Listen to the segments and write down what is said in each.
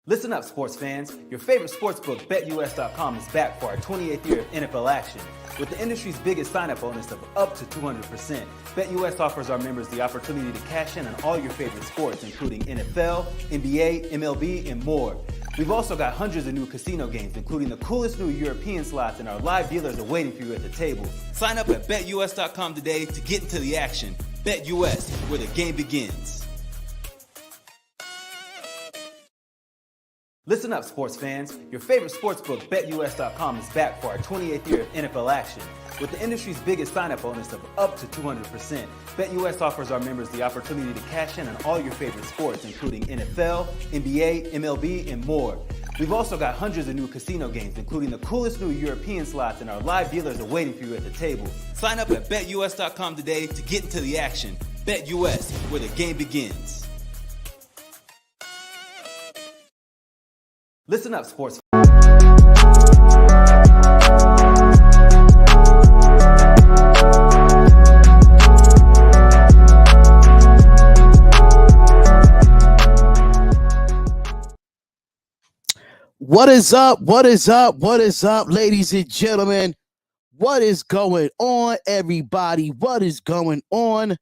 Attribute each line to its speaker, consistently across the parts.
Speaker 1: Listen up, sports fans. Your favorite sportsbook, BetUS.com, is back for our 28th year of NFL action. With the industry's biggest sign-up bonus of up to 200%, BetUS offers our members the opportunity to cash in on all your favorite sports, including NFL, NBA, MLB, and more. We've also got hundreds of new casino games, including the coolest new European slots, and our live dealers are waiting for you at the table. Sign up at BetUS.com today to get into the action. BetUS, where the game begins. Listen up, sports fans. Your favorite sportsbook, BetUS.com, is back for our 28th year of NFL action. With the industry's biggest sign-up bonus of up to 200%, BetUS offers our members the opportunity to cash in on all your favorite sports, including NFL, NBA, MLB, and more. We've also got hundreds of new casino games, including the coolest new European slots, and our live dealers are waiting for you at the table. Sign up at BetUS.com today to get into the action. BetUS, where the game begins. Listen up, sports.
Speaker 2: What is up? What is up? What is up, ladies and gentlemen? What is going on, everybody? What is going on?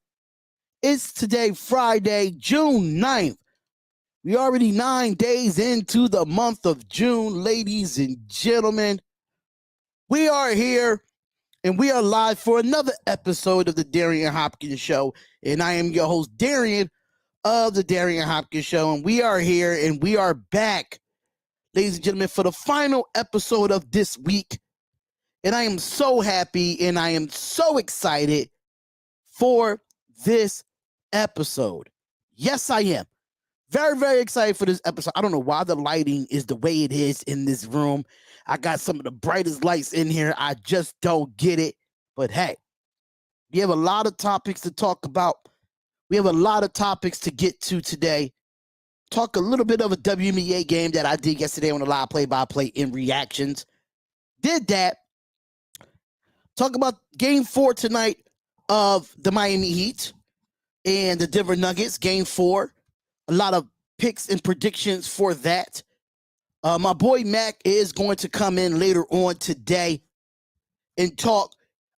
Speaker 2: It's today, Friday, June 9th. We already 9 days into the month of June, ladies and gentlemen. We are here and we are live for another episode of the Darion Hopkins Show. And I am your host, Darion, of the Darion Hopkins Show. And we are here and we are back, ladies and gentlemen, for the final episode of this week. And I am so happy and I am so excited for this episode. Yes, I am. Very, very excited for this episode. I don't know why the lighting is the way it is in this room. I got some of the brightest lights in here. I just don't get it. But hey, we have a lot of topics to talk about. We have a lot of topics to get to today. Talk a little bit of a WNBA game that I did yesterday on the live play-by-play in reactions. Did that. Talk about game 4 tonight of the Miami Heat and the Denver Nuggets, game 4. A lot of picks and predictions for that. My boy Mac is going to come in later on today and talk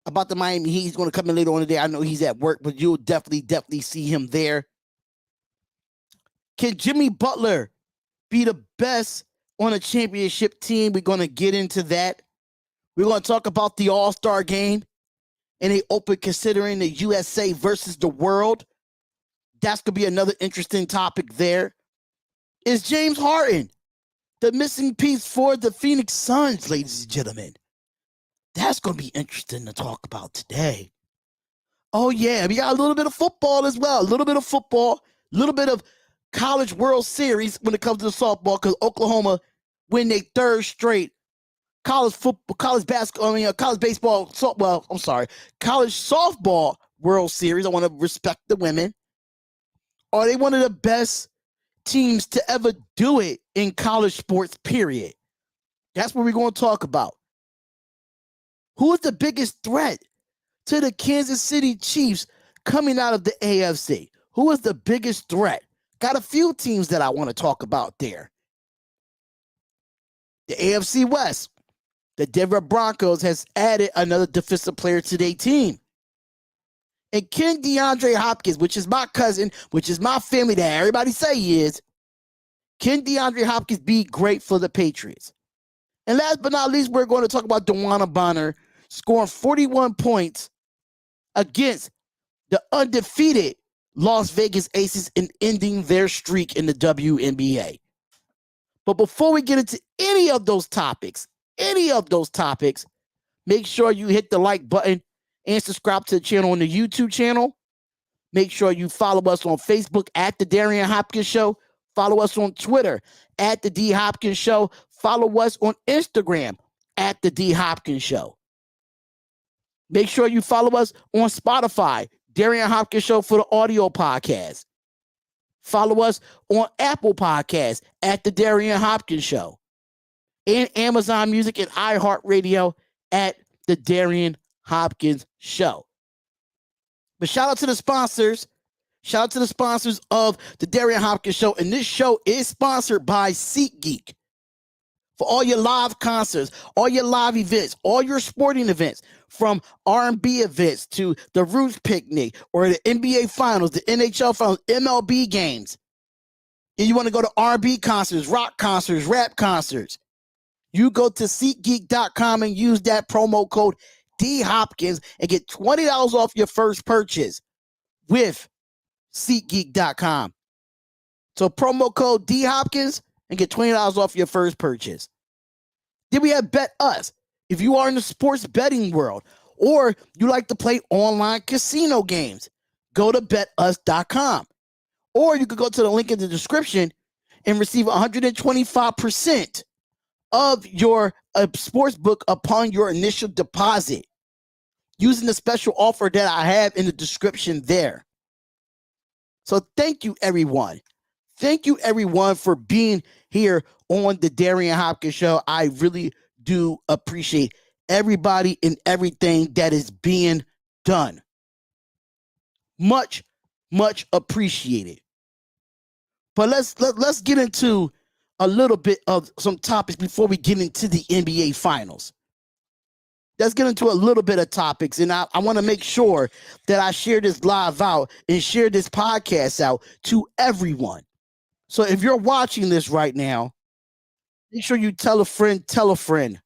Speaker 2: about the Miami Heat. He's going to come in later on today. I know he's at work, but you'll definitely see him there. Can Jimmy Butler be the best on a championship team? We're going to get into that. We're going to talk about the All-Star game and they open considering the USA versus the world. That's going to be another interesting topic there. Is James Harden the missing piece for the Phoenix Suns, ladies and gentlemen? That's going to be interesting to talk about today. Oh, yeah, we got a little bit of football as well. A little bit of football, a little bit of College World Series when it comes to the softball, because Oklahoma win their third straight college football, college basketball, college baseball, college softball World Series. I want to respect the women. Are they one of the best teams to ever do it in college sports, period? That's what we're going to talk about. Who is the biggest threat to the Kansas City Chiefs coming out of the AFC? Who is the biggest threat? Got a few teams that I want to talk about there. The AFC West, the Denver Broncos has added another defensive player to their team. And can DeAndre Hopkins, which is my cousin, which is my family that everybody say he is, can DeAndre Hopkins be great for the Patriots? And last but not least, we're going to talk about DeWanna Bonner scoring 41 points against the undefeated Las Vegas Aces and ending their streak in the WNBA. But before we get into any of those topics, make sure you hit the like button and subscribe to the channel on the YouTube channel. Make sure you follow us on Facebook at The Darion Hopkins Show. Follow us on Twitter at The D Hopkins Show. Follow us on Instagram at The D Hopkins Show. Make sure you follow us on Spotify, Darion Hopkins Show for the audio podcast. Follow us on Apple Podcasts at The Darion Hopkins Show. And Amazon Music and iHeartRadio at The Darion Hopkins Show. But shout out to the sponsors Shout out to the sponsors of the Darion Hopkins Show. And this show is sponsored by SeatGeek. For all your live concerts, all your live events, all your sporting events, from R&B events to the Roots Picnic or the NBA Finals, the NHL Finals, MLB games. And you want to go to R&B concerts, rock concerts, rap concerts. You go to SeatGeek.com and use that promo code DHopkins and get $20 off your first purchase with SeatGeek.com. So promo code DHopkins and get $20 off your first purchase. Then we have Bet Us. If you are in the sports betting world or you like to play online casino games, go to betus.com. Or you could go to the link in the description and receive 125% of your sports book upon your initial deposit using the special offer that I have in the description there. So thank you, everyone. Thank you, everyone, for being here on the Darion Hopkins Show. I really do appreciate everybody and everything that is being done. Much, much appreciated. But let's get into a little bit of some topics before we get into the NBA Finals. Let's get into a little bit of topics, and I want to make sure that I share this live out and share this podcast out to everyone. So if you're watching this right now, make sure you tell a friend, tell a friend.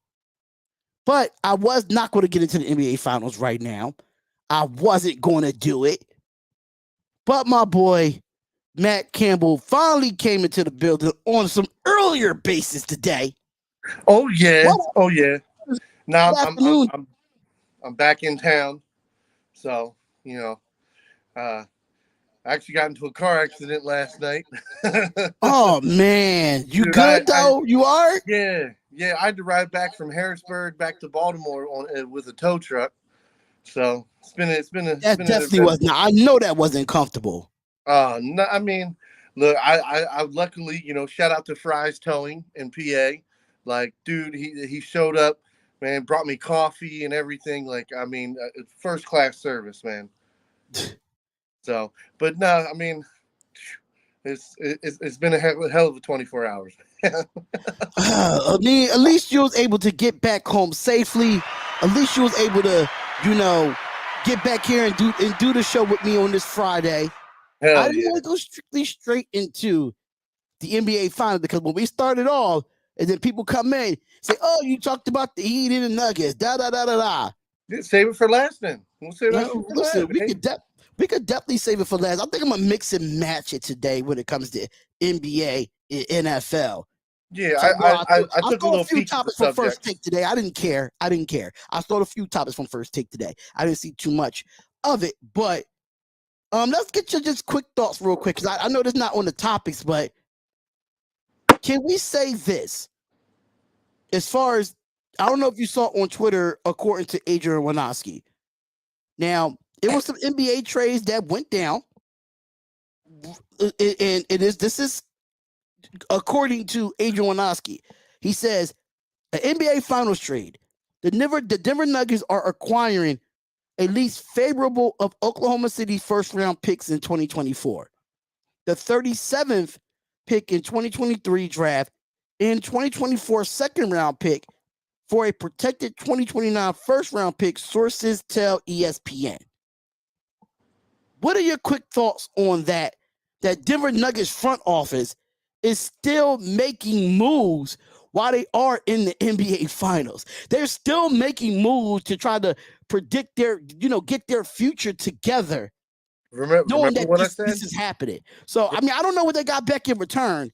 Speaker 2: But I was not going to get into the NBA Finals right now. I wasn't going to do it. But my boy, Matt Campbell, finally came into the building on some earlier basis today.
Speaker 3: Oh, yeah.
Speaker 2: What?
Speaker 3: Oh, yeah. Now
Speaker 2: Good
Speaker 3: I'm back in town. So, you know, I actually got into a car accident last night.
Speaker 2: Oh, man. You
Speaker 3: Dude,
Speaker 2: good, though? You are?
Speaker 3: Yeah. I had to ride back from Harrisburg back to Baltimore with a tow truck. So it's been a
Speaker 2: definitely was not. I know that wasn't comfortable.
Speaker 3: No, I mean, look, I luckily, shout out to Fry's Towing in PA. Like, dude, he showed up, man, brought me coffee and everything. Like, I mean, first class service, man. So, but no, I mean, it's been a hell of a 24 hours.
Speaker 2: I mean, at least you was able to get back home safely. At least you was able to, get back here and do the show with me on this Friday.
Speaker 3: Hell
Speaker 2: I didn't want to go straight into the NBA Finals because when we started off, and then people come in say, "Oh, you talked about the Heat and the Nuggets." Da da da da da.
Speaker 3: Save it for last then. We'll save it for
Speaker 2: listen,
Speaker 3: last.
Speaker 2: We could definitely save it for last. I think I'm gonna mix and match it today when it comes to NBA and NFL.
Speaker 3: Yeah,
Speaker 2: So,
Speaker 3: I took a little
Speaker 2: few
Speaker 3: peek
Speaker 2: topics
Speaker 3: at the
Speaker 2: from First Take today. I didn't care. I saw a few topics from First Take today. I didn't see too much of it, but let's get your just quick thoughts real quick because I know this not on the topics, but can we say this? As far as I don't know if you saw on Twitter, according to Adrian Wojnarowski. Now it was some NBA trades that went down, and this is according to Adrian Wojnarowski. He says an NBA Finals trade. The Denver Nuggets are acquiring at least favorable of Oklahoma City's first round picks in 2024. The 37th pick in 2023 draft and 2024 second round pick for a protected 2029 first round pick, sources tell ESPN. What are your quick thoughts on that? That Denver Nuggets front office is still making moves while they are in the NBA Finals. They're still making moves to try to predict their, get their future together.
Speaker 3: Remember
Speaker 2: that
Speaker 3: what I said?
Speaker 2: This is happening. So, I mean, I don't know what they got back in return.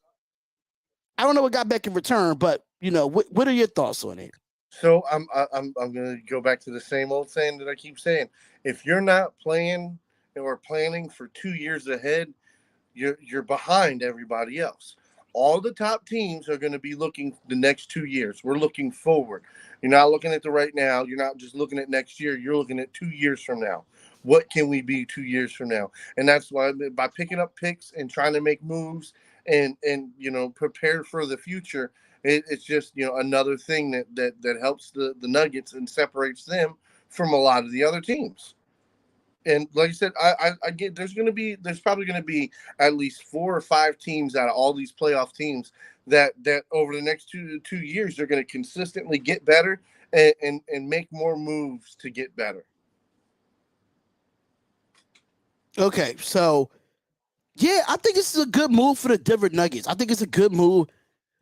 Speaker 2: But what are your thoughts on it?
Speaker 3: So I'm gonna go back to the same old saying that I keep saying. If you're not playing or planning for 2 years ahead, you're behind everybody else. All the top teams are going to be looking the next 2 years. We're looking forward. You're not looking at the right now. You're not just looking at next year. You're looking at 2 years from now. What can we be 2 years from now? And that's why by picking up picks and trying to make moves and prepare for the future, it's just another thing that helps the Nuggets and separates them from a lot of the other teams. And like I said, I get there's probably gonna be at least 4 or 5 teams out of all these playoff teams that over the next 2 years they're gonna consistently get better and make more moves to get better.
Speaker 2: Okay, so yeah, I think this is a good move for the Denver Nuggets. I think it's a good move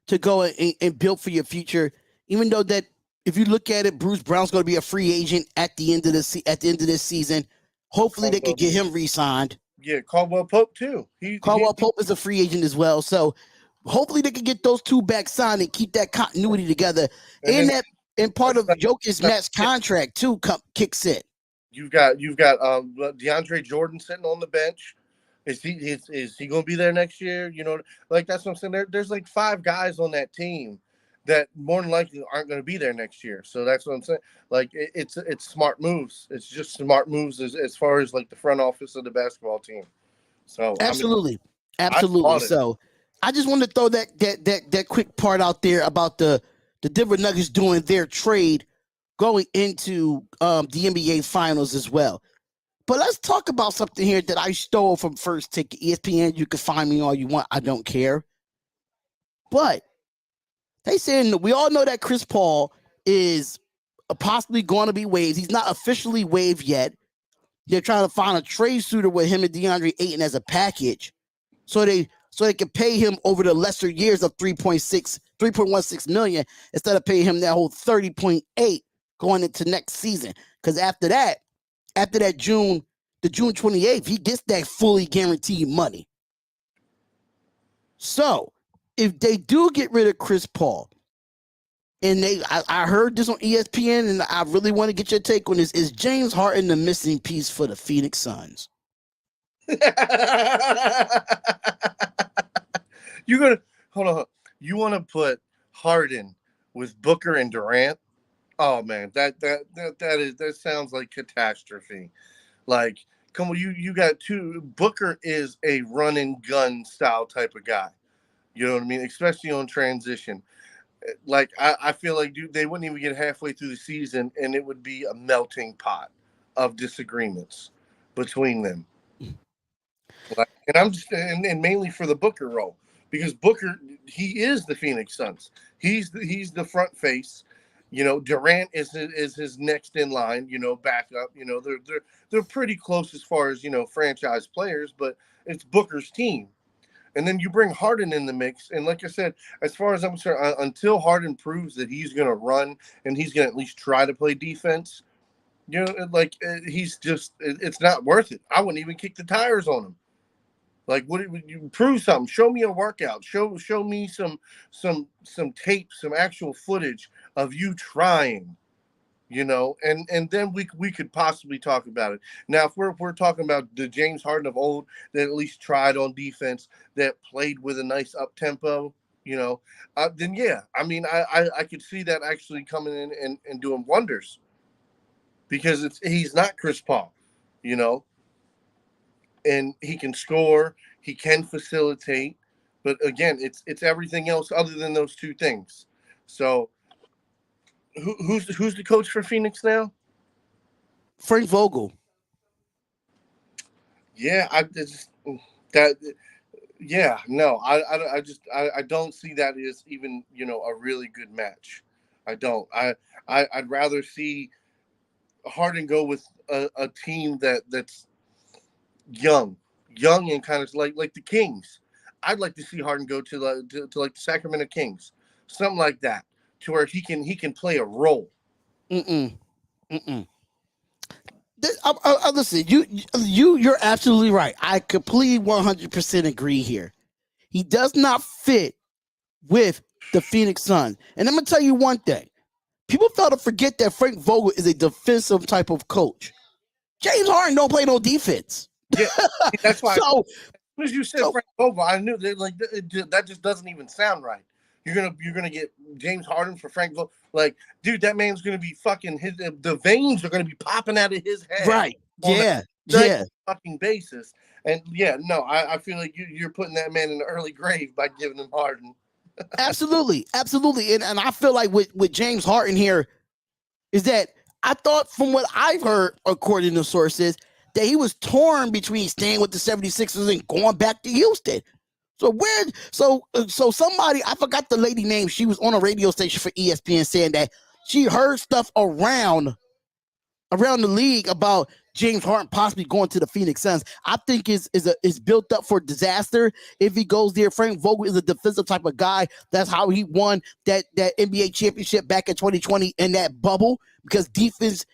Speaker 2: to go and build for your future. Even though that, if you look at it, Bruce Brown's going to be a free agent at the end of this season. Hopefully, they could get him re-signed.
Speaker 3: Yeah, Caldwell Pope too.
Speaker 2: Caldwell Pope is a free agent as well. So hopefully, they could get those two back signed and keep that continuity together. And part of Jokic's max contract too kicks in.
Speaker 3: You've got DeAndre Jordan sitting on the bench. Is he going to be there next year? You know, like that's what I'm saying. There's like 5 guys on that team that more than likely aren't going to be there next year. So that's what I'm saying. Like it's smart moves. It's just smart moves as far as like the front office of the basketball team. So
Speaker 2: absolutely. So I just wanted to throw that quick part out there about the Denver Nuggets doing their trade going into the NBA Finals as well. But let's talk about something here that I stole from First Ticket. ESPN, you can find me all you want. I don't care. But they saying we all know that Chris Paul is possibly going to be waived. He's not officially waived yet. They're trying to find a trade suitor with him and DeAndre Ayton as a package, so they can pay him over the lesser years of 3.16 million instead of paying him that whole 30.8 going into next season. Because after that June 28th, he gets that fully guaranteed money. So if they do get rid of Chris Paul, and I heard this on ESPN, and I really want to get your take on this, is James Harden the missing piece for the Phoenix Suns?
Speaker 3: You're gonna hold on. You want to put Harden with Booker and Durant? Oh man, that sounds like catastrophe. Like, come on, you got two. Booker is a run and gun style type of guy. You know what I mean? Especially on transition. Like I feel like they wouldn't even get halfway through the season, and it would be a melting pot of disagreements between them. Like, and I'm just and mainly for the Booker role, because Booker, he is the Phoenix Suns. He's the front face. You know, Durant is his next in line. You know, backup. You know, they're pretty close as far as, you know, franchise players, but it's Booker's team. And then you bring Harden in the mix, and like I said, as far as I'm concerned, until Harden proves that he's going to run and he's going to at least try to play defense, you know, like it's not worth it. I wouldn't even kick the tires on him. Like, what would you prove something? Show me a workout. Show me some tape, some actual footage of you trying, you know, and then we could possibly talk about it. Now, if we're talking about the James Harden of old that at least tried on defense, that played with a nice up tempo, you know, then yeah, I mean, I could see that actually coming in and doing wonders, because he's not Chris Paul, you know. And he can score, he can facilitate, but again, it's everything else other than those two things. So, who's the coach for Phoenix now?
Speaker 2: Frank Vogel.
Speaker 3: Yeah, I don't see that as even, you know, a really good match. I don't. I'd rather see Harden go with a team that's young and kind of like the Kings. I'd like to see Harden go to like the Sacramento Kings, something like that, to where he can play a role.
Speaker 2: Listen, you're absolutely right. I completely 100% agree here. He does not fit with the Phoenix Suns. And I'm gonna tell you one thing: people fail to forget that Frank Vogel is a defensive type of coach. James Harden don't play no defense.
Speaker 3: Yeah, that's why.
Speaker 2: So,
Speaker 3: as soon as you said Frank Vogel, I knew that that just doesn't even sound right. You're gonna get James Harden for Frank Vogel. Like, dude, that man's gonna be fucking the veins are gonna be popping out of his head.
Speaker 2: Right? Yeah.
Speaker 3: Fucking basis. And yeah, no, I feel like you're putting that man in the early grave by giving him Harden.
Speaker 2: Absolutely. And I feel like with James Harden here is that I thought, from what I've heard, according to sources, that he was torn between staying with the 76ers and going back to Houston. So somebody, I forgot the lady name, she was on a radio station for ESPN saying that she heard stuff around the league about James Harden possibly going to the Phoenix Suns. I think is built up for disaster if he goes there. Frank Vogel is a defensive type of guy. That's how he won that NBA championship back in 2020 in that bubble, because defense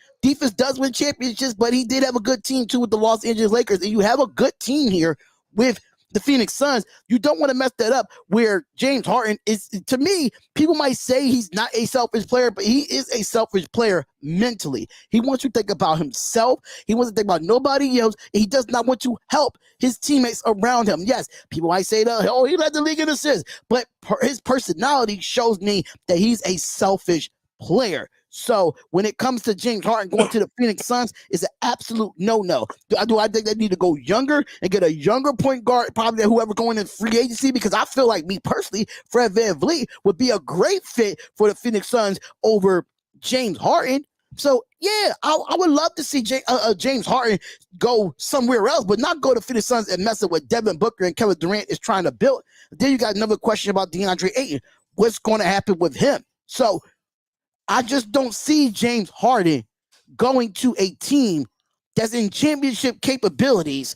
Speaker 2: does win championships, but he did have a good team too with the Los Angeles Lakers, and you have a good team here with the Phoenix Suns. You don't want to mess that up where James Harden is, to me, people might say he's not a selfish player, but he is a selfish player mentally. He wants you to think about himself. He wants to think about nobody else. And he does not want to help his teammates around him. Yes, people might say, oh, he led the league in assists, but his personality shows me that he's a selfish player. So when it comes to James Harden going to the Phoenix Suns, it's an absolute no-no. Do I think they need to go younger and get a younger point guard, probably than whoever going in free agency? Because I feel like, me personally, Fred VanVleet would be a great fit for the Phoenix Suns over James Harden. So yeah, I would love to see James Harden go somewhere else, but not go to Phoenix Suns and mess up with Devin Booker and Kevin Durant is trying to build. Then you got another question about DeAndre Ayton. What's going to happen with him? So I just don't see James Harden going to a team that's in championship capabilities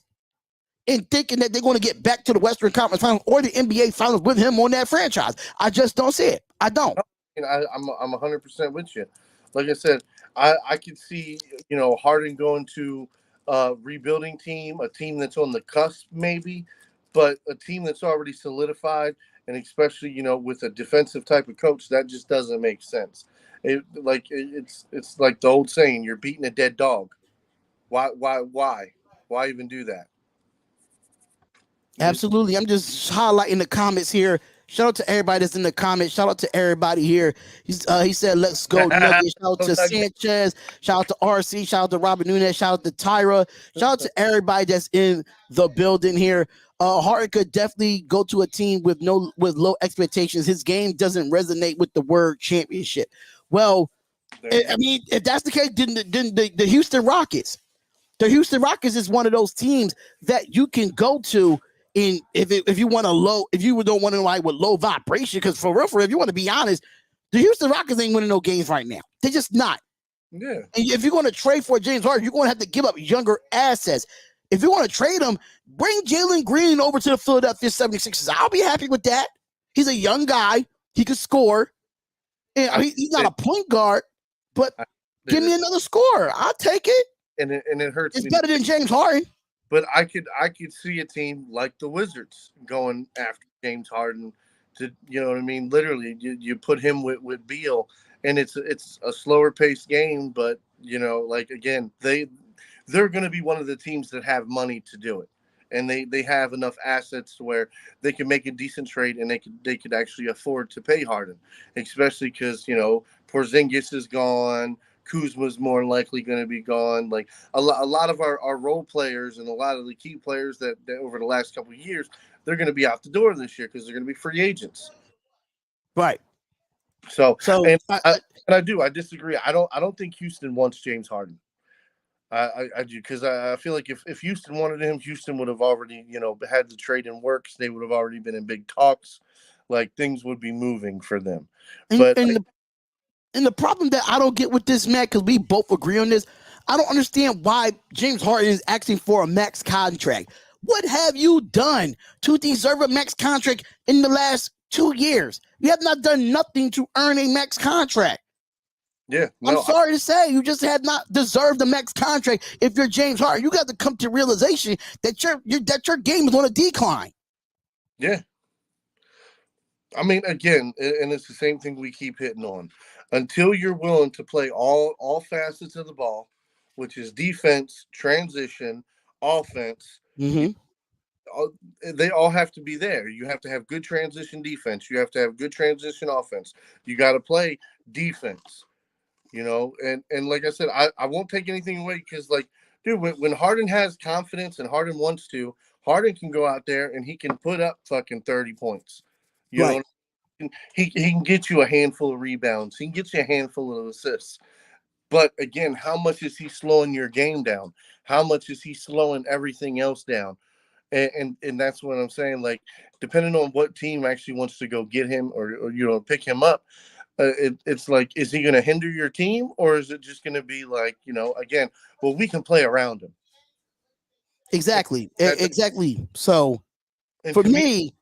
Speaker 2: and thinking that they're going to get back to the Western Conference Finals or the NBA Finals with him on that franchise. I just don't see it. I don't.
Speaker 3: I'm 100% with you. Like I said, I could see, Harden going to a rebuilding team, a team that's on the cusp maybe, but a team that's already solidified, and especially, with a defensive type of coach, that just doesn't make sense. It's like the old saying, you're beating a dead dog. Why even do that?
Speaker 2: Absolutely. I'm just highlighting the comments here. Shout out to everybody that's in the comments. Shout out to everybody here. He said, let's go Nuggets. Shout out to Sanchez. Shout out to RC. Shout out to Robert Nunez. Shout out to Tyra. Shout out to everybody that's in the building here. Harden could definitely go to a team with low expectations. His game doesn't resonate with the word championship. Well, I mean, if that's the case, then the Houston Rockets. The Houston Rockets is one of those teams that you can go to if you want if you don't want to like with low vibration, because for real, if you want to be honest, the Houston Rockets ain't winning no games right now. They're just not.
Speaker 3: Yeah.
Speaker 2: And if you're going to trade for James Harden, you're going to have to give up younger assets. If you want to trade him, bring Jalen Green over to the Philadelphia 76ers. I'll be happy with that. He's a young guy. He can score. And he's not a point guard, but give me another scorer. I'll take it.
Speaker 3: And it hurts.
Speaker 2: It's better than James Harden.
Speaker 3: But I could see a team like the Wizards going after James Harden to, you know what I mean? Literally, you put him with Beal, and it's a slower paced game, but again, they're going to be one of the teams that have money to do it, and they have enough assets to where they can make a decent trade, and they could actually afford to pay Harden, especially because Porzingis is gone. Kuzma's more likely going to be gone. Like a lot of our role players and a lot of the key players that over the last couple of years, they're going to be out the door this year because they're going to be free agents.
Speaker 2: Right.
Speaker 3: So I disagree. I don't think Houston wants James Harden. I do, because I feel like if Houston wanted him, Houston would have already had the trade in works. They would have already been in big talks. Like things would be moving for them.
Speaker 2: And the problem that I don't get with this, Matt, because we both agree on this, I don't understand why James Harden is asking for a max contract. What have you done to deserve a max contract in the last 2 years? You have not done nothing to earn a max contract.
Speaker 3: Yeah,
Speaker 2: I'm sorry to say, you just have not deserved the max contract. If you're James Harden, you got to come to realization that your game is on a decline.
Speaker 3: Yeah. I mean, again, and it's the same thing we keep hitting on. Until you're willing to play all facets of the ball, which is defense, transition, offense,
Speaker 2: they
Speaker 3: all have to be there. You have to have good transition defense. You have to have good transition offense. You got to play defense, and like I said, I won't take anything away because, like, dude, when Harden has confidence and Harden wants to, Harden can go out there and he can put up fucking 30 points. You
Speaker 2: right.
Speaker 3: know, he can get you a handful of rebounds. He can get you a handful of assists. But again, how much is he slowing your game down? How much is he slowing everything else down? And that's what I'm saying. Like, depending on what team actually wants to go get him or pick him up, it's like, is he going to hinder your team, or is it just going to be like, again, well, we can play around him.
Speaker 2: Exactly.
Speaker 3: That,
Speaker 2: Exactly. So
Speaker 3: and
Speaker 2: for
Speaker 3: to me,
Speaker 2: me,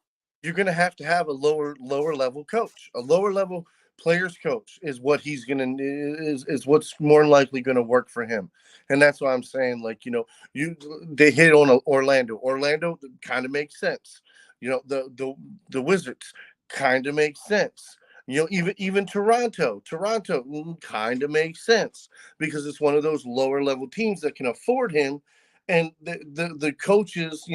Speaker 3: you're going to have a lower level coach. A lower level players coach is what he's going to is what's more than likely going to work for him. And that's why I'm saying, like, you they hit on Orlando. Orlando kind of makes sense. The Wizards kind of makes sense. Even Toronto kind of makes sense because it's one of those lower level teams that can afford him, and the coaches,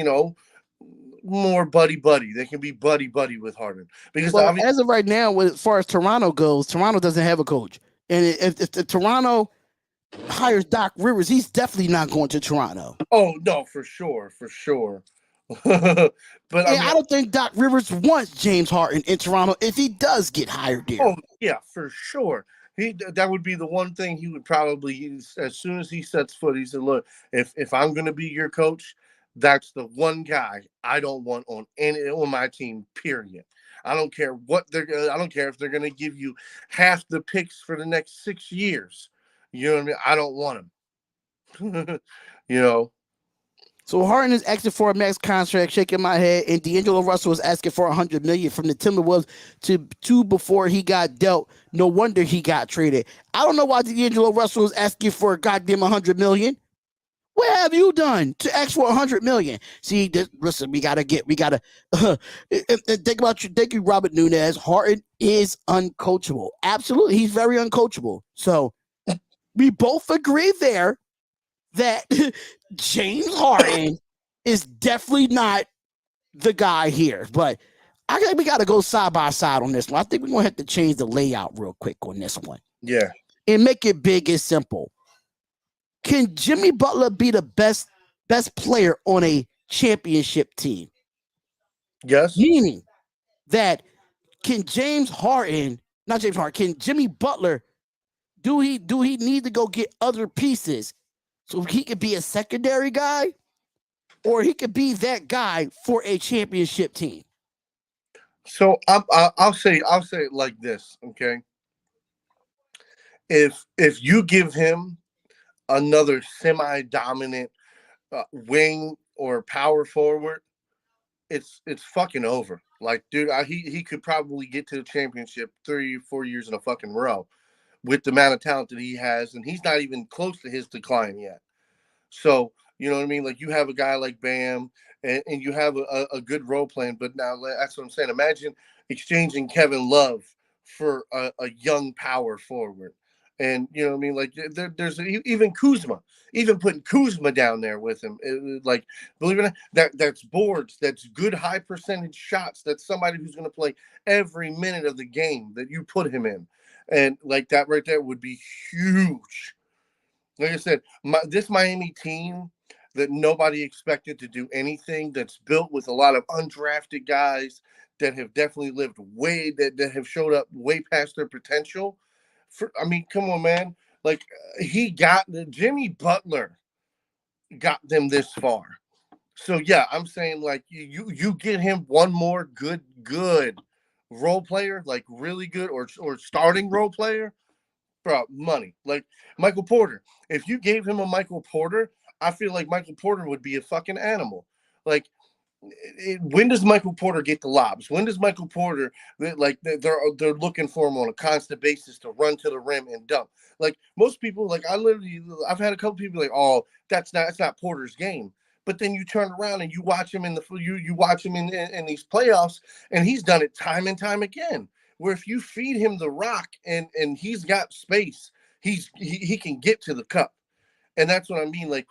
Speaker 3: more buddy buddy. They can be buddy buddy with Harden because
Speaker 2: well,
Speaker 3: obviously.
Speaker 2: as of right now, as far as Toronto goes, Toronto doesn't have a coach. And if the Toronto hires Doc Rivers, he's definitely not going to Toronto.
Speaker 3: Oh no, for sure, for sure. But I
Speaker 2: And
Speaker 3: mean,
Speaker 2: I don't think Doc Rivers wants James Harden in Toronto if he does get hired there.
Speaker 3: oh yeah, for sure. That would be the one thing he would probably use as soon as he sets foot. He said, "Look, if I'm going to be your coach, that's the one guy I don't want on my team. Period. I don't care what I don't care if they're going to give you half the picks for the next 6 years. You know what I mean? I don't want them. you know,
Speaker 2: So Harden is asking for a max contract, shaking my head, and D'Angelo Russell was asking for $100 million from the Timberwolves to before he got dealt. No wonder he got traded. I don't know why D'Angelo Russell is asking for a goddamn $100 million. What have you done to ask for $100 million? See, listen, we gotta think you, Robert Nunez. Harden is uncoachable. Absolutely, he's very uncoachable. So we both agree there that James Harden is definitely not the guy here. But I think we got to go side by side on this one. I think we're going to have to change the layout real quick on this one
Speaker 3: yeah,
Speaker 2: and make it big and simple. Can Jimmy Butler be the best player on a championship team?
Speaker 3: yes.
Speaker 2: Meaning that can can Jimmy Butler, do he need to go get other pieces so he could be a secondary guy? Or he could be that guy for a championship team.
Speaker 3: So I'll say it like this, okay? If you give him another semi-dominant wing or power forward, it's fucking over. Like, dude, he could probably get to the championship 3 or 4 years in a fucking row with the amount of talent that he has, and he's not even close to his decline yet. So, you know what I mean? Like, you have a guy like Bam, and you have a good role playing, but now that's what I'm saying. Imagine exchanging Kevin Love for a young power forward. And you know what I mean? Like, there's even Kuzma, even putting Kuzma down there with him. Like, believe it or not, that's boards, that's good high percentage shots. That's somebody who's going to play every minute of the game that you put him in. And like that right there would be huge. Like I said, this Miami team that nobody expected to do anything, that's built with a lot of undrafted guys that have definitely lived that have showed up way past their potential. I mean, come on, man. Like, Jimmy Butler got them this far. So yeah, I'm saying, like, you get him one more good role player, like really good or starting role player, bro, money. Like Michael Porter. If you gave him a Michael Porter, I feel like Michael Porter would be a fucking animal. Like, when does Michael Porter get the lobs? When does Michael Porter, they're looking for him on a constant basis to run to the rim and dunk? Like, most people, like, I've had a couple people like, oh, that's not Porter's game. But then you turn around and you watch him you watch him in these playoffs, and he's done it time and time again. Where if you feed him the rock and he's got space, he can get to the cup. And that's what I mean. Like,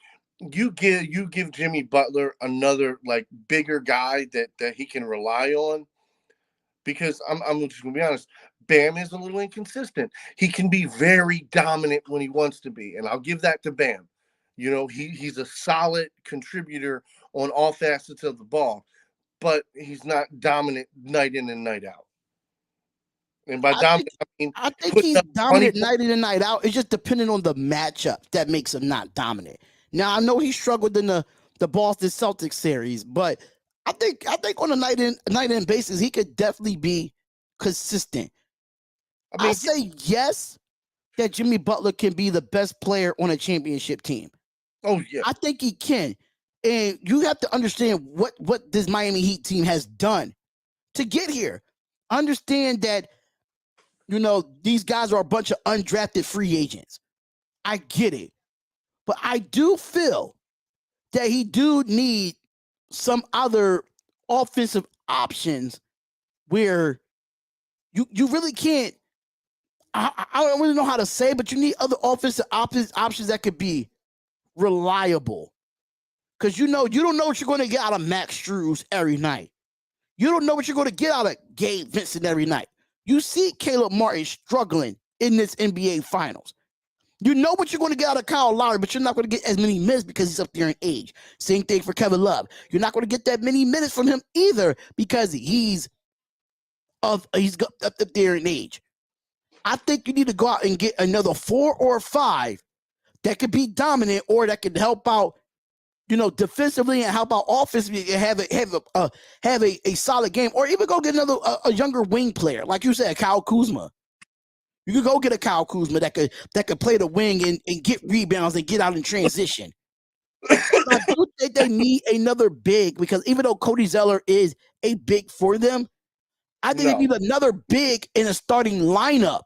Speaker 3: you give Jimmy Butler another, like, bigger guy that he can rely on, because I'm just gonna be honest, Bam is a little inconsistent. He can be very dominant when he wants to be, and I'll give that to Bam. He's a solid contributor on all facets of the ball, but he's not dominant night in and night out. And by dominant, I mean
Speaker 2: I think
Speaker 3: putting
Speaker 2: he's
Speaker 3: up 20
Speaker 2: dominant night in and night out. It's just depending on the matchup that makes him not dominant. Now I know he struggled in the Boston Celtics series, but I think on a night in basis he could definitely be consistent.
Speaker 3: I mean,
Speaker 2: I say yes that Jimmy Butler can be the best player on a championship team.
Speaker 3: oh yeah,
Speaker 2: I think he can, and you have to understand what this Miami Heat team has done to get here. Understand that. These guys are a bunch of undrafted free agents. I get it. But I do feel that he do need some other offensive options where you really can't. I don't really know how to say, but you need other offensive options that could be reliable. Because you don't know what you're going to get out of Max Strus every night. You don't know what you're going to get out of Gabe Vincent every night. You see Caleb Martin struggling in this NBA Finals. You know what you're going to get out of Kyle Lowry, but you're not going to get as many minutes because he's up there in age. Same thing for Kevin Love. You're not going to get that many minutes from him either because he's up there in age. I think you need to go out and get another 4 or 5 that could be dominant or that could help out, defensively and help out offensively and have a solid game, or even go get another a younger wing player, like you said, Kyle Kuzma. You could go get a Kyle Kuzma that could play the wing and get rebounds and get out in transition. I do think they need another big because even though Cody Zeller is a big for them, I think they need another big in a starting lineup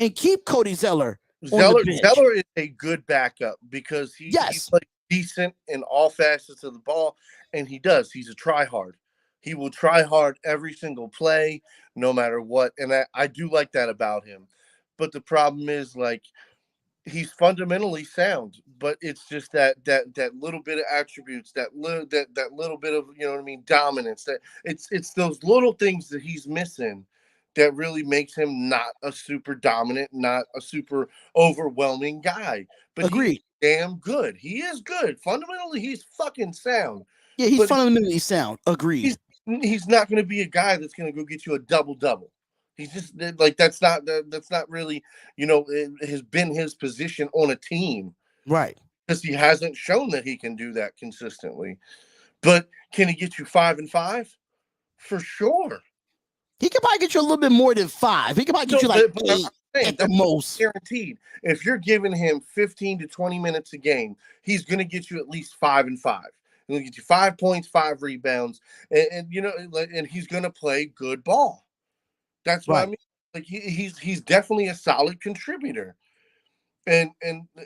Speaker 2: and keep Cody Zeller.
Speaker 3: Zeller is a good backup because he plays decent in all facets of the ball, and he does. He's a try-hard. He will try hard every single play, no matter what, and I do like that about him. But the problem is, like, he's fundamentally sound, but it's just that little bit of attributes, that little bit of, dominance. That it's those little things that he's missing that really makes him not a super dominant, not a super overwhelming guy. But
Speaker 2: Agreed.
Speaker 3: He's damn good. He is good. Fundamentally, he's fucking sound.
Speaker 2: Yeah, he's fundamentally sound. Agreed.
Speaker 3: He's not going to be a guy that's going to go get you a double-double. He's just like that's not really, has been his position on a team.
Speaker 2: Right.
Speaker 3: Because he hasn't shown that he can do that consistently. But can he get you 5 and 5? For sure.
Speaker 2: He could probably get you a little bit more than 5. He could probably get you like 8 at the most.
Speaker 3: Guaranteed. If you're giving him 15 to 20 minutes a game, he's going to get you at least 5 and 5. He'll get you 5 points, 5 rebounds, and he's going to play good ball. That's what I mean. Like he's definitely a solid contributor. And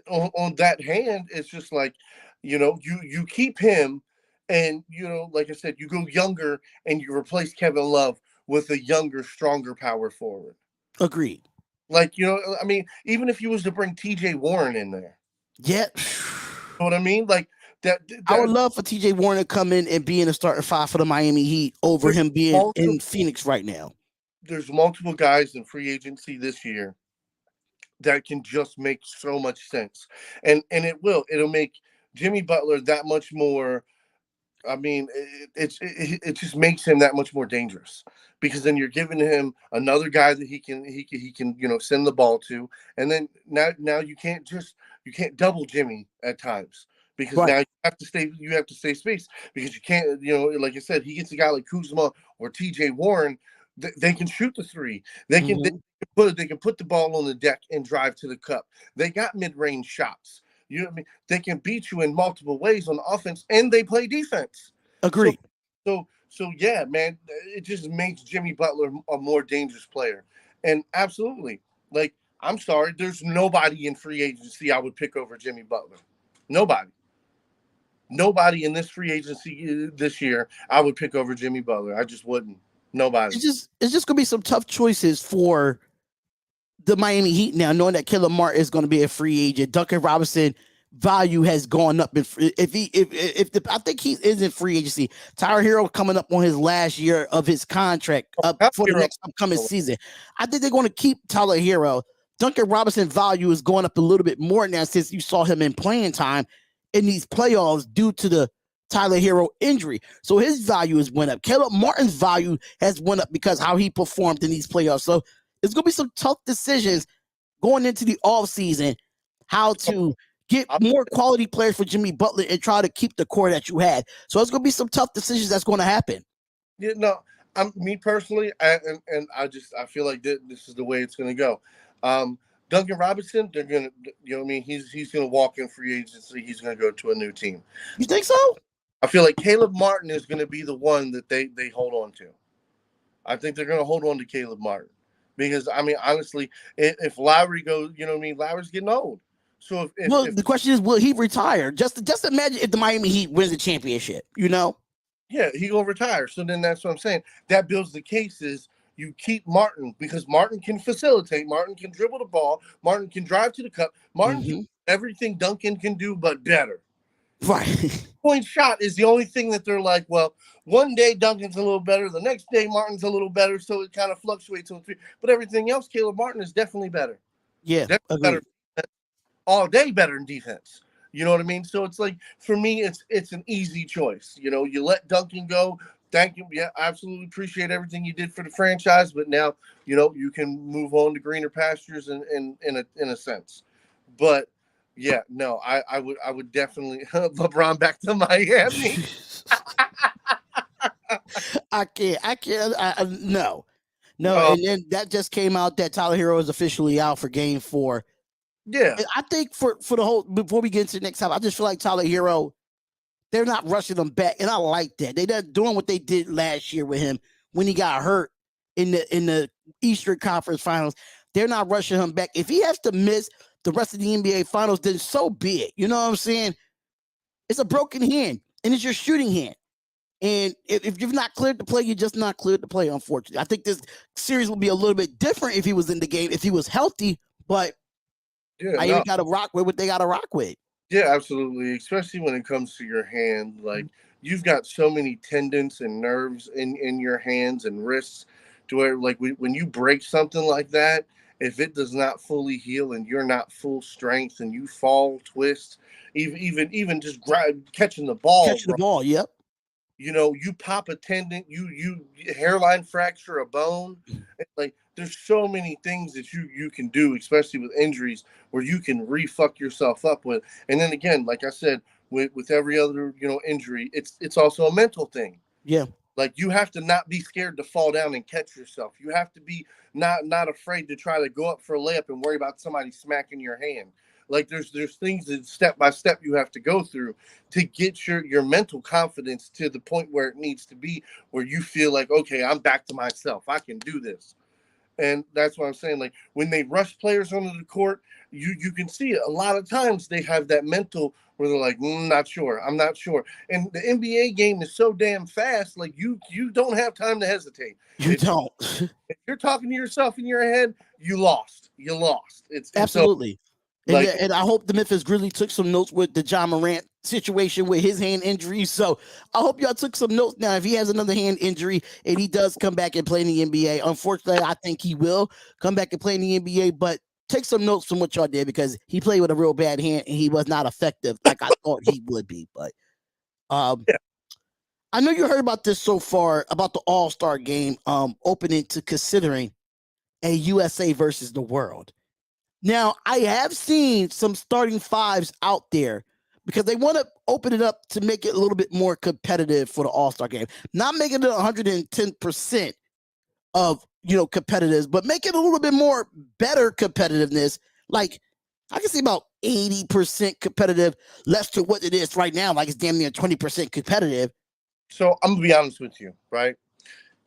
Speaker 3: on that hand, it's just like, you keep him, and like I said, you go younger and you replace Kevin Love with a younger, stronger power forward.
Speaker 2: Agreed.
Speaker 3: Like, I mean, even if you was to bring TJ Warren in there.
Speaker 2: Yeah.
Speaker 3: You know what I mean? Like that
Speaker 2: I would love for TJ Warren to come in and be in the starting 5 for the Miami Heat over him being in Phoenix right now.
Speaker 3: There's multiple guys in free agency this year that can just make so much sense. And it'll make Jimmy Butler that much more. I mean, it just makes him that much more dangerous, because then you're giving him another guy that he can send the ball to, and then now you can't double Jimmy at times, because now you have to stay space, because you can't, like I said, he gets a guy like Kuzma or TJ Warren, they can shoot the 3. They can put the ball on the deck and drive to the cup. They got mid-range shots. You know what I mean? They can beat you in multiple ways on offense, and they play defense.
Speaker 2: Agreed.
Speaker 3: So yeah, man, it just makes Jimmy Butler a more dangerous player. And absolutely, like, I'm sorry, there's nobody in free agency I would pick over Jimmy Butler. Nobody in this free agency this year I would pick over Jimmy Butler. I just wouldn't. Nobody. It's
Speaker 2: just gonna be some tough choices for the Miami Heat now, knowing that Caleb Martin is going to be a free agent. Duncan Robinson value has gone up. I think he is in free agency. Tyler Hero coming up on his last year of his contract for the next upcoming season. I think they're going to keep Tyler Hero. Duncan Robinson value is going up a little bit more now since you saw him in playing time in these playoffs due to the Tyler Hero injury. So his value has went up. Caleb Martin's value has went up because how he performed in these playoffs. So It's going to be some tough decisions going into the offseason, how to get more quality players for Jimmy Butler and try to keep the core that you had. So it's going to be some tough decisions that's going to happen.
Speaker 3: Yeah, no, me personally, I feel like this is the way it's going to go. Duncan Robinson, they're going to, what I mean? He's going to walk in free agency. He's going to go to a new team.
Speaker 2: You think so?
Speaker 3: I feel like Caleb Martin is going to be the one that they hold on to. I think they're going to hold on to Caleb Martin because, I mean, honestly, if Lowry goes, Lowry's getting old. So if
Speaker 2: the question is, will he retire? Just imagine if the Miami Heat wins the championship,
Speaker 3: Yeah, he gonna retire. So then that's what I'm saying. That builds the cases. You keep Martin because Martin can facilitate. Martin can dribble the ball. Martin can drive to the cup. Martin can do everything Duncan can do, but better.
Speaker 2: Right.
Speaker 3: Point shot is the only thing that they're like, well, one day Duncan's a little better. The next day Martin's a little better. So it kind of fluctuates on three. But everything else, Caleb Martin is definitely better.
Speaker 2: Yeah,
Speaker 3: definitely better. All day better in defense. You know what I mean? So it's like, for me, it's an easy choice. You let Duncan go. Thank you. Yeah, absolutely appreciate everything you did for the franchise. But now, you can move on to greener pastures in a sense. But yeah, no, I would definitely LeBron back to Miami.
Speaker 2: I can't. No. And then that just came out that Tyler Hero is officially out for Game 4.
Speaker 3: Yeah,
Speaker 2: and I think for the whole, before we get into the next time, I just feel like Tyler Hero, they're not rushing him back, and I like that. They're not doing what they did last year with him when he got hurt in the Eastern Conference Finals. They're not rushing him back. If he has to miss the rest of the NBA Finals, then so be it. You know what I'm saying? It's a broken hand, and it's your shooting hand. And if you've not cleared to play, you're just not cleared to play, unfortunately. I think this series would be a little bit different if he was in the game, if he was healthy, but I got to rock with what they got to rock with.
Speaker 3: Yeah, absolutely. Especially when it comes to your hand. Like, you've got so many tendons and nerves in your hands and wrists to where, like, when you break something like that, if it does not fully heal and you're not full strength and you fall, twist, even just catching the ball.
Speaker 2: Yep.
Speaker 3: You pop a tendon, you hairline fracture a bone. Like, there's so many things that you can do, especially with injuries, where you can re-fuck yourself up with. And then again, like I said, with every other injury, it's also a mental thing.
Speaker 2: Yeah.
Speaker 3: Like, you have to not be scared to fall down and catch yourself. You have to be not afraid to try to go up for a layup and worry about somebody smacking your hand. Like, there's things that step by step you have to go through to get your mental confidence to the point where it needs to be, where you feel like, okay, I'm back to myself. I can do this. And that's what I'm saying. Like, when they rush players onto the court, you can see it. A lot of times they have that mental where they're like, not sure. I'm not sure. And the NBA game is so damn fast. Like, you don't have time to hesitate.
Speaker 2: Don't.
Speaker 3: If you're talking to yourself in your head, you lost. It's
Speaker 2: absolutely.
Speaker 3: Like,
Speaker 2: and I hope the Memphis Grizzlies took some notes with the John Morant situation with his hand injury. So I hope y'all took some notes. Now, if he has another hand injury and he does come back and play in the NBA, unfortunately, I think he will come back and play in the NBA. But take some notes from what y'all did, because he played with a real bad hand and he was not effective like I thought he would be. But yeah. I know you heard about this so far, about the All-Star game opening to considering a USA versus the world. Now, I have seen some starting fives out there because they want to open it up to make it a little bit more competitive for the All-Star game. Not making it 110% of, competitiveness, but make it a little bit more better competitiveness. Like, I can see about 80% competitive, less to what it is right now. Like, it's damn near 20% competitive.
Speaker 3: So I'm going to be honest with you, right?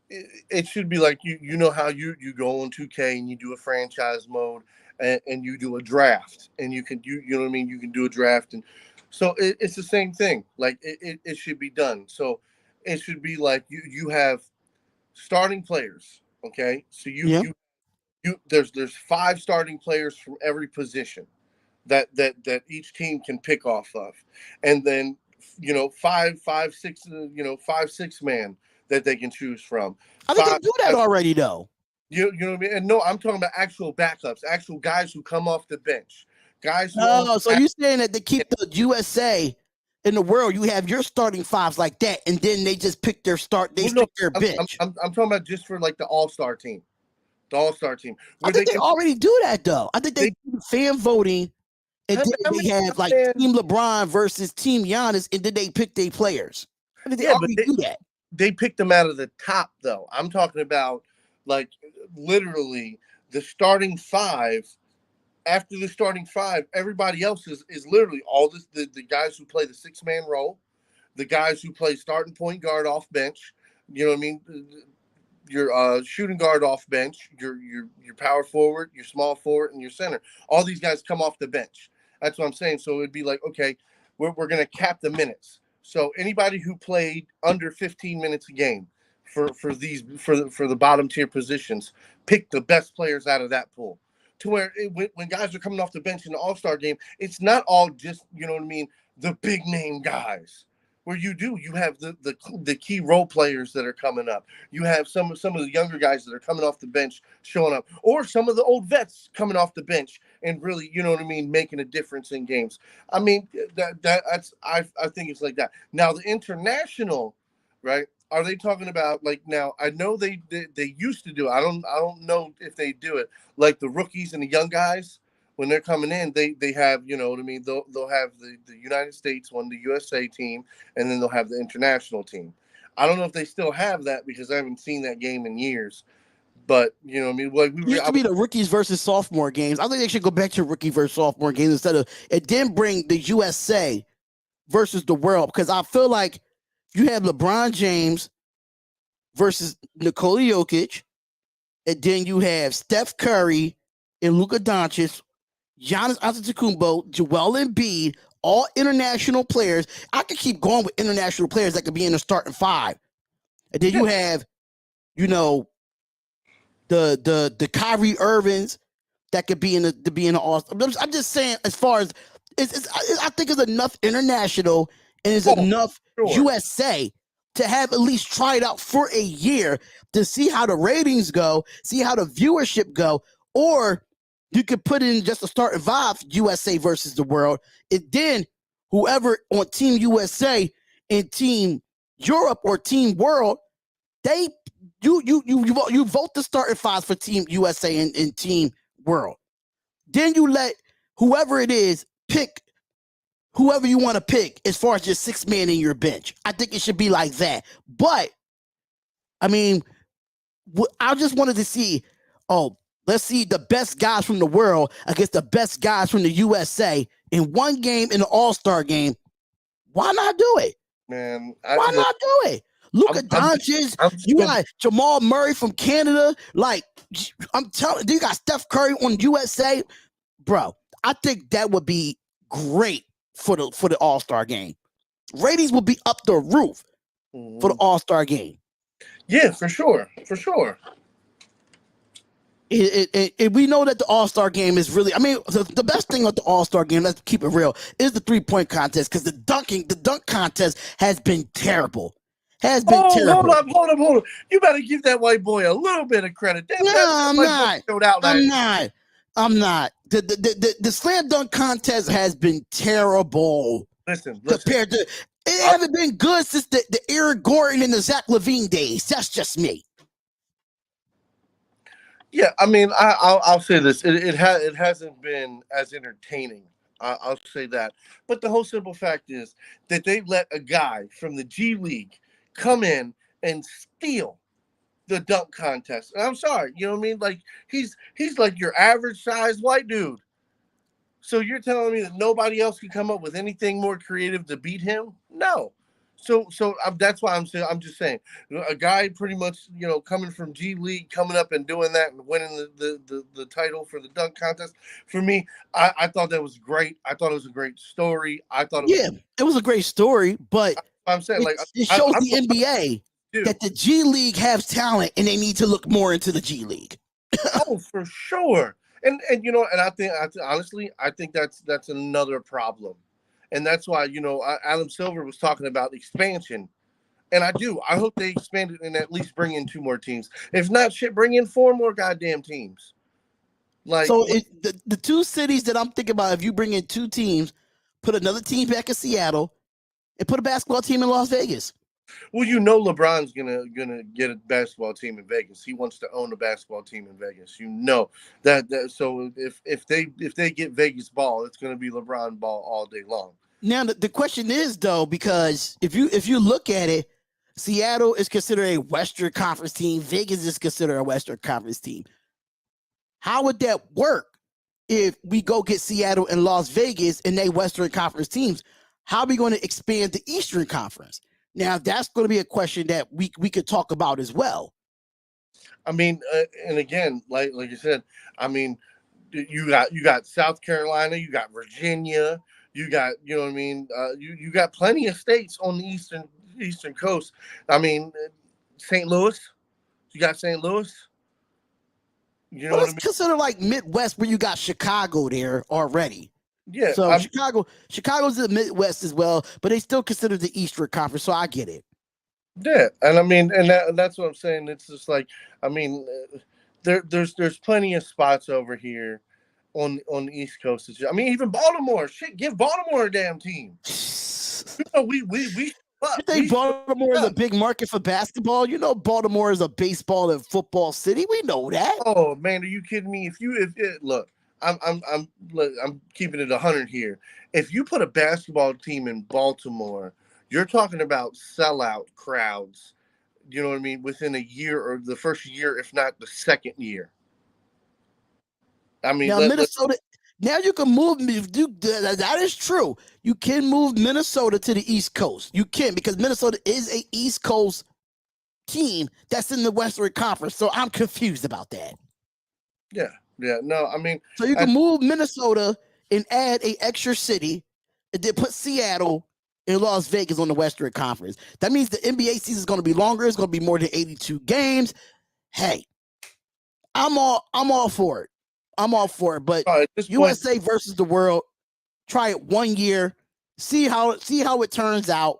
Speaker 3: It should be like, you know how you go on 2K and you do a franchise mode, and you do a draft, and you know what I mean? You can do a draft. And so it's the same thing. Like, it should be done. So it should be like you have starting players. Okay. So there's 5 starting players from every position that each team can pick off of. And then, 5-6 man that they can choose from.
Speaker 2: I think they do that already, though.
Speaker 3: You know what I mean? And no, I'm talking about actual backups, actual guys who come off the bench. Guys who
Speaker 2: so you're saying that they keep the USA in the world, you have your starting fives like that, and then they just pick their pick their bench.
Speaker 3: I'm talking about just for like the All-Star team. The All-Star team.
Speaker 2: I think they already do that though. I think they do fan voting, and then they have like Team LeBron versus Team Giannis, and then they pick their players. I think they already do that.
Speaker 3: They picked them out of the top though. I'm talking about like literally the starting five. After the starting five, everybody else is literally all the guys who play the 6-man role, the guys who play starting point guard off bench. You know what I mean? Your shooting guard off bench, your power forward, your small forward, and your center. All these guys come off the bench. That's what I'm saying. So it'd be like, okay, we're going to cap the minutes. So anybody who played under 15 minutes a game for the bottom tier positions, pick the best players out of that pool. To where when guys are coming off the bench in the All-Star game, it's not all just, you know what I mean, the big name guys. Where you have the key role players that are coming up. You have some of the younger guys that are coming off the bench showing up, or some of the old vets coming off the bench and really, you know what I mean, making a difference in games. I mean, I think it's like that. Now the international, right? Are they talking about like now? I know they used to do it. I don't know if they do it like the rookies and the young guys. When they're coming in, they have, you know what I mean, they'll have the United States one, the USA team, and then they'll have the international team. I don't know if they still have that because I haven't seen that game in years. But, you know what I mean? Like
Speaker 2: it used to be the rookies versus sophomore games. I think they should go back to rookie versus sophomore games instead of it. Then bring the USA versus the world, because I feel like you have LeBron James versus Nikola Jokic, and then you have Steph Curry and Luka Doncic, Giannis Antetokounmpo, Joel Embiid, all international players. I could keep going with international players that could be in the starting five. And then you have, you know, the Kyrie Irvings that could be in the All-Star. I'm just saying, as far as I think it's enough international and it's enough USA to have at least try it out for a year to see how the ratings go, see how the viewership go, or you could put in just a starting five, USA versus the world, and then whoever on Team USA and Team Europe or Team World, you vote the starting fives for Team USA and Team World. Then you let whoever it is pick whoever you want to pick as far as your 6-man in your bench. I think it should be like that. But, I mean, I just wanted to see, let's see the best guys from the world against the best guys from the USA in one game in the All-Star game. Why not do it?
Speaker 3: Man,
Speaker 2: why not do it? Luka Doncic, you got Jamal Murray from Canada. Like, I'm telling you, got Steph Curry on USA. Bro, I think that would be great for the All-Star game. Ratings will be up the roof for the All-Star game.
Speaker 3: Yeah, for sure. For sure.
Speaker 2: We know that the All-Star game is really, I mean, the best thing of the All-Star game, let's keep it real, is the 3-point contest, because the dunk contest has been terrible. Terrible.
Speaker 3: Hold up. You better give that white boy a little bit of credit.
Speaker 2: I'm not. The slam dunk contest has been terrible.
Speaker 3: Listen.
Speaker 2: Compared to, it haven't been good since the Eric Gordon and the Zach LaVine days. That's just me.
Speaker 3: Yeah, I mean, I'll say this. It hasn't been as entertaining. I'll say that. But the whole simple fact is that they let a guy from the G League come in and steal the dunk contest. And I'm sorry, you know what I mean? Like he's like your average sized white dude. So you're telling me that nobody else can come up with anything more creative to beat him? No. So that's why I'm just saying a guy pretty much, you know, coming from G League, coming up and doing that and winning the title for the dunk contest. For me, I thought that was great. I thought it was a great story.
Speaker 2: It was a great story, but
Speaker 3: I'm saying
Speaker 2: it shows the NBA that the G League has talent and they need to look more into the G League.
Speaker 3: Oh, for sure. And you know, and I think honestly, I think that's another problem. And that's why, you know, Adam Silver was talking about expansion. And I hope they expand it and at least bring in 2 more teams. If not shit, bring in 4 more goddamn teams. Like,
Speaker 2: so the 2 cities that I'm thinking about, if you bring in 2 teams, put another team back in Seattle and put a basketball team in Las Vegas.
Speaker 3: Well, you know LeBron's gonna get a basketball team in Vegas. He wants to own a basketball team in Vegas. You know that so if they get Vegas ball, it's gonna be LeBron ball all day long.
Speaker 2: Now the question is though, because if you look at it, Seattle is considered a Western Conference team. Vegas is considered a Western Conference team. How would that work if we go get Seattle and Las Vegas and they Western Conference teams? How are we going to expand the Eastern Conference? Now, that's going to be a question that we could talk about as well.
Speaker 3: I mean, and again, like you said, I mean, you got South Carolina, you got Virginia, you got what I mean. You got plenty of states on the eastern coast. I mean, St. Louis, you got St. Louis. You know
Speaker 2: But
Speaker 3: what I
Speaker 2: it's
Speaker 3: mean?
Speaker 2: considered like Midwest, where you got Chicago there already.
Speaker 3: Yeah.
Speaker 2: So Chicago's in the Midwest as well, but they still consider the Eastern Conference. So I get it.
Speaker 3: Yeah, and I mean, and that's what I'm saying. It's just like, I mean, there's plenty of spots over here on the East Coast. I mean, even Baltimore. Shit, give Baltimore a damn team. You know, we
Speaker 2: You think Baltimore is a big market for basketball? You know, Baltimore is a baseball and football city. We know that.
Speaker 3: Oh man, are you kidding me? Look, I'm keeping it 100 here. If you put a basketball team in Baltimore, you're talking about sellout crowds. You know what I mean? Within a year or the first year, if not the second year. I mean,
Speaker 2: Now Minnesota. Now you can move. That is true. You can move Minnesota to the East Coast. You can, because Minnesota is a East Coast team that's in the Western Conference. So I'm confused about that.
Speaker 3: Yeah. No, I mean,
Speaker 2: so you can move Minnesota and add a extra city, and then put Seattle and Las Vegas on the Western Conference. That means the NBA season is going to be longer. It's going to be more than 82 games. Hey, I'm all for it. I'm all for it. But USA versus the world, try it 1 year, see how it turns out.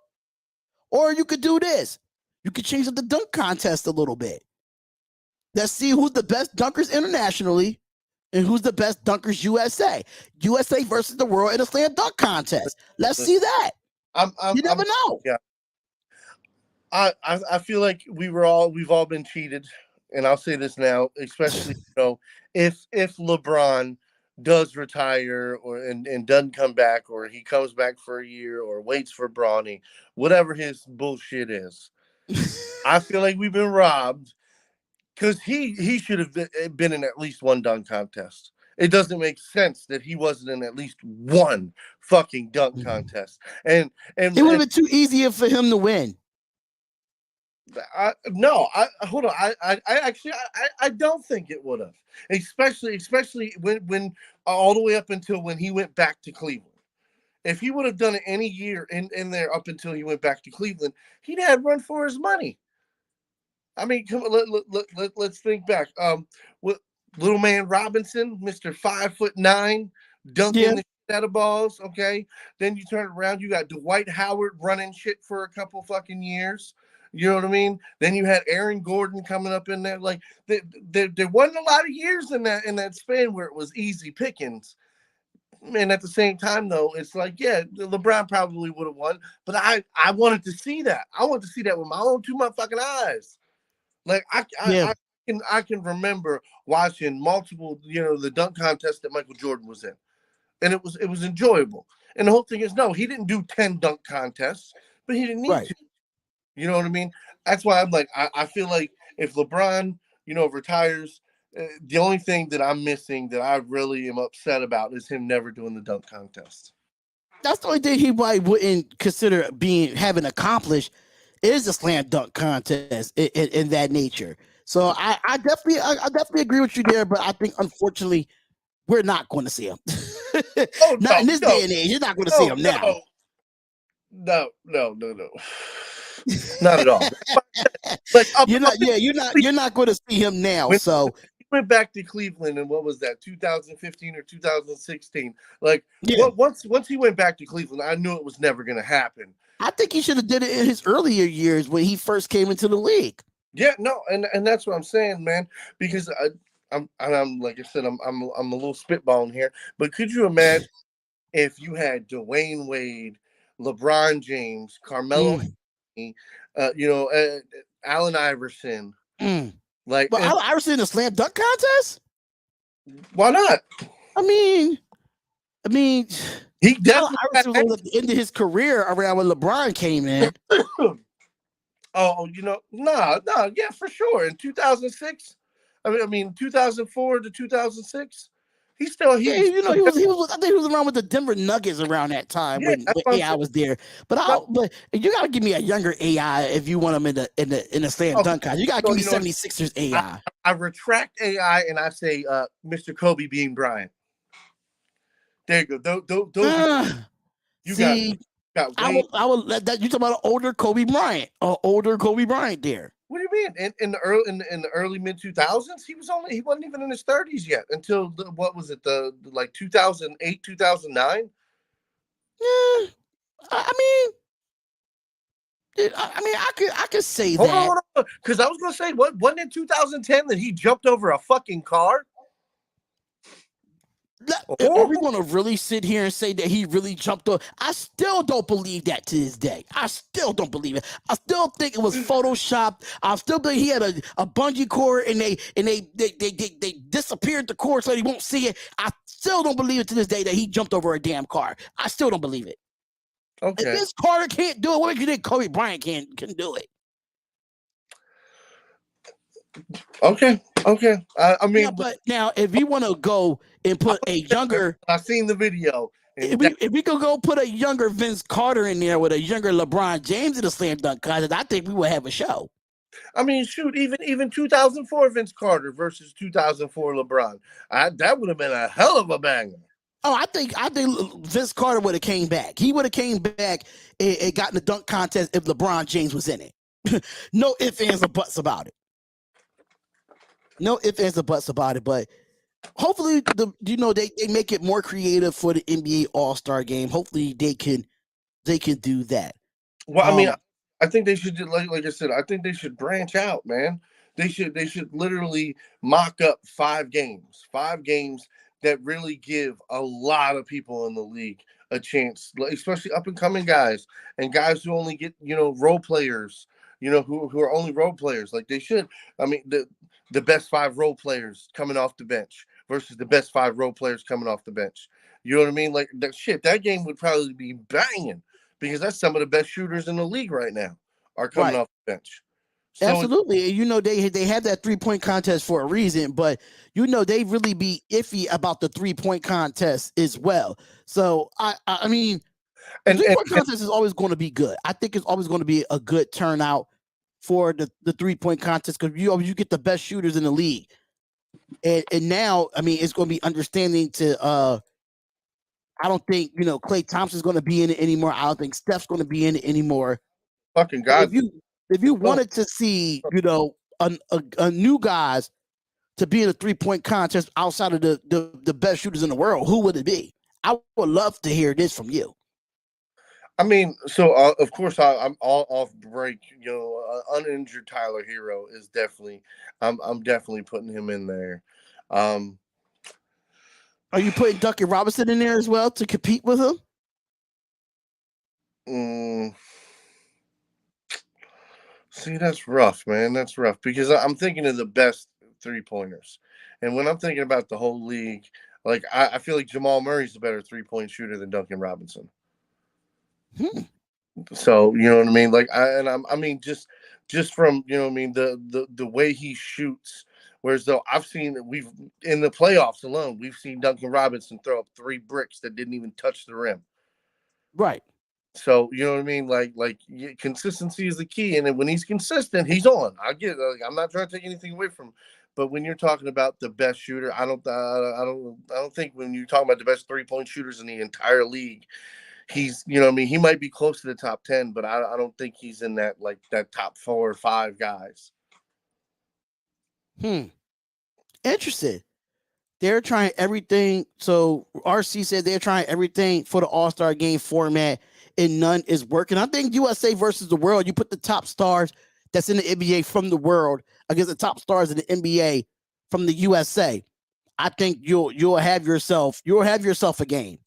Speaker 2: Or you could do this. You could change up the dunk contest a little bit. Let's see who's the best dunkers internationally and who's the best dunkers USA. USA versus the world in a slam dunk contest. Let's see that. You never know.
Speaker 3: Yeah. I feel like we've all been cheated, and I'll say this now, especially if LeBron does retire and doesn't come back, or he comes back for a year or waits for Bronny, whatever his bullshit is. I feel like we've been robbed, because he should have been in at least one dunk contest. It doesn't make sense that he wasn't in at least one fucking dunk contest. And
Speaker 2: it would have been too easy for him to win.
Speaker 3: Hold on. I don't think it would have, especially when all the way up until when he went back to Cleveland. If he would have done it any year in there up until he went back to Cleveland, he'd had run for his money. I mean, come on, let's think back. What little man Robinson, Mr. 5'9", dunking the shit out of balls. Okay, then you turn around, you got Dwight Howard running shit for a couple fucking years. You know what I mean? Then you had Aaron Gordon coming up in there. Like there wasn't a lot of years in that span where it was easy pickings. And at the same time, though, it's like, yeah, LeBron probably would have won, but I wanted to see that. I wanted to see that with my own two motherfucking eyes. Like I can remember watching multiple, the dunk contest that Michael Jordan was in, and it was enjoyable. And the whole thing is, no, he didn't do 10 dunk contests, but he didn't need to. You know what I mean? That's why I'm like, I feel like if LeBron, retires, the only thing that I'm missing that I really am upset about is him never doing the dunk contest.
Speaker 2: That's the only thing he probably wouldn't consider having accomplished is a slam dunk contest in that nature. So I definitely agree with you there, but I think unfortunately we're not going to see him. Not in this day and age. You're not going to see him now.
Speaker 3: No. Not at all. Like
Speaker 2: you're not going to see him now. So
Speaker 3: he went back to Cleveland, and what was that, 2015 or 2016? Like once he went back to Cleveland, I knew it was never going to happen.
Speaker 2: I think he should have did it in his earlier years when he first came into the league.
Speaker 3: Yeah, no, and that's what I'm saying, man. Because I'm like I said, I'm a little spitballing here. But could you imagine if you had Dwayne Wade, LeBron James, Carmelo Anthony, Allen Iverson.
Speaker 2: Mm.
Speaker 3: Like,
Speaker 2: But Allen Iverson in a slam dunk contest?
Speaker 3: Why not?
Speaker 2: I mean,
Speaker 3: he
Speaker 2: Allen
Speaker 3: definitely
Speaker 2: Iverson was at the end of his career around when LeBron came in.
Speaker 3: Oh, yeah, for sure. In 2006, I mean 2004 to 2006, he
Speaker 2: Yeah,
Speaker 3: was.
Speaker 2: he was. I think he was around with the Denver Nuggets around that time when AI was there. But you gotta give me a younger AI if you want him in the slam dunk contest. You gotta give me 76ers AI.
Speaker 3: I retract AI and I say Mr. Kobe Bean Bryant. There you go. Those you
Speaker 2: see,
Speaker 3: got
Speaker 2: I would let that. You talking about an older Kobe Bryant, there.
Speaker 3: What do you mean? In the early mid 2000s, he wasn't even in his 30s yet until what was it, the like 2008 2009?
Speaker 2: Yeah, I could say
Speaker 3: Hold
Speaker 2: that.
Speaker 3: on, because I was gonna say, wasn't in 2010 that he jumped over a fucking car?
Speaker 2: Are we going to really sit here and say that he really jumped up? I still don't believe that to this day. I still don't believe it. I still think it was photoshopped. I still think he had a bungee cord and they disappeared the cord so he won't see it. I still don't believe it to this day that he jumped over a damn car. I still don't believe it.
Speaker 3: Okay.
Speaker 2: If Vince Carter can't do it, what makes you think Kobe Bryant can do it?
Speaker 3: Okay. I mean,
Speaker 2: yeah, but now if you want to go and put a younger,
Speaker 3: I've seen the video.
Speaker 2: If we could go put a younger Vince Carter in there with a younger LeBron James in the slam dunk contest, I think we would have a show.
Speaker 3: I mean, shoot, even 2004 Vince Carter versus 2004 LeBron, that would have been a hell of a banger.
Speaker 2: Oh, I think Vince Carter would have came back. He would have came back and got in the dunk contest if LeBron James was in it. No ifs, ands, or buts about it. No ifs, ands, or buts about it. But hopefully, they make it more creative for the NBA All-Star Game. Hopefully, they can do that.
Speaker 3: Well, I mean, I think they should, like I said, I think they should branch out, man. They should literally mock up 5 games that really give a lot of people in the league a chance, especially up and coming guys and guys who only get role players, who are only role players. Like they should. I mean, the best 5 role players coming off the bench versus the best 5 role players coming off the bench. You know what I mean? Like that game would probably be banging because that's some of the best shooters in the league right now are coming off the bench.
Speaker 2: So, absolutely. They have that 3-point contest for a reason, but they really be iffy about the 3-point contest as well. So I mean, the 3-point contest is always going to be good. I think it's always going to be a good turnout for the 3-point contest because you get the best shooters in the league. And now, I mean, it's going to be understanding to I don't think Klay Thompson's going to be in it anymore. I don't think Steph's going to be in it anymore.
Speaker 3: Fucking God.
Speaker 2: If you wanted to see, a new guys to be in a 3-point contest outside of the best shooters in the world, who would it be? I would love to hear this from you.
Speaker 3: I mean, so of course I'm all off break. Uninjured Tyler Hero is definitely. I'm definitely putting him in there.
Speaker 2: Are you putting Duncan Robinson in there as well to compete with him?
Speaker 3: See, that's rough, man. That's rough because I'm thinking of the best 3-pointers. And when I'm thinking about the whole league, like I feel like Jamal Murray's a better 3-point shooter than Duncan Robinson. So, you know what I mean? Like I mean, just from, the way he shoots, whereas though we've in the playoffs alone, we've seen Duncan Robinson throw up 3 bricks that didn't even touch the rim.
Speaker 2: Right.
Speaker 3: So, you know what I mean? Like consistency is the key. And then when he's consistent, he's on. I get it. I'm not trying to take anything away from him. But when you're talking about the best shooter, I don't think when you're talking about the best 3-point shooters in the entire league, he's, he might be close to the top 10, but I don't think he's in that top 4 or 5 guys.
Speaker 2: Interesting. They're trying everything. So RC said they're trying everything for the All-Star Game format, and none is working. I think USA versus the world, you put the top stars that's in the NBA from the world against the top stars in the NBA from the USA. I think you'll have yourself a game.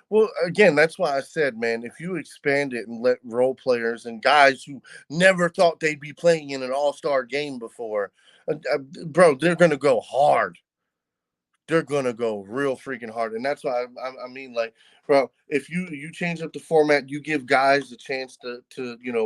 Speaker 3: Well, again, that's why I said, man, if you expand it and let role players and guys who never thought they'd be playing in an all-star game before, bro, they're going to go hard. They're gonna go real freaking hard, and that's why I mean, like, bro, if you change up the format, you give guys a chance to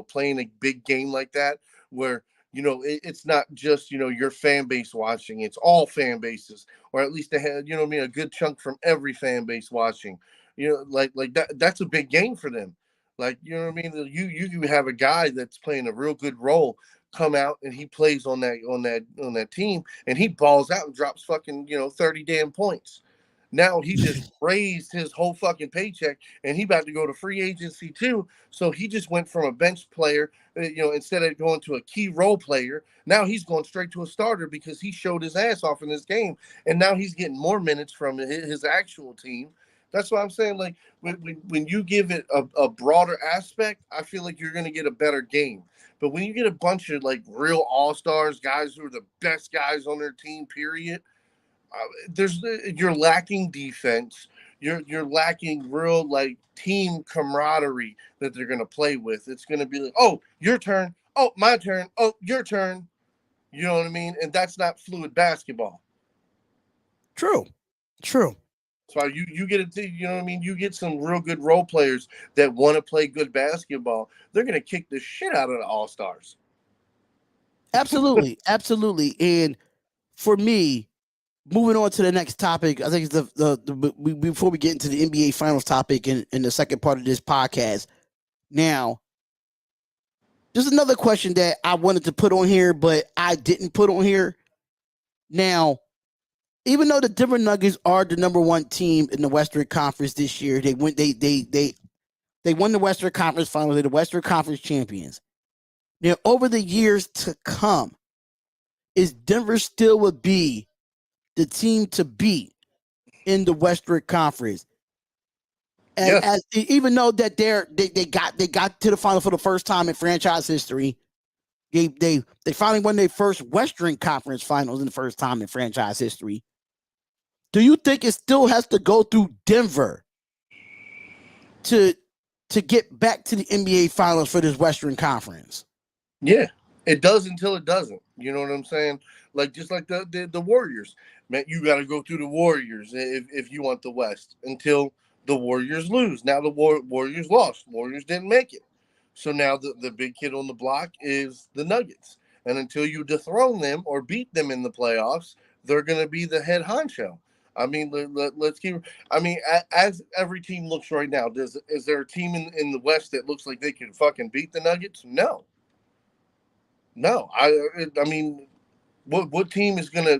Speaker 3: play in a big game like that, where it's not just your fan base watching; it's all fan bases, or at least they had what I mean, a good chunk from every fan base watching. Like that. That's a big game for them. Like what I mean. You have a guy that's playing a real good role come out and he plays on that team and he balls out and drops fucking 30 damn points. Now he just raised his whole fucking paycheck and he about to go to free agency too. So he just went from a bench player, instead of going to a key role player, now he's going straight to a starter because he showed his ass off in this game, and now he's getting more minutes from his actual team. That's what I'm saying. Like when you give it a broader aspect, I feel like you're going to get a better game. But when you get a bunch of like real all stars, guys who are the best guys on their team, period, you're lacking defense. You're lacking real like team camaraderie that they're gonna play with. It's gonna be like, oh, your turn. Oh, my turn. Oh, your turn. You know what I mean? And that's not fluid basketball.
Speaker 2: True.
Speaker 3: So you get it. You know what I mean? You get some real good role players that want to play good basketball. They're gonna kick the shit out of the all stars.
Speaker 2: Absolutely. And for me, moving on to the next topic, I think it's before we get into the NBA Finals topic in the second part of this podcast. Now, there's another question that I wanted to put on here, but I didn't put on here. Now, even though the Denver Nuggets are the number one team in the Western Conference this year, they won the Western Conference Finals. They're the Western Conference champions. Now, over the years to come, is Denver still would be the team to beat in the Western Conference? And
Speaker 3: Yes.
Speaker 2: Even though that they got to the final for the first time in franchise history, they finally won their first Western Conference Finals in the first time in franchise history. Do you think it still has to go through Denver to get back to the NBA Finals for this Western Conference?
Speaker 3: Yeah, it does until it doesn't. You know what I'm saying? Like just like the Warriors, man. You got to go through the Warriors if you want the West until the Warriors lose. Now the Warriors lost. Warriors didn't make it. So now the big kid on the block is the Nuggets. And until you dethrone them or beat them in the playoffs, they're going to be the head honcho. I mean, let's keep. I mean, as every team looks right now, is there a team in the West that looks like they can fucking beat the Nuggets? No. No, I mean, what team is gonna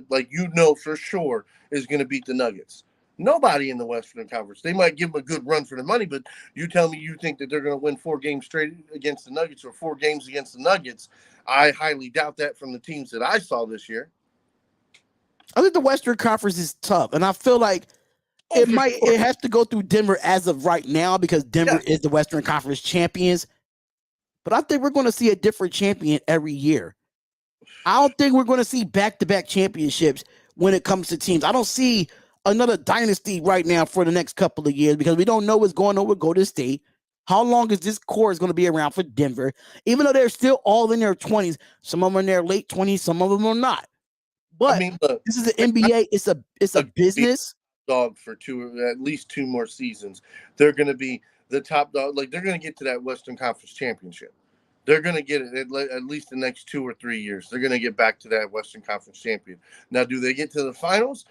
Speaker 3: for sure is gonna beat the Nuggets? Nobody in the Western Conference. They might give them a good run for the money, but you tell me you think that they're gonna win 4 games straight against the Nuggets or 4 games against the Nuggets? I highly doubt that from the teams that I saw this year.
Speaker 2: I think the Western Conference is tough, and I feel like it has to go through Denver as of right now because Denver is the Western Conference champions. But I think we're going to see a different champion every year. I don't think we're going to see back-to-back championships when it comes to teams. I don't see another dynasty right now for the next couple of years because we don't know what's going on with Golden State. How long is this core is going to be around for Denver? Even though they're still all in their 20s, some of them are in their late 20s, some of them are not. But I mean, look, this is the NBA. It's a business.
Speaker 3: Dog for at least 2 more seasons. They're going to be the top dog. Like they're going to get to that Western Conference championship. They're going to get it at least the next 2 or 3 years. They're going to get back to that Western Conference champion. Now, do they get to the finals?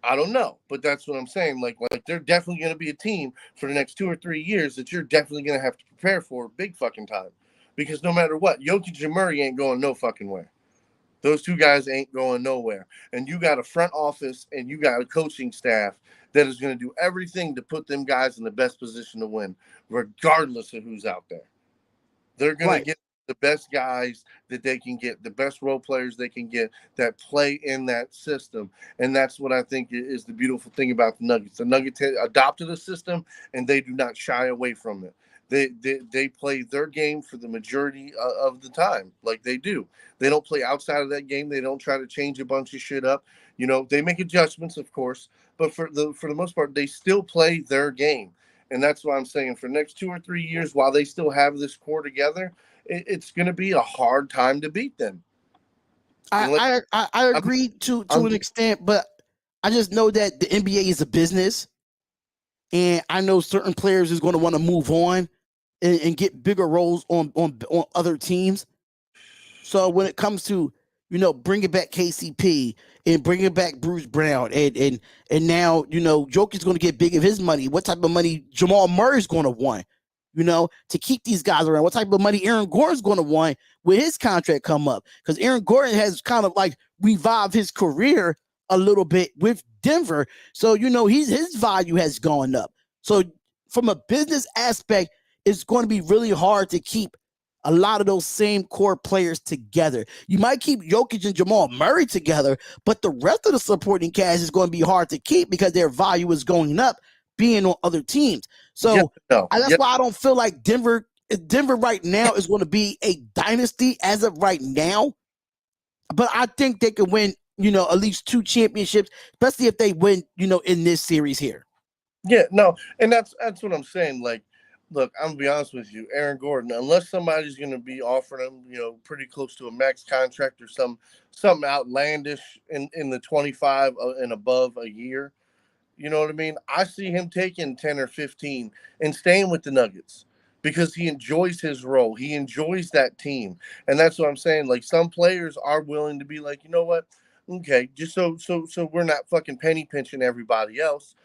Speaker 3: I don't know, but that's what I'm saying. Like they're definitely going to be a team for the next 2 or 3 years that you're definitely going to have to prepare for big fucking time. Because no matter what, Jokic and Murray ain't going no fucking way. Those 2 guys ain't going nowhere. And you got a front office and you got a coaching staff that is going to do everything to put them guys in the best position to win, regardless of who's out there. They're going to get the best guys that they can get, the best role players they can get that play in that system. And that's what I think is the beautiful thing about the Nuggets. The Nuggets adopted a system, and they do not shy away from it. They play their game for the majority of the time, like they do. They don't play outside of that game. They don't try to change a bunch of shit up. They make adjustments, of course, but for the most part, they still play their game. And that's why I'm saying for the next 2 or 3 years, while they still have this core together, it's going to be a hard time to beat them.
Speaker 2: I agree to an extent, but I just know that the NBA is a business, and I know certain players is going to want to move on and get bigger roles on other teams. So when it comes to bringing back KCP and bringing back Bruce Brown and now Jokic's going to get big of his money. What type of money Jamal Murray's going to want? To keep these guys around. What type of money Aaron Gordon's going to want when his contract come up? Because Aaron Gordon has kind of like revived his career a little bit with Denver. So, his value has gone up. So from a business aspect, it's going to be really hard to keep a lot of those same core players together. You might keep Jokic and Jamal Murray together, but the rest of the supporting cast is going to be hard to keep because their value is going up being on other teams. So that's why I don't feel like Denver right now is going to be a dynasty as of right now. But I think they could win, at least 2 championships, especially if they win, in this series here.
Speaker 3: Yeah, no, and that's what I'm saying. Like, look, I'm gonna be honest with you, Aaron Gordon, unless somebody's gonna be offering him, pretty close to a max contract or something outlandish in the 25 and above a year, you know what I mean? I see him taking 10 or 15 and staying with the Nuggets because he enjoys his role. He enjoys that team. And that's what I'm saying. Like, some players are willing to be like, you know what? Okay, just so we're not fucking penny pinching everybody else.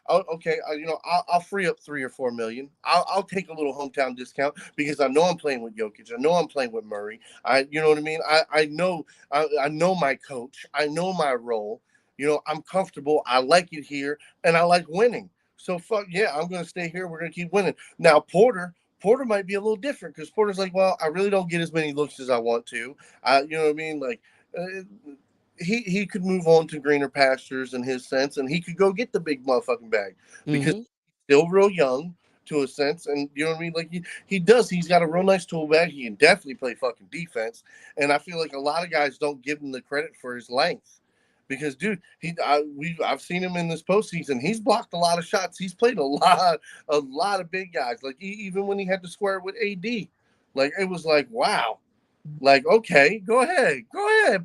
Speaker 3: I'll free up 3 or 4 million. I'll take a little hometown discount because I know I'm playing with Jokic. I know I'm playing with Murray. You know what I mean? I know my coach. I know my role. I'm comfortable. I like it here, and I like winning. So fuck yeah, I'm gonna stay here. We're gonna keep winning. Now Porter might be a little different because Porter's like, well, I really don't get as many looks as I want to. You know what I mean? Like, he could move on to greener pastures in his sense, and he could go get the big motherfucking bag because he's still real young to a sense, and you know what I mean. Like he does. He's got a real nice tool bag. He can definitely play fucking defense, and I feel like a lot of guys don't give him the credit for his length. Because, dude, I've seen him in this postseason. He's blocked a lot of shots. He's played a lot of big guys. Like even when he had to square with AD, like it was like, wow, like okay, go ahead,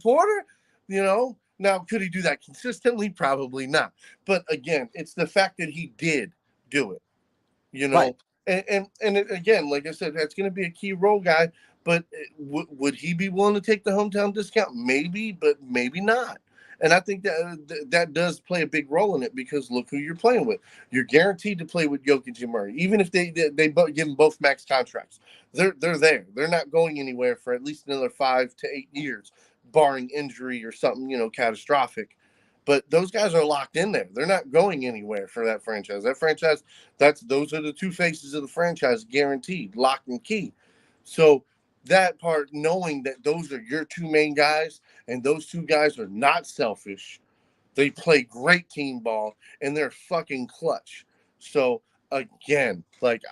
Speaker 3: Porter. Now could he do that consistently? Probably not. But again, it's the fact that he did do it.
Speaker 2: Right.
Speaker 3: And again, like I said, that's going to be a key role guy. But would he be willing to take the hometown discount? Maybe, but maybe not. And I think that does play a big role in it because look who you're playing with. You're guaranteed to play with Jokic and Murray, even if they give them both max contracts. They're there. They're not going anywhere for at least another 5 to 8 years, barring injury or something catastrophic. But those guys are locked in there. They're not going anywhere for that franchise. That franchise, those are the 2 faces of the franchise, guaranteed, locked and key. So that part, knowing that those are your 2 main guys, and those 2 guys are not selfish. They play great team ball, and they're fucking clutch. So again, like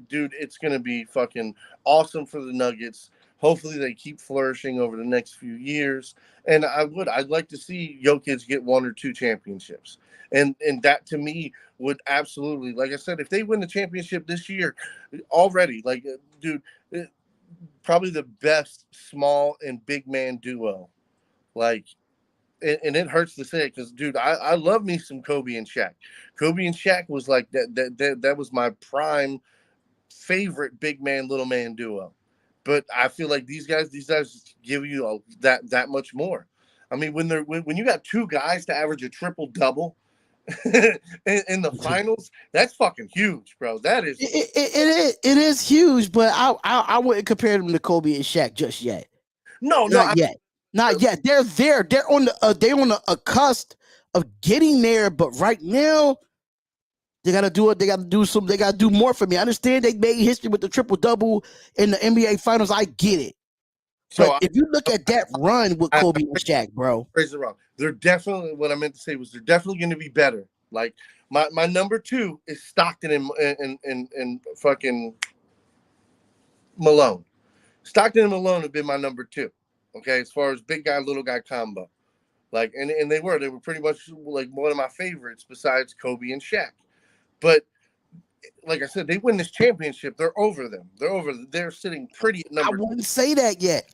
Speaker 3: dude, it's gonna be fucking awesome for the Nuggets. Hopefully they keep flourishing over the next few years. And I'd like to see Jokic get 1 or 2 championships. And that to me would absolutely, like I said, if they win the championship this year already, like dude, probably the best small and big man duo. Like, and it hurts to say it because, dude, I love me some Kobe and Shaq. Kobe and Shaq was like that was my prime favorite big man, little man duo. But I feel like these guys give you that much more. I mean, when you got 2 guys to average a triple double in the finals, that's fucking huge, bro. That is
Speaker 2: it is huge, but I wouldn't compare them to Kobe and Shaq just yet. Not yet. They're there. They're on the cusp of getting there, but right now they gotta do it. They gotta do more for me. I understand they made history with the triple double in the NBA Finals. I get it. So but if you look at that run with Kobe and Shaq, bro,
Speaker 3: phrase it wrong. They're definitely, what I meant to say was they're definitely going to be better. Like my number 2 is Stockton and fucking Malone. Stockton and Malone have been my number 2. Okay, as far as big guy little guy combo, like and they were pretty much like one of my favorites besides Kobe and Shaq. But like I said, they win this championship, they're over them. They're sitting pretty at
Speaker 2: I
Speaker 3: number.
Speaker 2: wouldn't say that yet.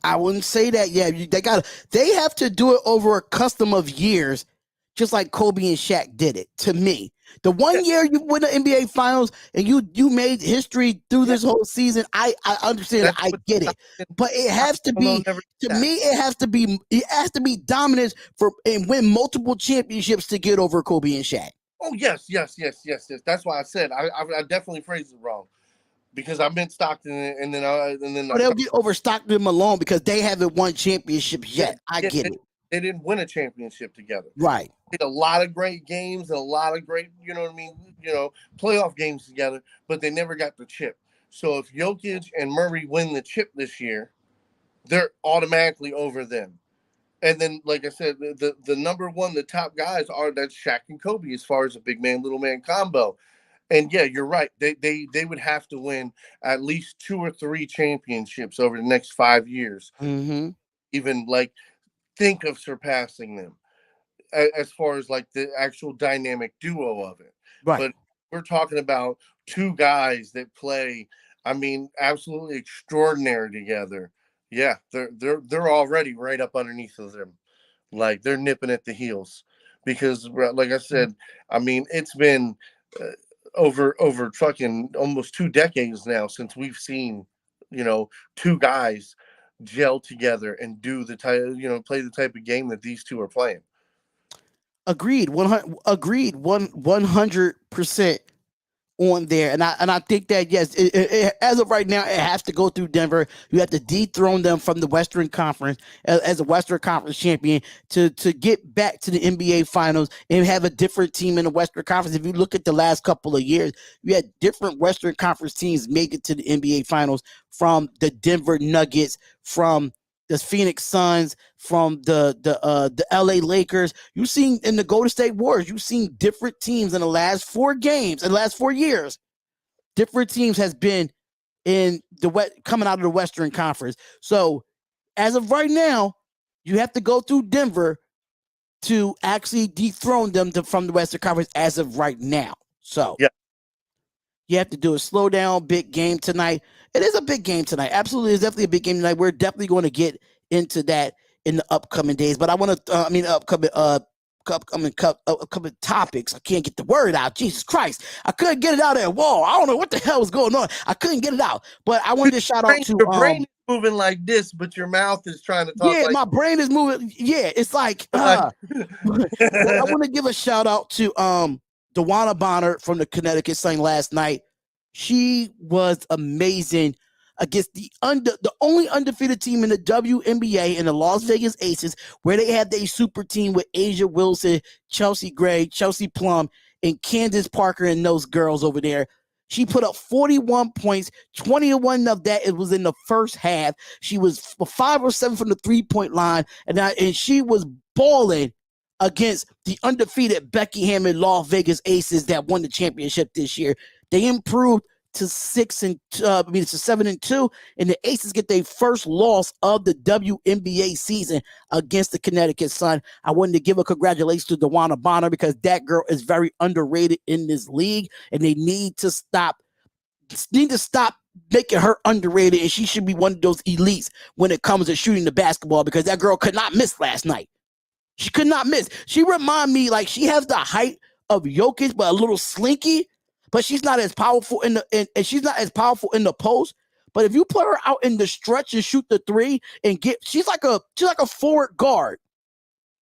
Speaker 2: They have to do it over a custom of years, just like Kobe and Shaq did it. To me, the one year you win the NBA Finals and you made history through this whole season, I understand. I get it, but it has to be, to me. It has to be dominance and win multiple championships to get over Kobe and Shaq.
Speaker 3: Oh yes. That's why I said I definitely phrased it wrong. Because I meant Stockton, and then
Speaker 2: they'll get over Stockton Malone because they haven't won championships yet. I get it.
Speaker 3: They didn't win a championship together.
Speaker 2: Right.
Speaker 3: They did a lot of great games, and a lot of great, playoff games together, but they never got the chip. So if Jokic and Murray win the chip this year, they're automatically over them. And then, like I said, the number one, the top guys that's Shaq and Kobe as far as a big man, little man combo. And yeah, you're right. They would have to win at least 2 or 3 championships over the next 5 years.
Speaker 2: Mm-hmm.
Speaker 3: Even think of surpassing them as far as the actual dynamic duo of it.
Speaker 2: Right.
Speaker 3: But we're talking about 2 guys that play, absolutely extraordinary together. Yeah, they're already right up underneath of them. They're nipping at the heels because, like I said, it's been over fucking almost 2 decades now since we've seen 2 guys gel together and do the type, play the type of game that these 2 are playing.
Speaker 2: Agreed. 100% on there, and I think that yes, as of right now, it has to go through Denver. You have to dethrone them from the Western Conference as a Western Conference champion to get back to the NBA Finals and have a different team in the Western Conference. If you look at the last couple of years, you had different Western Conference teams make it to the NBA Finals, from the Denver Nuggets, from the Phoenix Suns, from the LA Lakers. You've seen in the Golden State Warriors, you've seen different teams in the last 4 years. Different teams has been in coming out of the Western Conference. So as of right now, you have to go through Denver to actually dethrone them from the Western Conference as of right now. So
Speaker 3: yeah.
Speaker 2: You have to do a slow down, big game tonight. It is a big game tonight. Absolutely, it's definitely a big game tonight. We're definitely going to get into that in the upcoming days. But I want to, upcoming topics. I can't get the word out. Jesus Christ, I couldn't get it out of that wall. I don't know what the hell was going on. I couldn't get it out. But I wanted to shout out to
Speaker 3: your brain is moving like this, but your mouth is trying to talk.
Speaker 2: Yeah, my brain is moving. Yeah, it's like I want to give a shout out to Dewana Bonner from the Connecticut Sun last night. She was amazing against the only undefeated team in the WNBA, in the Las Vegas Aces, where they had their super team with Asia Wilson, Chelsea Gray, Chelsea Plum, and Candace Parker and those girls over there. She put up 41 points, 21 of that it was in the first half. She was 5 or 7 from the 3-point line, and she was balling against the undefeated Becky Hammond Las Vegas Aces that won the championship this year. They improved to 7-2, and the Aces get their first loss of the WNBA season against the Connecticut Sun. I wanted to give a congratulations to Dewana Bonner because that girl is very underrated in this league, and they need to stop making her underrated, and she should be one of those elites when it comes to shooting the basketball, because that girl could not miss last night. She could not miss. She remind me like she has the height of Jokic, but a little slinky. But she's not as powerful and she's not as powerful in the post. But if you put her out in the stretch and shoot the 3 and she's like a forward guard.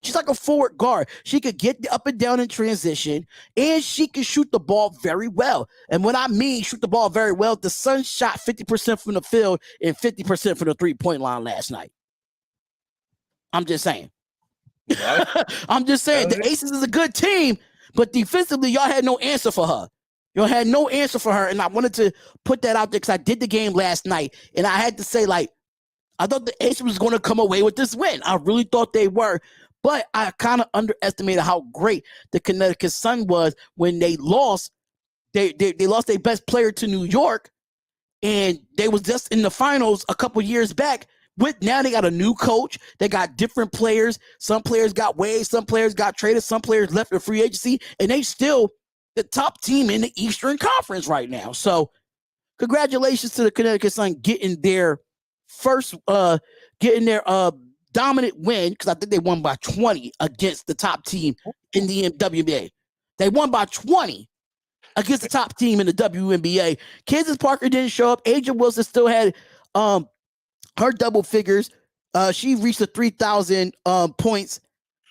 Speaker 2: She's like a forward guard. She could get up and down in transition, and she can shoot the ball very well. And when I mean shoot the ball very well, the Suns shot 50% from the field and 50% from the 3-point line last night. I'm just saying. I'm just saying the Aces is a good team, but defensively, y'all had no answer for her. Y'all had no answer for her, and I wanted to put that out there because I did the game last night, and I had to say, I thought the Aces was going to come away with this win. I really thought they were, but I kind of underestimated how great the Connecticut Sun was when they lost. They lost their best player to New York, and they was just in the finals a couple years back. Now they got a new coach. They got different players. Some players got waived. Some players got traded. Some players left for free agency, and they still the top team in the Eastern Conference right now. So congratulations to the Connecticut Sun getting their first dominant win, because I think they won by 20 against the top team in the WNBA. They won by 20 against the top team in the WNBA. Kansas Parker didn't show up. Aja Wilson still had her double figures. She reached the 3,000 points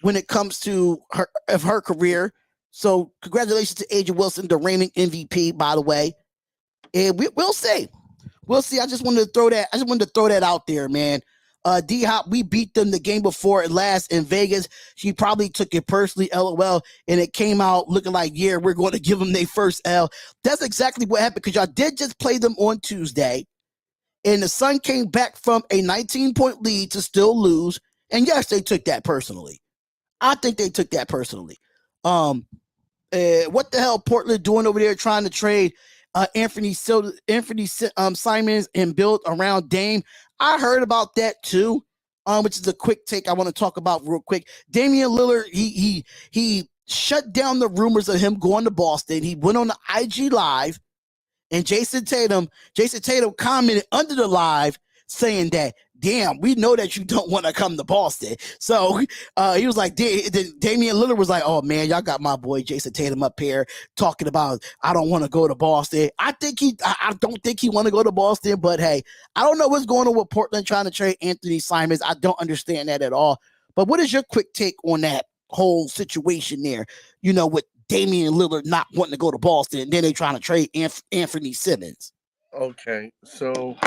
Speaker 2: when it comes to her career. So congratulations to Aja Wilson, the reigning MVP, by the way. And we'll see. We'll see. I just wanted to throw that out there, man. D-Hop, we beat them the game before last in Vegas. She probably took it personally, LOL, and it came out looking like, yeah, we're going to give them their first L. That's exactly what happened, because y'all did just play them on Tuesday, and the Sun came back from a 19-point lead to still lose. And yes, they took that personally. I think they took that personally. What the hell Portland doing over there trying to trade Anthony Simons and build around Dame? I heard about that too, which is a quick take I want to talk about real quick. Damian Lillard, he shut down the rumors of him going to Boston. He went on the IG Live, and Jason Tatum commented under the live saying that, damn, we know that you don't want to come to Boston. So he was like, Damian Lillard was like, oh man, y'all got my boy Jason Tatum up here talking about, I don't want to go to Boston. I don't think he want to go to Boston, but hey, I don't know what's going on with Portland trying to trade Anthony Simons. I don't understand that at all. But what is your quick take on that whole situation there? You know, with Damian Lillard not wanting to go to Boston, and then they trying to trade Anthony Simmons.
Speaker 3: Okay, so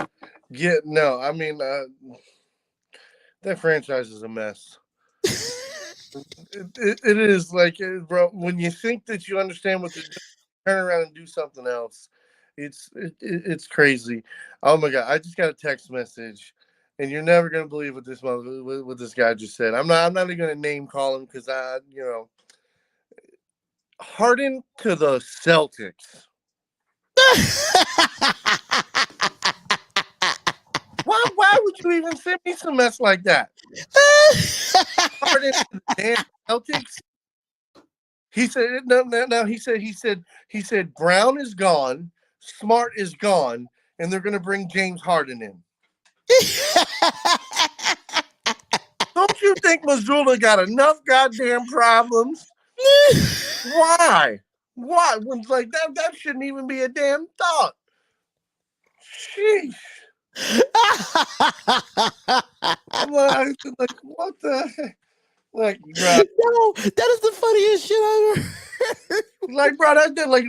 Speaker 3: yeah, no, I mean that franchise is a mess. it is like, bro. When you think that you understand what they're doing, turn around and do something else. It's crazy. Oh my god! I just got a text message, and you're never gonna believe what this guy just said. I'm not even gonna name call him, because Harden to the Celtics. Why would you even send me some mess like that? Harden to the damn Celtics. He said no. He said Brown is gone, Smart is gone, and they're gonna bring James Harden in. Don't you think Missoula got enough goddamn problems? Why? When like that shouldn't even be a damn thought. Sheesh. I'm like, what the heck? Like, bro.
Speaker 2: No, that is the funniest shit I've ever heard.
Speaker 3: Like, bro, like,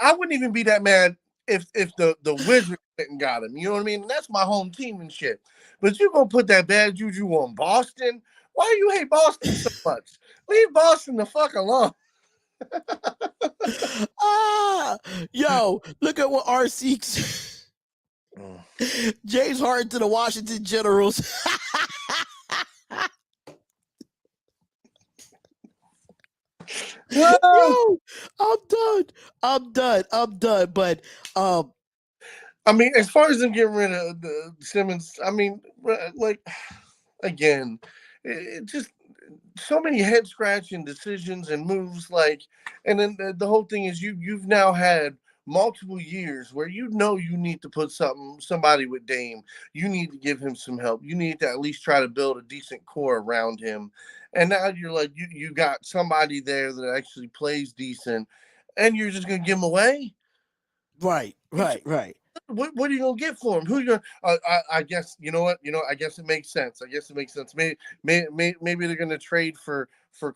Speaker 3: I wouldn't even be that mad if the Wizards didn't got him. You know what I mean? That's my home team and shit. But you gonna put that bad juju on Boston? Why do you hate Boston so much? Leave Boston the fuck alone.
Speaker 2: Yo, look at what RC James Harden to the Washington Generals. Yo, I'm done. But
Speaker 3: I mean, as far as them getting rid of the Simmons, I mean, like, again, it just so many head scratching decisions and moves. Like, and then the whole thing is you've now had multiple years where you need to put somebody with Dame. You need to give him some help. You need to at least try to build a decent core around him. And now you're like, you got somebody there that actually plays decent, and you're just gonna give him away.
Speaker 2: Right.
Speaker 3: What are you gonna get for him? Who you gonna? I guess you know what. I guess it makes sense. Maybe they're gonna trade for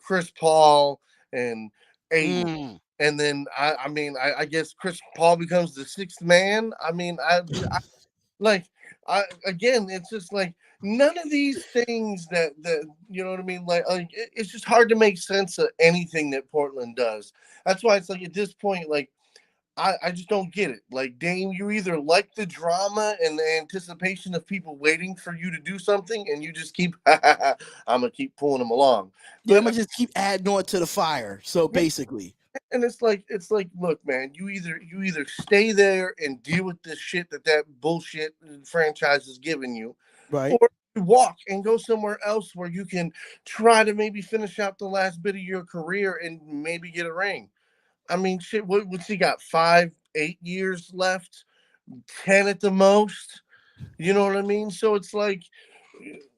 Speaker 3: Chris Paul and Aiden, and then I guess Chris Paul becomes the sixth man. I mean, again, it's just like none of these things that you know what I mean. Like it's just hard to make sense of anything that Portland does. That's why it's like at this point, like. I just don't get it. Like, Dame, you either like the drama and the anticipation of people waiting for you to do something, and you just keep, I'm going to keep pulling them along.
Speaker 2: But I'm going to just keep adding on to the fire. So basically.
Speaker 3: And it's like, look, man, you either stay there and deal with this shit that bullshit franchise is giving you.
Speaker 2: Right.
Speaker 3: Or you walk and go somewhere else where you can try to maybe finish out the last bit of your career and maybe get a ring. I mean, shit. What's he got? 5, 8 years left, 10 at the most. You know what I mean? So it's like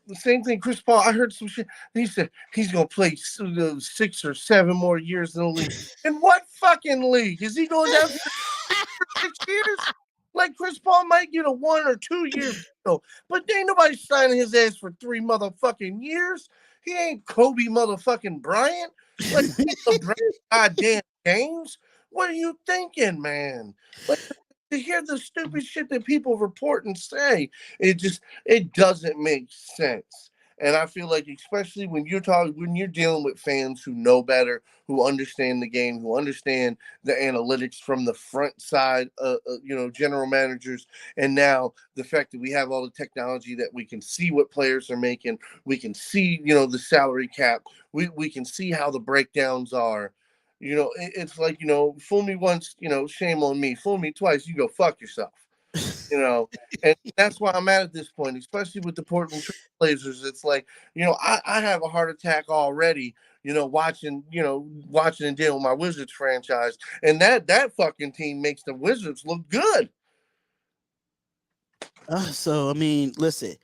Speaker 3: the same thing. Chris Paul. I heard some shit. He said he's gonna play 6 or 7 more years in the league. In what fucking league is he going down? 6 years? Like Chris Paul might get a 1 or 2 year deal, but ain't nobody signing his ass for 3 motherfucking years. He ain't Kobe motherfucking Bryant. Like LeBron goddamn James. What are you thinking, man? Like to hear the stupid shit that people report and say, it doesn't make sense. And I feel like, especially when you're dealing with fans who know better, who understand the game, who understand the analytics from the front side, general managers, and now the fact that we have all the technology that we can see what players are making, we can see, the salary cap, we can see how the breakdowns are. It's like, fool me once, shame on me. Fool me twice, you go fuck yourself. And that's why I'm at this point, especially with the Portland Trail Blazers. It's like, I have a heart attack already, watching and dealing with my Wizards franchise. And that fucking team makes the Wizards look good.
Speaker 2: So I mean, listen,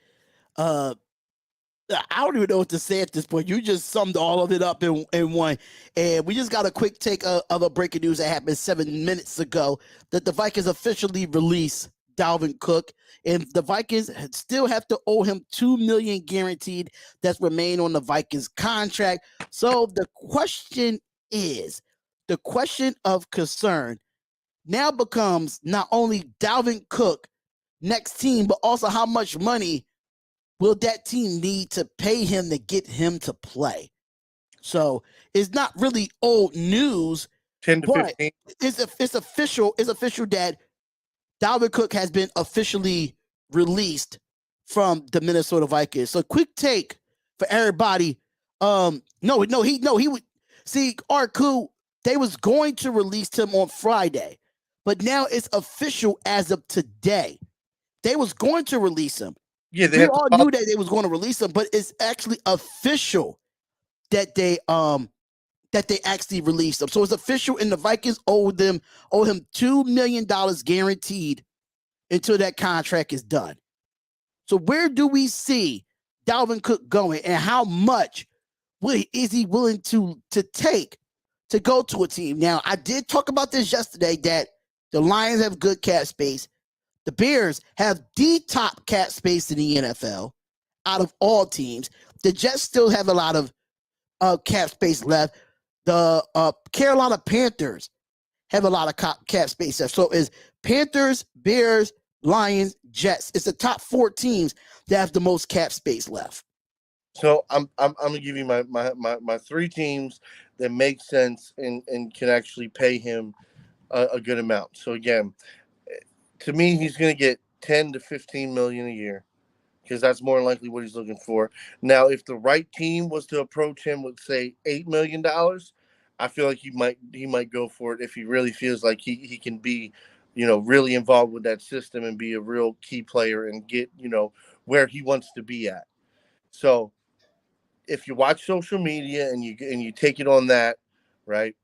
Speaker 2: uh, I don't even know what to say at this point. You just summed all of it up in one. And we just got a quick take of a breaking news that happened 7 minutes ago that the Vikings officially released Dalvin Cook. And the Vikings still have to owe him $2 million guaranteed that's remain on the Vikings contract. So the question of concern now becomes not only Dalvin Cook next team, but also how much money will that team need to pay him to get him to play? So it's not really old news,
Speaker 3: 10 to
Speaker 2: but
Speaker 3: 15.
Speaker 2: it's official. It's official that Dalvin Cook has been officially released from the Minnesota Vikings. So quick take for everybody. He would see Arku. They was going to release him on Friday, but now it's official as of today. They was going to release him.
Speaker 3: Yeah, they
Speaker 2: We
Speaker 3: have to
Speaker 2: all
Speaker 3: follow.
Speaker 2: knew that they was going to release him, but it's actually official that they actually released him. So it's official, and the Vikings owe him $2 million guaranteed until that contract is done. So where do we see Dalvin Cook going, and how much is he willing to take to go to a team? Now, I did talk about this yesterday that the Lions have good cap space. The Bears have the top cap space in the NFL out of all teams. The Jets still have a lot of cap space left. The Carolina Panthers have a lot of cap space left. So it's Panthers, Bears, Lions, Jets. It's the top 4 teams that have the most cap space left.
Speaker 3: So I'm gonna give you my 3 teams that make sense and can actually pay him a good amount. So again, to me, he's gonna get 10 to 15 million a year, because that's more likely what he's looking for. Now, if the right team was to approach him with, say, $8 million, I feel like he might go for it if he really feels like he can be, really involved with that system and be a real key player and get, where he wants to be at. So if you watch social media and you take it on that, right?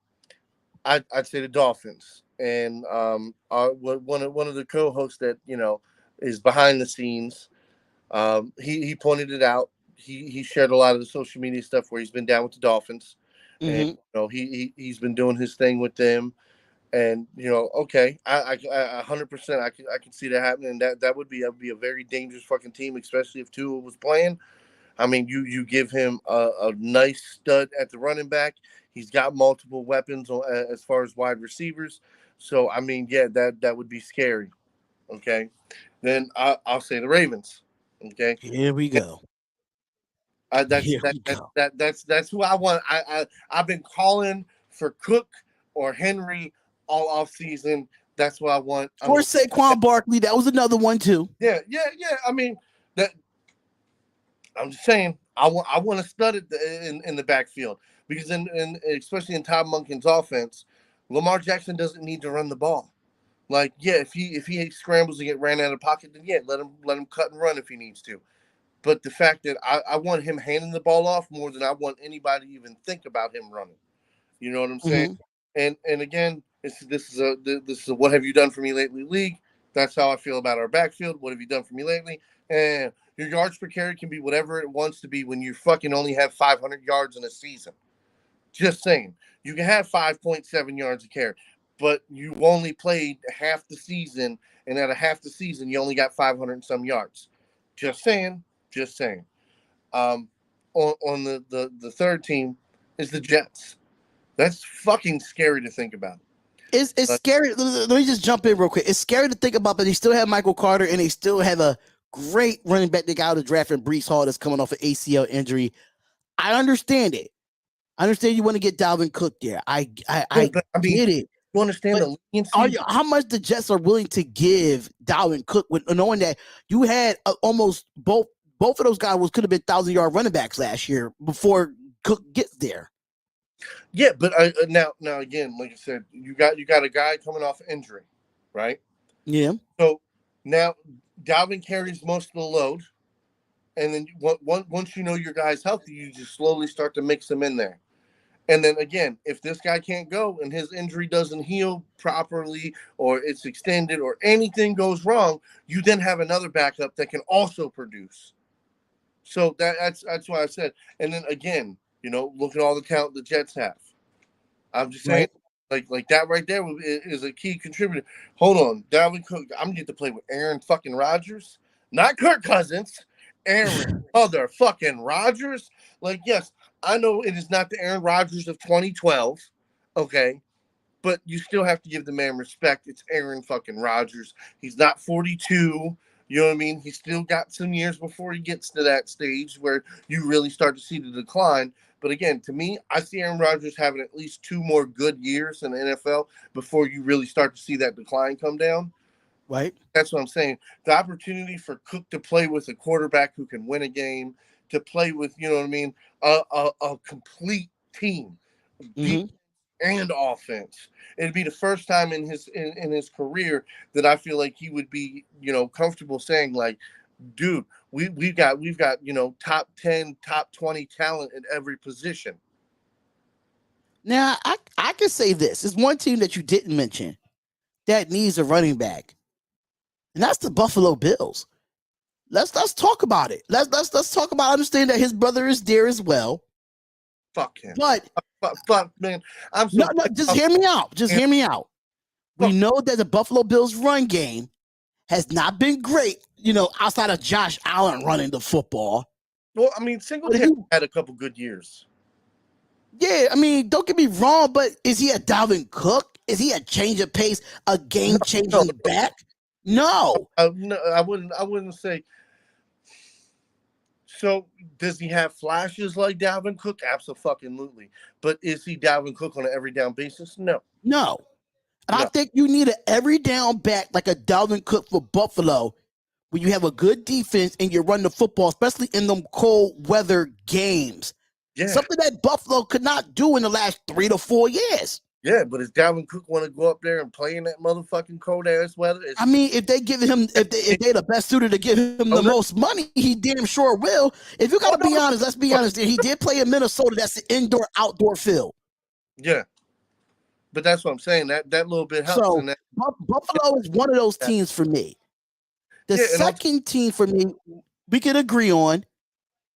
Speaker 3: I'd say the Dolphins. And one of the co-hosts that is behind the scenes, he pointed it out. He shared a lot of the social media stuff where he's been down with the Dolphins, and he's been doing his thing with them. And okay, I 100%, I can see that happening. That would be a very dangerous fucking team, especially if Tua was playing. I mean, you give him a nice stud at the running back. He's got multiple weapons as far as wide receivers. So I mean, yeah, that would be scary. Okay, then I'll say the Ravens. Okay,
Speaker 2: Here we go.
Speaker 3: that's
Speaker 2: Here
Speaker 3: that,
Speaker 2: we
Speaker 3: that
Speaker 2: go.
Speaker 3: that that's who I want. I've been calling for Cook or Henry all off season. That's what I want. I
Speaker 2: Or
Speaker 3: mean,
Speaker 2: Saquon Barkley, that was another one too.
Speaker 3: yeah. I mean, that I'm just saying. I want to stud it in the backfield, because especially in Todd Monken's offense, Lamar Jackson doesn't need to run the ball. Like, yeah, if he scrambles to get ran out of pocket, then yeah, let him cut and run if he needs to. But the fact that I want him handing the ball off more than I want anybody to even think about him running. You know what I'm saying? And again, this is a what have you done for me lately league. That's how I feel about our backfield. What have you done for me lately? And your yards per carry can be whatever it wants to be when you fucking only have 500 yards in a season. Just saying, you can have 5.7 yards a carry, but you only played half the season, and out of half the season, you only got 500 and some yards. Just saying, just saying. On the third team is the Jets. That's fucking scary to think about.
Speaker 2: It's scary. Let me just jump in real quick. It's scary to think about, but they still have Michael Carter, and they still have a great running back they got out of the draft in Breece Hall that's coming off an ACL injury. I understand it. I understand you want to get Dalvin Cook there. I get it.
Speaker 3: You understand the leniency?
Speaker 2: How much the Jets are willing to give Dalvin Cook, with knowing that you had almost both of those guys could have been 1,000-yard running backs last year before Cook gets there.
Speaker 3: Yeah, but now again, like I said, you got a guy coming off injury, right?
Speaker 2: Yeah.
Speaker 3: So now Dalvin carries most of the load, and then once you know your guy's healthy, you just slowly start to mix them in there. And then again, if this guy can't go and his injury doesn't heal properly, or it's extended, or anything goes wrong, you then have another backup that can also produce. So that's why I said. And then again, look at all the talent the Jets have. I'm just saying, like that right there is a key contributor. Hold on, Dalvin Cook. I'm gonna get to play with Aaron fucking Rodgers, not Kirk Cousins. Aaron motherfucking Rodgers. Like, yes, I know it is not the Aaron Rodgers of 2012, okay, but you still have to give the man respect. It's Aaron fucking Rodgers. He's not 42. You know what I mean? He's still got some years before he gets to that stage where you really start to see the decline. But again, to me, I see Aaron Rodgers having at least 2 more good years in the NFL before you really start to see that decline come down.
Speaker 2: Right.
Speaker 3: That's what I'm saying. The opportunity for Cook to play with a quarterback who can win a game, to play with, you know what I mean, a complete team, defense and offense. It'd be the first time in his career that I feel like he would be, comfortable saying, like, dude, we've got top 10, top 20 talent at every position.
Speaker 2: Now, I can say this. There's one team that you didn't mention that needs a running back, and that's the Buffalo Bills. Let's talk about it. Let's talk about. I understand that his brother is there as well.
Speaker 3: Fuck him.
Speaker 2: But
Speaker 3: fuck man, I'm so
Speaker 2: no. Just hear me out. Just hear me out. We know that the Buffalo Bills run game has not been great. Outside of Josh Allen running the football.
Speaker 3: Well, I mean, Singletary had a couple good years.
Speaker 2: Yeah, I mean, don't get me wrong, but is he a Dalvin Cook? Is he a change of pace, a game-changing back? No.
Speaker 3: No, I wouldn't say. So, does he have flashes like Dalvin Cook? Absolutely. But is he Dalvin Cook on an every down basis? No.
Speaker 2: No. And I think you need an every down back like a Dalvin Cook for Buffalo, where you have a good defense and you run the football, especially in them cold weather games. Yeah. Something that Buffalo could not do in the last 3 to 4 years.
Speaker 3: Yeah, but does Dalvin Cook want to go up there and play in that motherfucking cold ass weather?
Speaker 2: I mean, if they give him, if they're the best suited to give him the most money, he damn sure will. If you got to be honest, let's be honest. He did play in Minnesota. That's the indoor-outdoor field.
Speaker 3: Yeah, but that's what I'm saying. That little bit helps.
Speaker 2: So
Speaker 3: that.
Speaker 2: Buffalo is one of those teams for me. The second team for me, we can agree on,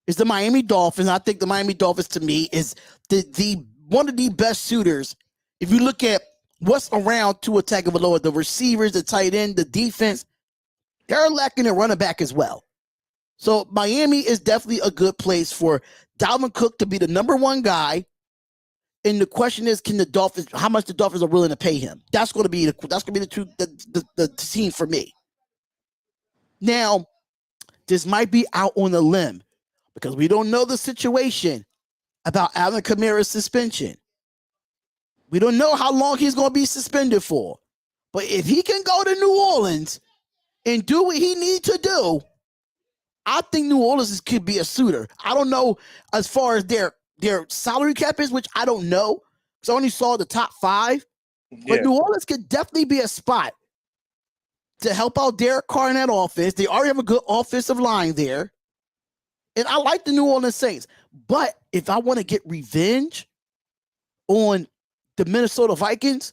Speaker 2: is the Miami Dolphins. I think the Miami Dolphins, to me, is the one of the best suitors. If you look at what's around Tua Tagovailoa, the receivers, the tight end, the defense, they're lacking a running back as well. So Miami is definitely a good place for Dalvin Cook to be the number one guy. And the question is, how much the Dolphins are willing to pay him? That's going to be the team for me. Now, this might be out on a limb because we don't know the situation about Alvin Kamara's suspension. We don't know how long he's going to be suspended for. But if he can go to New Orleans and do what he needs to do, I think New Orleans could be a suitor. I don't know as far as their salary cap is, which I don't know, because I only saw the top 5. Yeah. But New Orleans could definitely be a spot to help out Derek Carr in that offense. They already have a good offensive line there. And I like the New Orleans Saints. But if I want to get revenge on the Minnesota Vikings,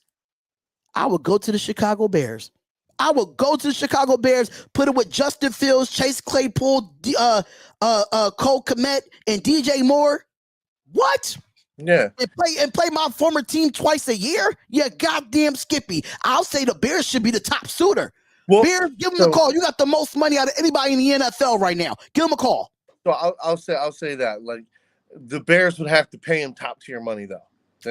Speaker 2: I would go to the Chicago Bears. I would go to the Chicago Bears, put it with Justin Fields, Chase Claypool, Cole Kmet, and DJ Moore. What?
Speaker 3: Yeah.
Speaker 2: And play my former team twice a year? Yeah, goddamn Skippy. I'll say the Bears should be the top suitor.
Speaker 3: Well,
Speaker 2: Bears, give them a call. You got the most money out of anybody in the NFL right now. Give them a call.
Speaker 3: So I'll say that, like, the Bears would have to pay him top tier money though.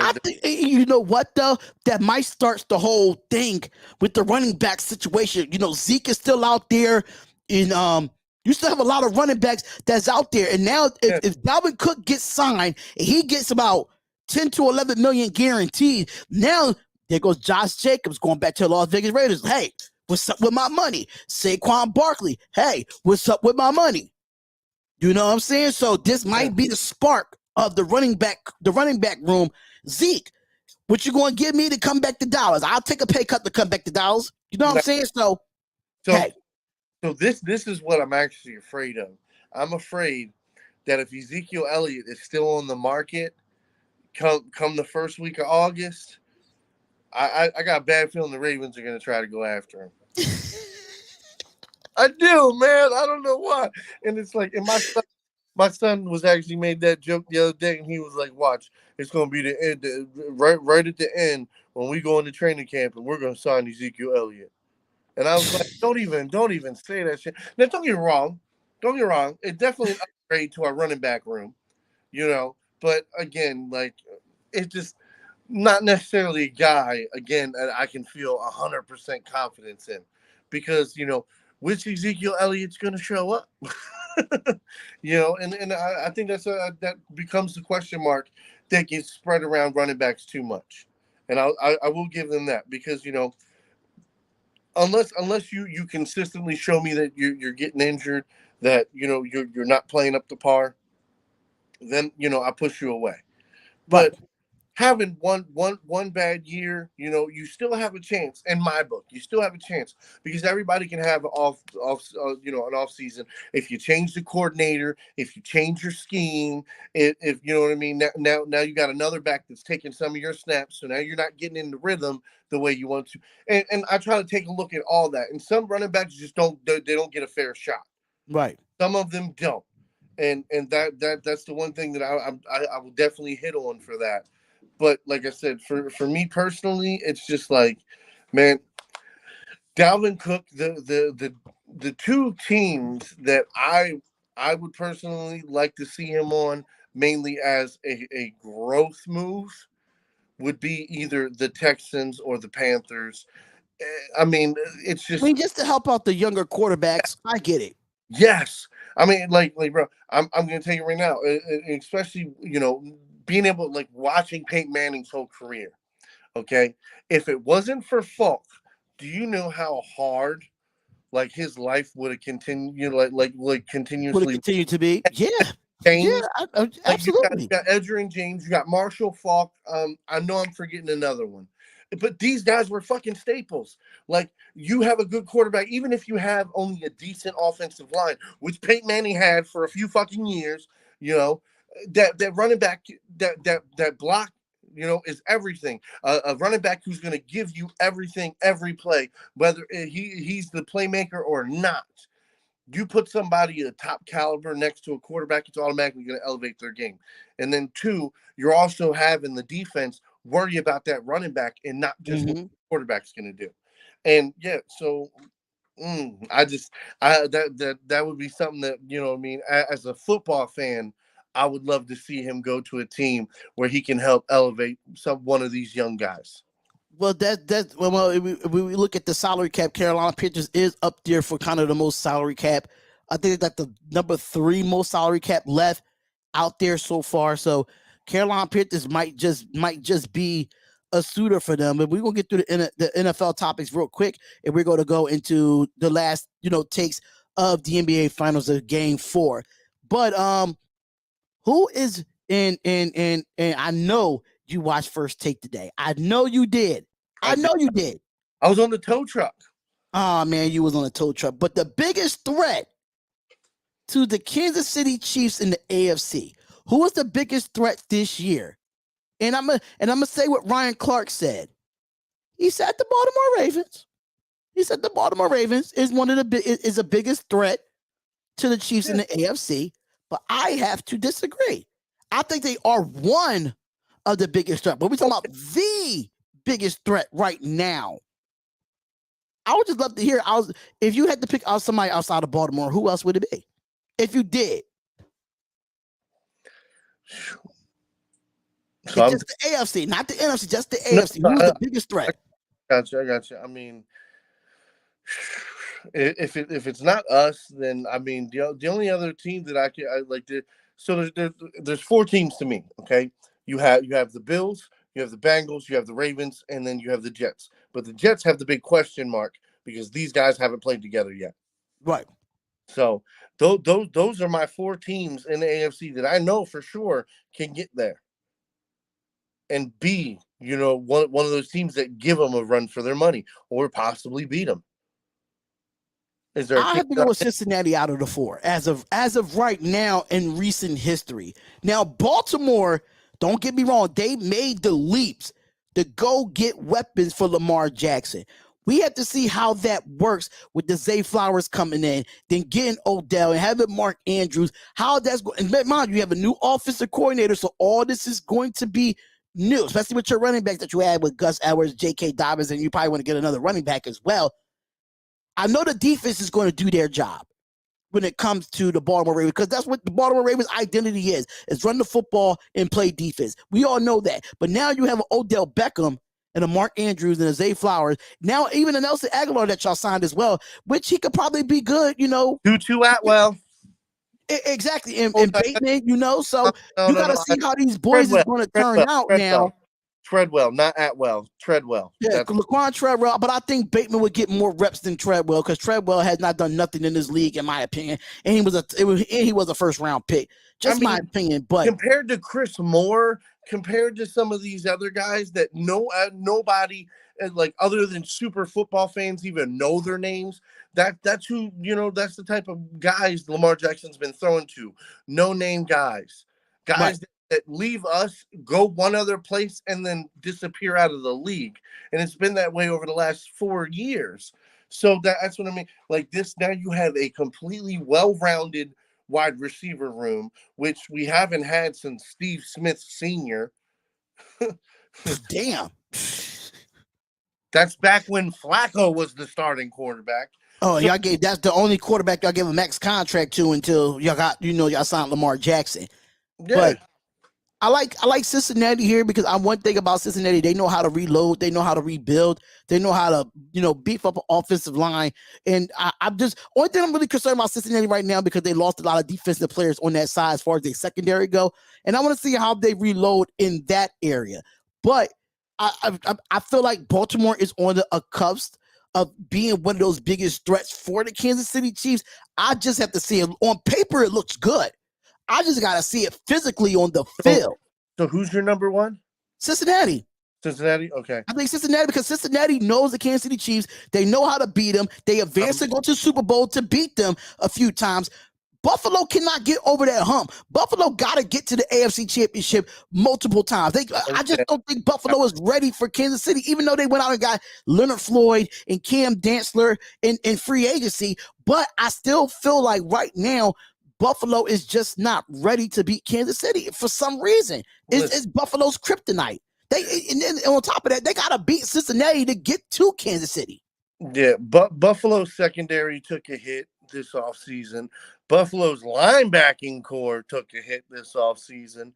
Speaker 2: I think, you know what though? That might start the whole thing with the running back situation. You know, Zeke is still out there, and you still have a lot of running backs that's out there. And now, if Dalvin Cook gets signed, and he gets about 10 to 11 million guaranteed. Now there goes Josh Jacobs going back to the Las Vegas Raiders. Hey, what's up with my money? Saquon Barkley. Hey, what's up with my money? You know what I'm saying? So this might be the spark of the running back room. Zeke, what you going to give me to come back to Dallas? I'll take a pay cut to come back to Dallas. You know what I'm saying? So hey.
Speaker 3: So this is what I'm actually afraid of. I'm afraid that if Ezekiel Elliott is still on the market come the first week of August, I got a bad feeling the Ravens are going to try to go after him. I do, man. I don't know why. And it's like, and my son was actually made that joke the other day, and he was like, "Watch, it's going to be the end, right at the end when we go into training camp, and we're going to sign Ezekiel Elliott." And I was like, "Don't even say that shit." Now, don't get me wrong. It's definitely an upgrade to our running back room, you know. But again, like, it's just not necessarily a guy again that I can feel 100% confidence in, because you know which Ezekiel Elliott's going to show up. You know, and I think that becomes the question mark that gets spread around running backs too much, and I will give them that, because you know, unless you consistently show me that you're getting injured, that you know you're not playing up to par, then you know I push you away. But having one bad year, you know, you still have a chance. In my book, you still have a chance, because everybody can have an off season if you change the coordinator, if you change your scheme, if you know what I mean. Now you got another back that's taking some of your snaps, so now you're not getting in the rhythm the way you want to. And I try to take a look at all that. And some running backs just don't get a fair shot.
Speaker 2: Right.
Speaker 3: Some of them don't. And that's the one thing that I will definitely hit on for that. But like I said, for me personally, it's just like, man, Dalvin Cook, the two teams that I would personally like to see him on, mainly as a growth move, would be either the Texans or the Panthers. I mean, it's just,
Speaker 2: just to help out the younger quarterbacks. I get it.
Speaker 3: Yes. I mean, like, bro, I'm going to tell you right now, especially, you know, being able, like, watching Peyton Manning's whole career. Okay. If it wasn't for Falk, do you know how hard, like, his life would have continued, like continuously
Speaker 2: Would it continue to be? Yeah.
Speaker 3: changed?
Speaker 2: Yeah, absolutely.
Speaker 3: You got Edgerrin James, you got Marshall Falk. I know I'm forgetting another one. But these guys were fucking staples. Like, you have a good quarterback, even if you have only a decent offensive line, which Peyton Manning had for a few fucking years, you know, that running back, that block, you know, is everything. A running back who's going to give you everything, every play, whether he's the playmaker or not. You put somebody a top caliber next to a quarterback, it's automatically going to elevate their game. And then two, you're also having the defense worry about that running back and not just what the quarterback's going to do. And yeah, so that would be something that, you know what I mean, as a football fan, I would love to see him go to a team where he can help elevate one of these young guys.
Speaker 2: Well, we look at the salary cap, Carolina Panthers is up there for kind of the most salary cap. I think it's like the number 3 most salary cap left out there so far. So Carolina Panthers might just be a suitor for them. But we're gonna get through the NFL topics real quick, and we're gonna go into the last, you know, takes of the NBA Finals of Game 4. But who is in I know you watched First Take today. I know you did. I know you did.
Speaker 3: I was on the tow truck.
Speaker 2: Oh, man, you was on the tow truck. But the biggest threat to the Kansas City Chiefs in the AFC, who was the biggest threat this year? And I'm gonna say what Ryan Clark said. He said the Baltimore Ravens. He said the Baltimore Ravens is is the biggest threat to the Chiefs in the AFC. But I have to disagree. I think they are one of the biggest threat. But we're talking about the biggest threat right now. I would just love to hear. If you had to pick out somebody outside of Baltimore, who else would it be? If you did, so just the AFC, not the NFC, just the AFC. Who's the biggest threat?
Speaker 3: I got you. I mean, if it's not us, then I mean the only other team that I like to. So there's 4 teams to me. Okay, you have the Bills, you have the Bengals, you have the Ravens, and then you have the Jets. But the Jets have the big question mark because these guys haven't played together yet.
Speaker 2: Right.
Speaker 3: So those are my 4 teams in the AFC that I know for sure can get there and be, one of those teams that give them a run for their money or possibly beat them. Is there?
Speaker 2: I have to go with Cincinnati out of the 4 as of right now in recent history. Now Baltimore, don't get me wrong, they made the leaps to go get weapons for Lamar Jackson. We have to see how that works with the Zay Flowers coming in, then getting Odell and having Mark Andrews. How that's going, and mind you have a new offensive coordinator, so all this is going to be new, especially with your running back that you had with Gus Edwards, J.K. Dobbins, and you probably want to get another running back as well. I know the defense is going to do their job when it comes to the Baltimore Ravens, because that's what the Baltimore Ravens' identity is run the football and play defense. We all know that. But now you have an Odell Beckham and a Mark Andrews and a Zay Flowers. Now even a Nelson Aguilar that y'all signed as well, which he could probably be good,
Speaker 3: Tutu Atwell.
Speaker 2: Exactly. And Bateman, so you got to see how these boys is going to turn out now.
Speaker 3: Treadwell, not Atwell. Treadwell.
Speaker 2: Yeah, Laquan Treadwell, but I think Bateman would get more reps than Treadwell because Treadwell has not done nothing in this league, in my opinion, and he was a first round pick. My opinion, but
Speaker 3: compared to Chris Moore, compared to some of these other guys that nobody like other than super football fans even know their names. That's who that's the type of guys Lamar Jackson's been throwing to. No name guys,
Speaker 2: right.
Speaker 3: that leave us, go one other place, and then disappear out of the league. And it's been that way over the last 4 years. So that's what I mean. Like this, now you have a completely well-rounded wide receiver room, which we haven't had since Steve Smith Sr.
Speaker 2: Damn.
Speaker 3: That's back when Flacco was the starting quarterback.
Speaker 2: Oh, that's the only quarterback y'all gave a max contract to until y'all signed Lamar Jackson.
Speaker 3: Yeah.
Speaker 2: But I like Cincinnati here because one thing about Cincinnati, they know how to reload, they know how to rebuild, they know how to beef up an offensive line. And I'm just only thing I'm really concerned about Cincinnati right now because they lost a lot of defensive players on that side as far as their secondary go, and I want to see how they reload in that area. But I feel like Baltimore is on the cusp of being one of those biggest threats for the Kansas City Chiefs. I just have to see it on paper; it looks good. I just got to see it physically on the field.
Speaker 3: So who's your number 1?
Speaker 2: Cincinnati.
Speaker 3: Cincinnati? Okay.
Speaker 2: I think Cincinnati because Cincinnati knows the Kansas City Chiefs. They know how to beat them. They advanced to go to the Super Bowl to beat them a few times. Buffalo cannot get over that hump. Buffalo got to get to the AFC Championship multiple times. I just don't think Buffalo is ready for Kansas City, even though they went out and got Leonard Floyd and Cam Dantzler in free agency. But I still feel like right now, Buffalo is just not ready to beat Kansas City for some reason. It's Buffalo's kryptonite. And on top of that, they got to beat Cincinnati to get to Kansas City.
Speaker 3: Yeah, but Buffalo's secondary took a hit this offseason. Buffalo's linebacking core took a hit this offseason.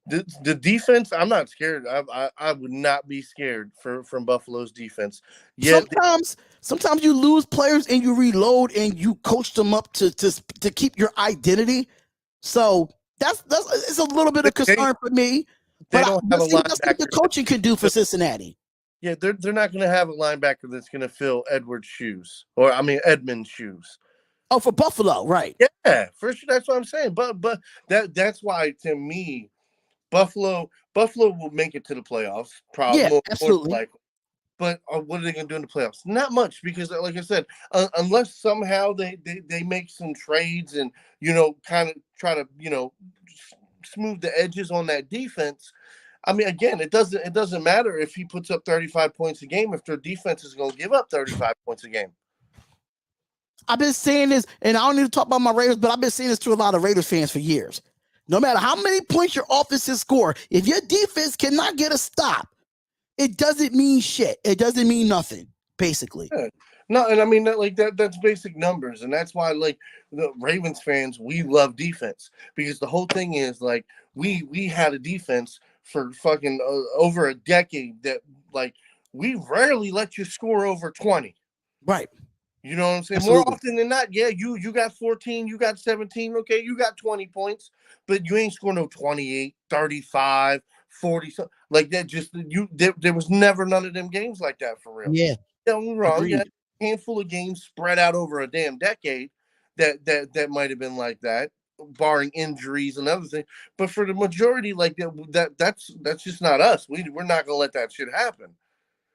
Speaker 3: The defense, I'm not scared. I would not be scared from Buffalo's defense. Yeah,
Speaker 2: sometimes you lose players and you reload and you coach them up to keep your identity. So that's it's a little bit of concern for me. But let's see what the coaching can do for Cincinnati.
Speaker 3: Yeah, they're not going to have a linebacker that's going to fill Edmund's shoes.
Speaker 2: Oh, for Buffalo, right?
Speaker 3: Yeah, for sure. That's what I'm saying. But that's why to me, Buffalo will make it to the playoffs. Probably,
Speaker 2: yeah, absolutely.
Speaker 3: But what are they going to do in the playoffs? Not much because, like I said, unless somehow they make some trades and kind of try to smooth the edges on that defense. I mean, again, it doesn't matter if he puts up 35 points a game if their defense is going to give up 35 points a game.
Speaker 2: I've been saying this, and I don't need to talk about my Raiders, but I've been saying this to a lot of Raiders fans for years. No matter how many points your offense has scored, if your defense cannot get a stop, it doesn't mean shit. It doesn't mean nothing, basically.
Speaker 3: Yeah. No, and I mean that's basic numbers, and that's why like the Ravens fans, we love defense because the whole thing is like we had a defense for fucking over a decade that like we rarely let you score over 20.
Speaker 2: Right.
Speaker 3: You know what I'm saying?
Speaker 2: Absolutely.
Speaker 3: More often than not, yeah, you got 14, you got 17, okay, you got 20 points, but you ain't scoring no 28, 35, 40, like that. Just there was never none of them games like that for real.
Speaker 2: Yeah.
Speaker 3: Don't get me wrong,
Speaker 2: Agreed.
Speaker 3: yeah, a handful of games spread out over a damn decade that might have been like that, barring injuries and other things. But for the majority, like that's just not us. We're not gonna let that shit happen.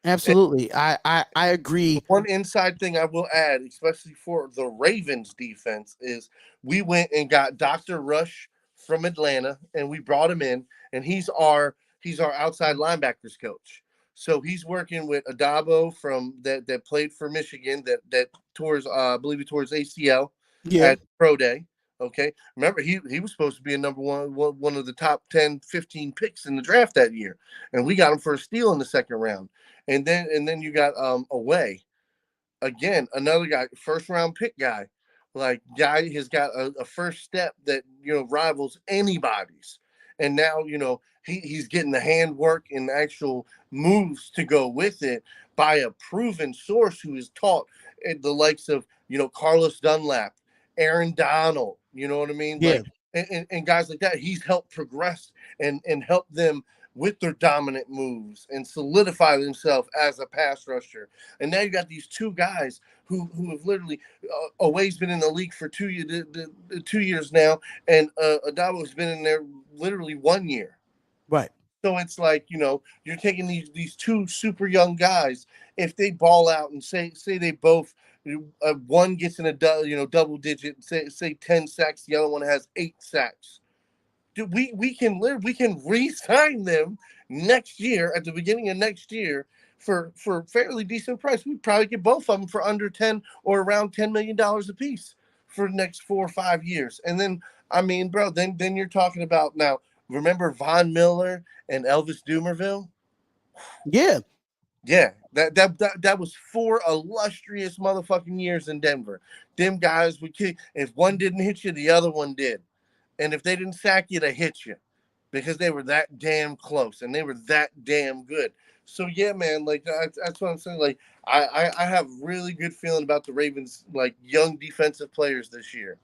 Speaker 2: Absolutely. I agree.
Speaker 3: One inside thing I will add, especially for the Ravens defense, is we went and got Dr. Rush from Atlanta and we brought him in, and he's our outside linebackers coach. So he's working with Adabo from that played for Michigan that towards I believe he tore his ACL at Pro Day. Okay. Remember, he was supposed to be a number one of the top 10, 15 picks in the draft that year. And we got him for a steal in the second round. And then you got Away. Again, another guy, first round pick guy. Like guy has got a first step that rivals anybody's. And now, he's getting the handwork and actual moves to go with it by a proven source who is taught at the likes of, Carlos Dunlap, Aaron Donald, you know what I mean?
Speaker 2: Yeah.
Speaker 3: Like and guys like that, he's helped progress and help them with their dominant moves and solidify themselves as a pass rusher. And now you got these two guys who have literally Away's been in the league for 2 years, 2 years now, and Adabo's been in there literally 1 year.
Speaker 2: Right.
Speaker 3: So it's like, you're taking these two super young guys. If they ball out and say they both, one gets in a double digit, say 10 sacks, the other one has 8 sacks. Dude, we can re-sign them next year at the beginning of next year for fairly decent price. We'd probably get both of them for under 10 or around $10 million a piece for the next 4 or 5 years. And then, I mean, bro, then you're talking about now. Remember Von Miller and Elvis Dumervil?
Speaker 2: Yeah.
Speaker 3: Yeah, that was 4 illustrious motherfucking years in Denver. Them guys would kick. If one didn't hit you, the other one did. And if they didn't sack you, they hit you because they were that damn close and they were that damn good. So yeah, man, like that's what I'm saying. Like I have really good feeling about the Ravens, like young defensive players this year.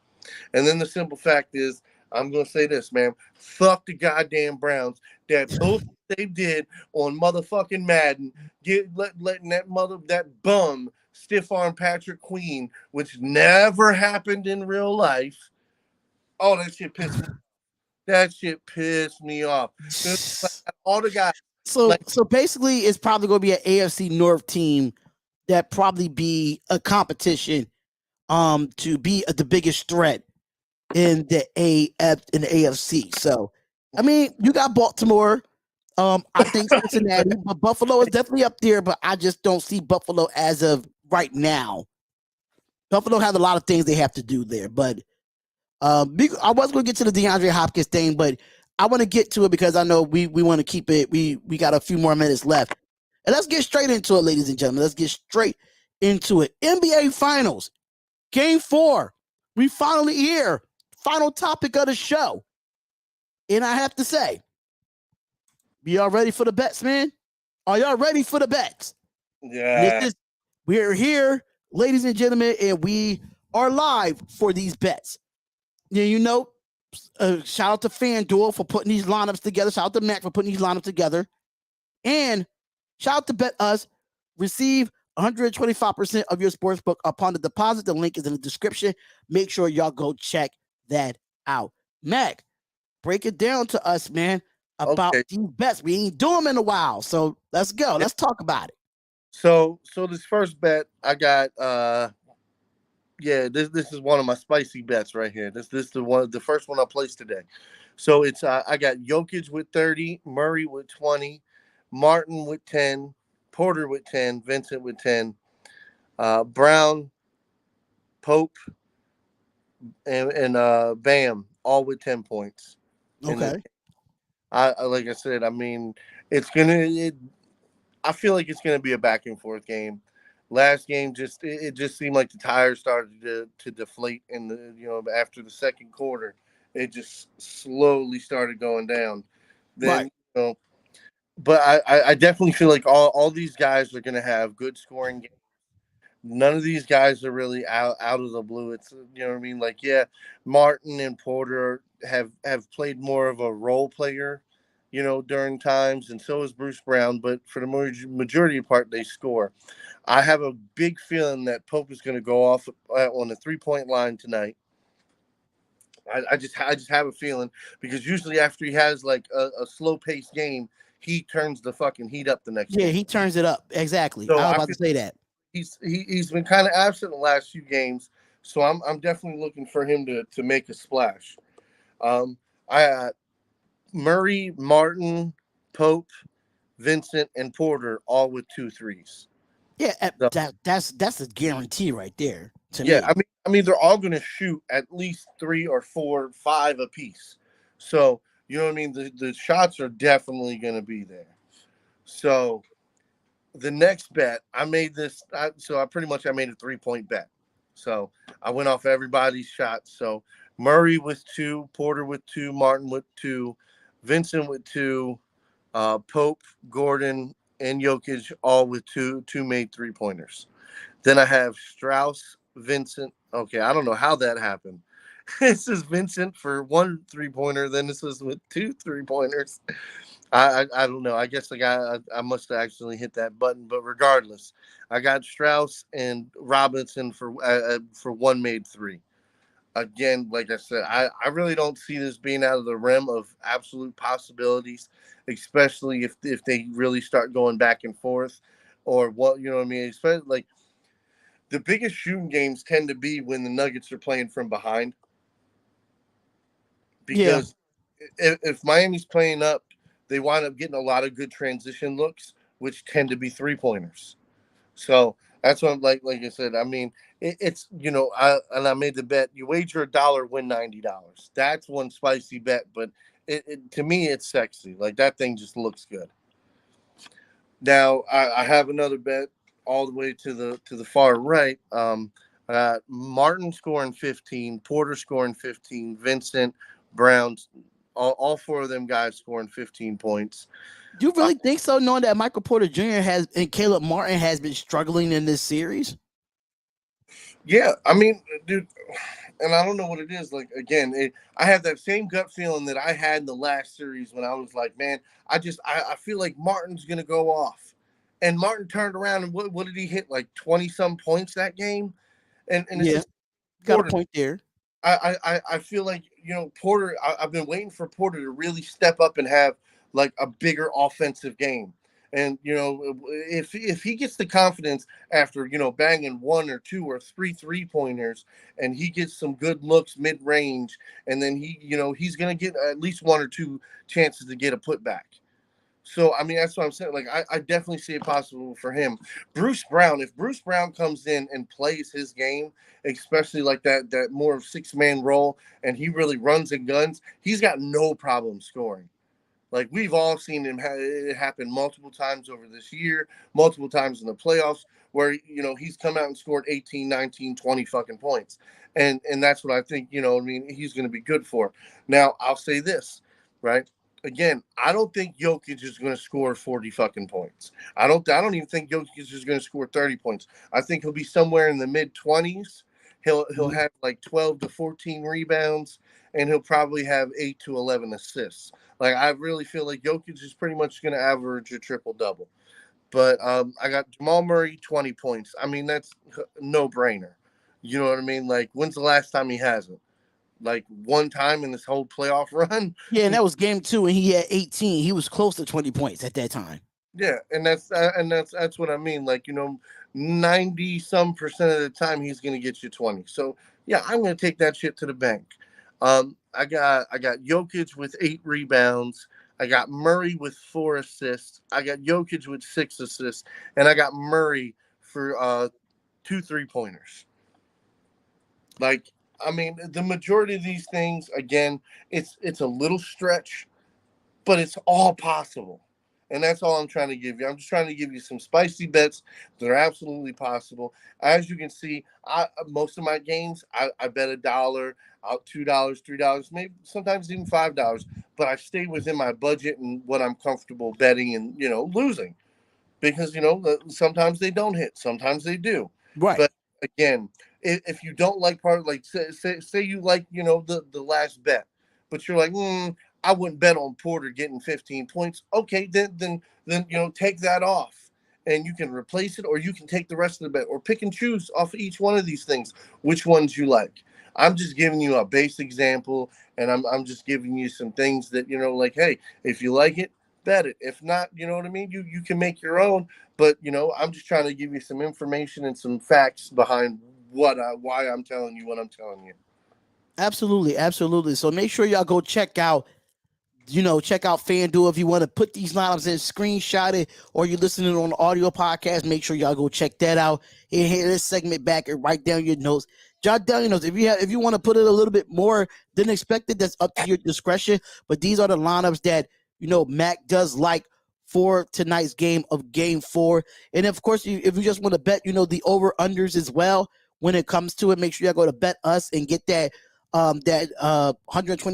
Speaker 3: And then the simple fact is, I'm gonna say this, man. Fuck the goddamn Browns. That bullshit they did on motherfucking Madden, letting that bum stiff arm Patrick Queen, which never happened in real life. Oh, that shit pissed me. That shit pissed me off. All the guys.
Speaker 2: So basically, it's probably going to be an AFC North team that probably be a competition, to be the biggest threat in the AFC. So, I mean, you got Baltimore. I think Cincinnati, but Buffalo is definitely up there. But I just don't see Buffalo as of right now. Buffalo has a lot of things they have to do there, but. I was going to get to the DeAndre Hopkins thing, but I want to get to it because I know we want to keep it. We got a few more minutes left. And let's get straight into it, ladies and gentlemen. Let's get straight into it. NBA Finals, Game 4. We finally here. Final topic of the show. And I have to say, y'all ready for the bets, man? Are y'all ready for the bets?
Speaker 3: Yeah.
Speaker 2: We're here, ladies and gentlemen, and we are live for these bets. Yeah, shout out to FanDuel for putting these lineups together. Shout out to Mac for putting these lineups together. And shout out to Bet Us. Receive 125% of your sportsbook upon the deposit. The link is in the description. Make sure y'all go check that out. Mac, break it down to us, man, about these bets. We ain't doing them in a while. So let's go. Let's talk about it.
Speaker 3: So this first bet I got this is one of my spicy bets right here. This is the first one I placed today. So it's I got Jokic with 30, Murray with 20, Martin with 10, Porter with 10, Vincent with 10, Brown, Pope, and Bam all with 10 points in this.
Speaker 2: Okay.
Speaker 3: Like I said, I mean, it's gonna. I feel like it's gonna be a back and forth game. Last game, it just seemed like the tires started to deflate in the after the second quarter, it just slowly started going down.
Speaker 2: Right.
Speaker 3: Then but I definitely feel like all these guys are gonna have good scoring games. None of these guys are really out of the blue. It's what I mean. Like yeah, Martin and Porter have played more of a role player, during times, and so is Bruce Brown. But for the majority of part, they score. I have a big feeling that Pope is going to go off on the 3-point line tonight. I just have a feeling because usually after he has like a slow paced game, he turns the fucking heat up the next
Speaker 2: Yeah,
Speaker 3: game.
Speaker 2: he turns it up. Exactly.
Speaker 3: So
Speaker 2: I was
Speaker 3: I
Speaker 2: about to
Speaker 3: feel
Speaker 2: say that.
Speaker 3: he's been kind of absent the last few games. So I'm definitely looking for him to make a splash. Um, I Murray, Martin, Pope, Vincent, and Porter all with 2 threes.
Speaker 2: Yeah,
Speaker 3: So,
Speaker 2: that's a guarantee right there to
Speaker 3: yeah,
Speaker 2: me.
Speaker 3: I mean they're all going to shoot at least 3 or 4, 5 apiece. So you know what I mean. The shots are definitely going to be there. So the next bet I made so I made a 3-point bet. So I went off everybody's shots. So Murray with 2, Porter with 2, Martin with 2, Vincent with 2, Pope, Gordon, and Jokic all with two made 3-pointers. Then I have Strauss, Vincent. Okay, I don't know how that happened. This is Vincent for 1 3-pointer. Then this is with 2 3-pointers. I don't know. I guess I must have actually hit that button. But regardless, I got Strauss and Robinson for 1 made 3. Again, like I said, I really don't see this being out of the realm of absolute possibilities, especially if they really start going back and forth, or what what I mean. Especially like the biggest shooting games tend to be when the Nuggets are playing from behind,
Speaker 2: Yeah.
Speaker 3: because if Miami's playing up, they wind up getting a lot of good transition looks, which tend to be 3-pointers. So that's what I'm like I said. I mean, it's I made the bet. You wager $1, win $90. That's one spicy bet, but to me it's sexy. Like that thing just looks good. Now I have another bet all the way to the far right. Martin scoring 15, Porter scoring 15, Vincent, Brown, all 4 of them guys scoring 15 points.
Speaker 2: Do you really think so, knowing that Michael Porter Jr. has and Caleb Martin has been struggling in this series?
Speaker 3: Yeah, I mean, dude, and I don't know what it is. Like again, I have that same gut feeling that I had in the last series when I was like, man, I feel like Martin's gonna go off, and Martin turned around and what did he hit, like 20 some points that game, and it's
Speaker 2: Yeah,
Speaker 3: just
Speaker 2: got a
Speaker 3: Porter.
Speaker 2: point there.
Speaker 3: I feel like Porter. I've been waiting for Porter to really step up and have like a bigger offensive game. And if he gets the confidence after banging 1 or 2 or 3 3-pointers, and he gets some good looks mid range, and then he's gonna get at least 1 or 2 chances to get a putback. So I mean that's what I'm saying. Like I definitely see it possible for him. Bruce Brown, if Bruce Brown comes in and plays his game, especially like that more of 6-man role, and he really runs and guns, he's got no problem scoring. Like we've all seen it happen multiple times over this year, multiple times in the playoffs, where he's come out and scored 18, 19, 20 fucking points. And that's what I think, I mean, he's going to be good for. Now, I'll say this, right? Again, I don't think Jokic is going to score 40 fucking points. I don't even think Jokic is going to score 30 points. I think he'll be somewhere in the mid 20s. He'll have like 12 to 14 rebounds, and he'll probably have 8 to 11 assists. Like I really feel like Jokic is pretty much going to average a triple double. But I got Jamal Murray 20 points. I mean that's no brainer. You know what I mean? Like when's the last time he hasn't? Like one time in this whole playoff run.
Speaker 2: Yeah, and that was game 2, and he had 18. He was close to 20 points at that time.
Speaker 3: Yeah, and that's what I mean. Like 90 some% of the time he's going to get you 20. So yeah, I'm going to take that shit to the bank. I got Jokic with 8 rebounds. I got Murray with 4 assists. I got Jokic with 6 assists, and I got Murray for 2 3-pointers. Like, I mean, the majority of these things, again, it's a little stretch, but it's all possible. And that's all I'm trying to give you. I'm just trying to give you some spicy bets that are absolutely possible. As you can see, most of my games, I bet $1, out $2, $3, maybe sometimes even $5. But I stay within my budget and what I'm comfortable betting and losing, because sometimes they don't hit, sometimes they do.
Speaker 2: Right.
Speaker 3: But again, if you don't like part, like say you like the last bet, but you're like, I wouldn't bet on Porter getting 15 points. Okay, then take that off, and you can replace it, or you can take the rest of the bet, or pick and choose off of each one of these things which ones you like. I'm just giving you a base example, and I'm just giving you some things that like, hey, if you like it, bet it. If not, you know what I mean. You can make your own, but I'm just trying to give you some information and some facts behind why I'm telling you what I'm telling you.
Speaker 2: Absolutely, absolutely. So make sure y'all go check out FanDuel. If you want to put these lineups in, screenshot it, or you're listening on the audio podcast, make sure y'all go check that out. Here, this segment back and write down your notes. Jot down your notes. If you want to put it a little bit more than expected, that's up to your discretion. But these are the lineups that Mac does like for tonight's game of Game 4. And of course, if you just want to bet, the over unders as well. When it comes to it, make sure y'all go to Bet Us and get that 125%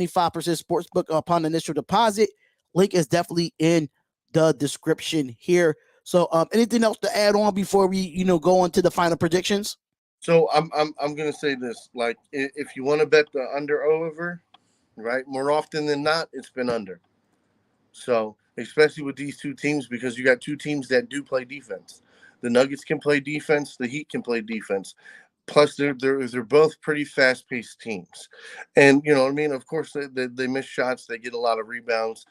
Speaker 2: sportsbook upon initial deposit. Link is definitely in the description here. So anything else to add on before we go on to the final predictions?
Speaker 3: So I'm gonna say this, like, if you want to bet the under over, right, more often than not it's been under. So especially with these two teams, because you got two teams that do play defense. The Nuggets can play defense, the Heat can play defense. Plus, they're both pretty fast-paced teams, and you know what I mean. Of course, they miss shots, they get a lot of rebounds.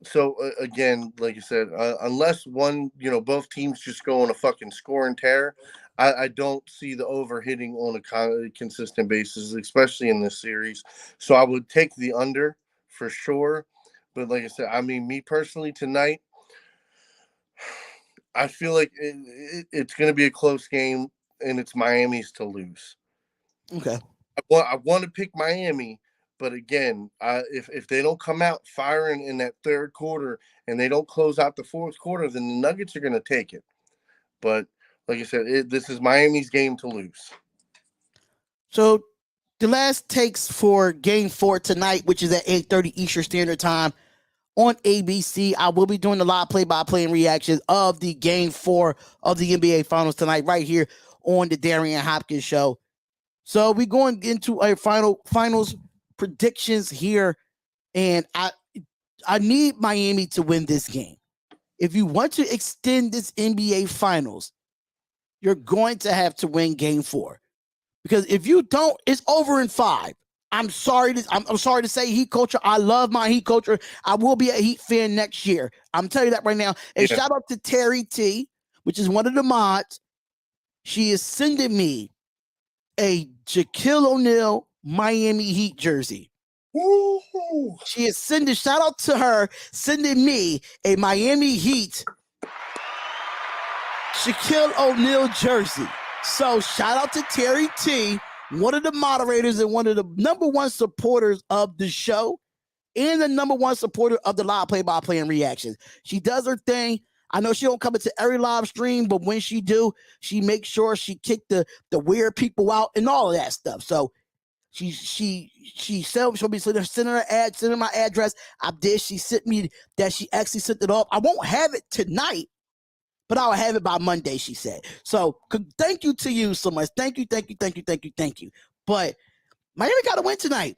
Speaker 3: So again, like you said, unless both teams just go on a fucking score and tear, I don't see the over hitting on a consistent basis, especially in this series. So I would take the under for sure. But like I said, I mean, me personally tonight, I feel like it's going to be a close game, and it's Miami's to lose.
Speaker 2: Okay.
Speaker 3: I want to pick Miami, but again, if they don't come out firing in that third quarter and they don't close out the fourth quarter, then the Nuggets are going to take it. But like I said, this is Miami's game to lose.
Speaker 2: So the last takes for Game 4 tonight, which is at 8:30 Eastern Standard Time on ABC. I will be doing the live play-by-play and reactions of the Game 4 of the NBA Finals tonight right here on the Darion Hopkins Show. So we're going into a finals predictions here, and I need Miami to win this game. If you want to extend this NBA Finals, you're going to have to win Game 4. Because if you don't, it's over in 5. I'm sorry to say, Heat culture. I love my Heat culture. I will be a Heat fan next year. I'm telling you that right now. And shout out to Terry T, which is one of the mods. She is sending me a Shaquille O'Neal Miami Heat jersey.
Speaker 3: Woo-hoo.
Speaker 2: She is shout out to her, sending me a Miami Heat Shaquille O'Neal jersey. So shout out to Terry T, one of the moderators and one of the number one supporters of the show, and the number one supporter of the live play-by-play and reactions. She does her thing. I know she don't come into every live stream, but when she do, she makes sure she kick the weird people out and all of that stuff. So she'll be sending my address. I did. She sent me that she actually sent it off. I won't have it tonight, but I'll have it by Monday, she said. So thank you to you so much. Thank you. But Miami got to win tonight.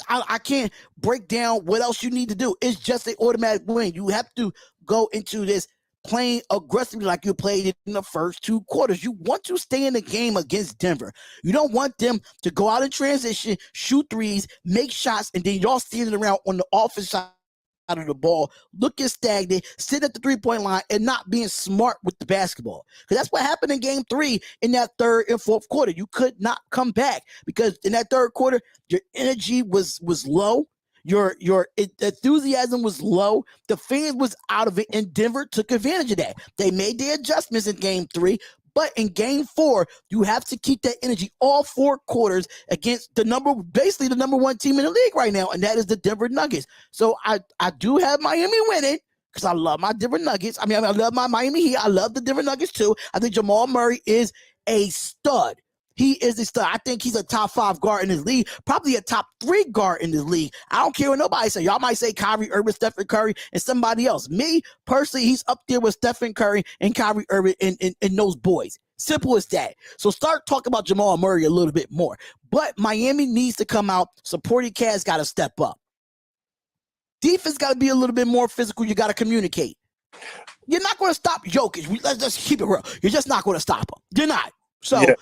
Speaker 2: I can't break down what else you need to do. It's just an automatic win. You have to go into this playing aggressively like you played in the first 2 quarters. You want to stay in the game against Denver. You don't want them to go out in transition, shoot threes, make shots, and then y'all standing around on the offense side out of the ball, looking stagnant, sitting at the three-point line, and not being smart with the basketball. Because that's what happened in game 3 in that third and fourth quarter. You could not come back because in that third quarter, your energy was low. Your enthusiasm was low. The fans was out of it, and Denver took advantage of that. They made their adjustments in game 3, but in game 4, you have to keep that energy all 4 quarters against basically the number 1 team in the league right now, and that is the Denver Nuggets. So I do have Miami winning because I love my Denver Nuggets. I love my Miami Heat. I love the Denver Nuggets too. I think Jamal Murray is a stud. He is a stud. I think he's a top 5 guard in this league, probably a top 3 guard in this league. I don't care what nobody say. Y'all might say Kyrie Irving, Stephen Curry, and somebody else. Me, personally, he's up there with Stephen Curry and Kyrie Irving and those boys. Simple as that. So start talking about Jamal Murray a little bit more. But Miami needs to come out. Supporting cast got to step up. Defense got to be a little bit more physical. You got to communicate. You're not going to stop Jokic. Let's just keep it real. You're just not going to stop him. You're not. So... Yeah.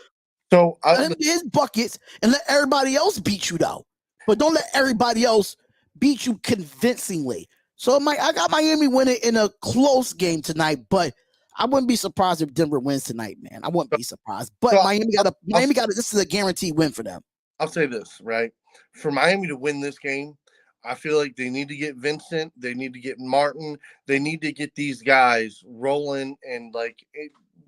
Speaker 3: So
Speaker 2: let him get his buckets and let everybody else beat you, though. But don't let everybody else beat you convincingly. So I got Miami winning in a close game tonight, but I wouldn't be surprised if Denver wins tonight, man. I wouldn't be surprised. But so Miami got this is a guaranteed win for them.
Speaker 3: I'll say this, right? For Miami to win this game, I feel like they need to get Vincent, they need to get Martin, they need to get these guys rolling and like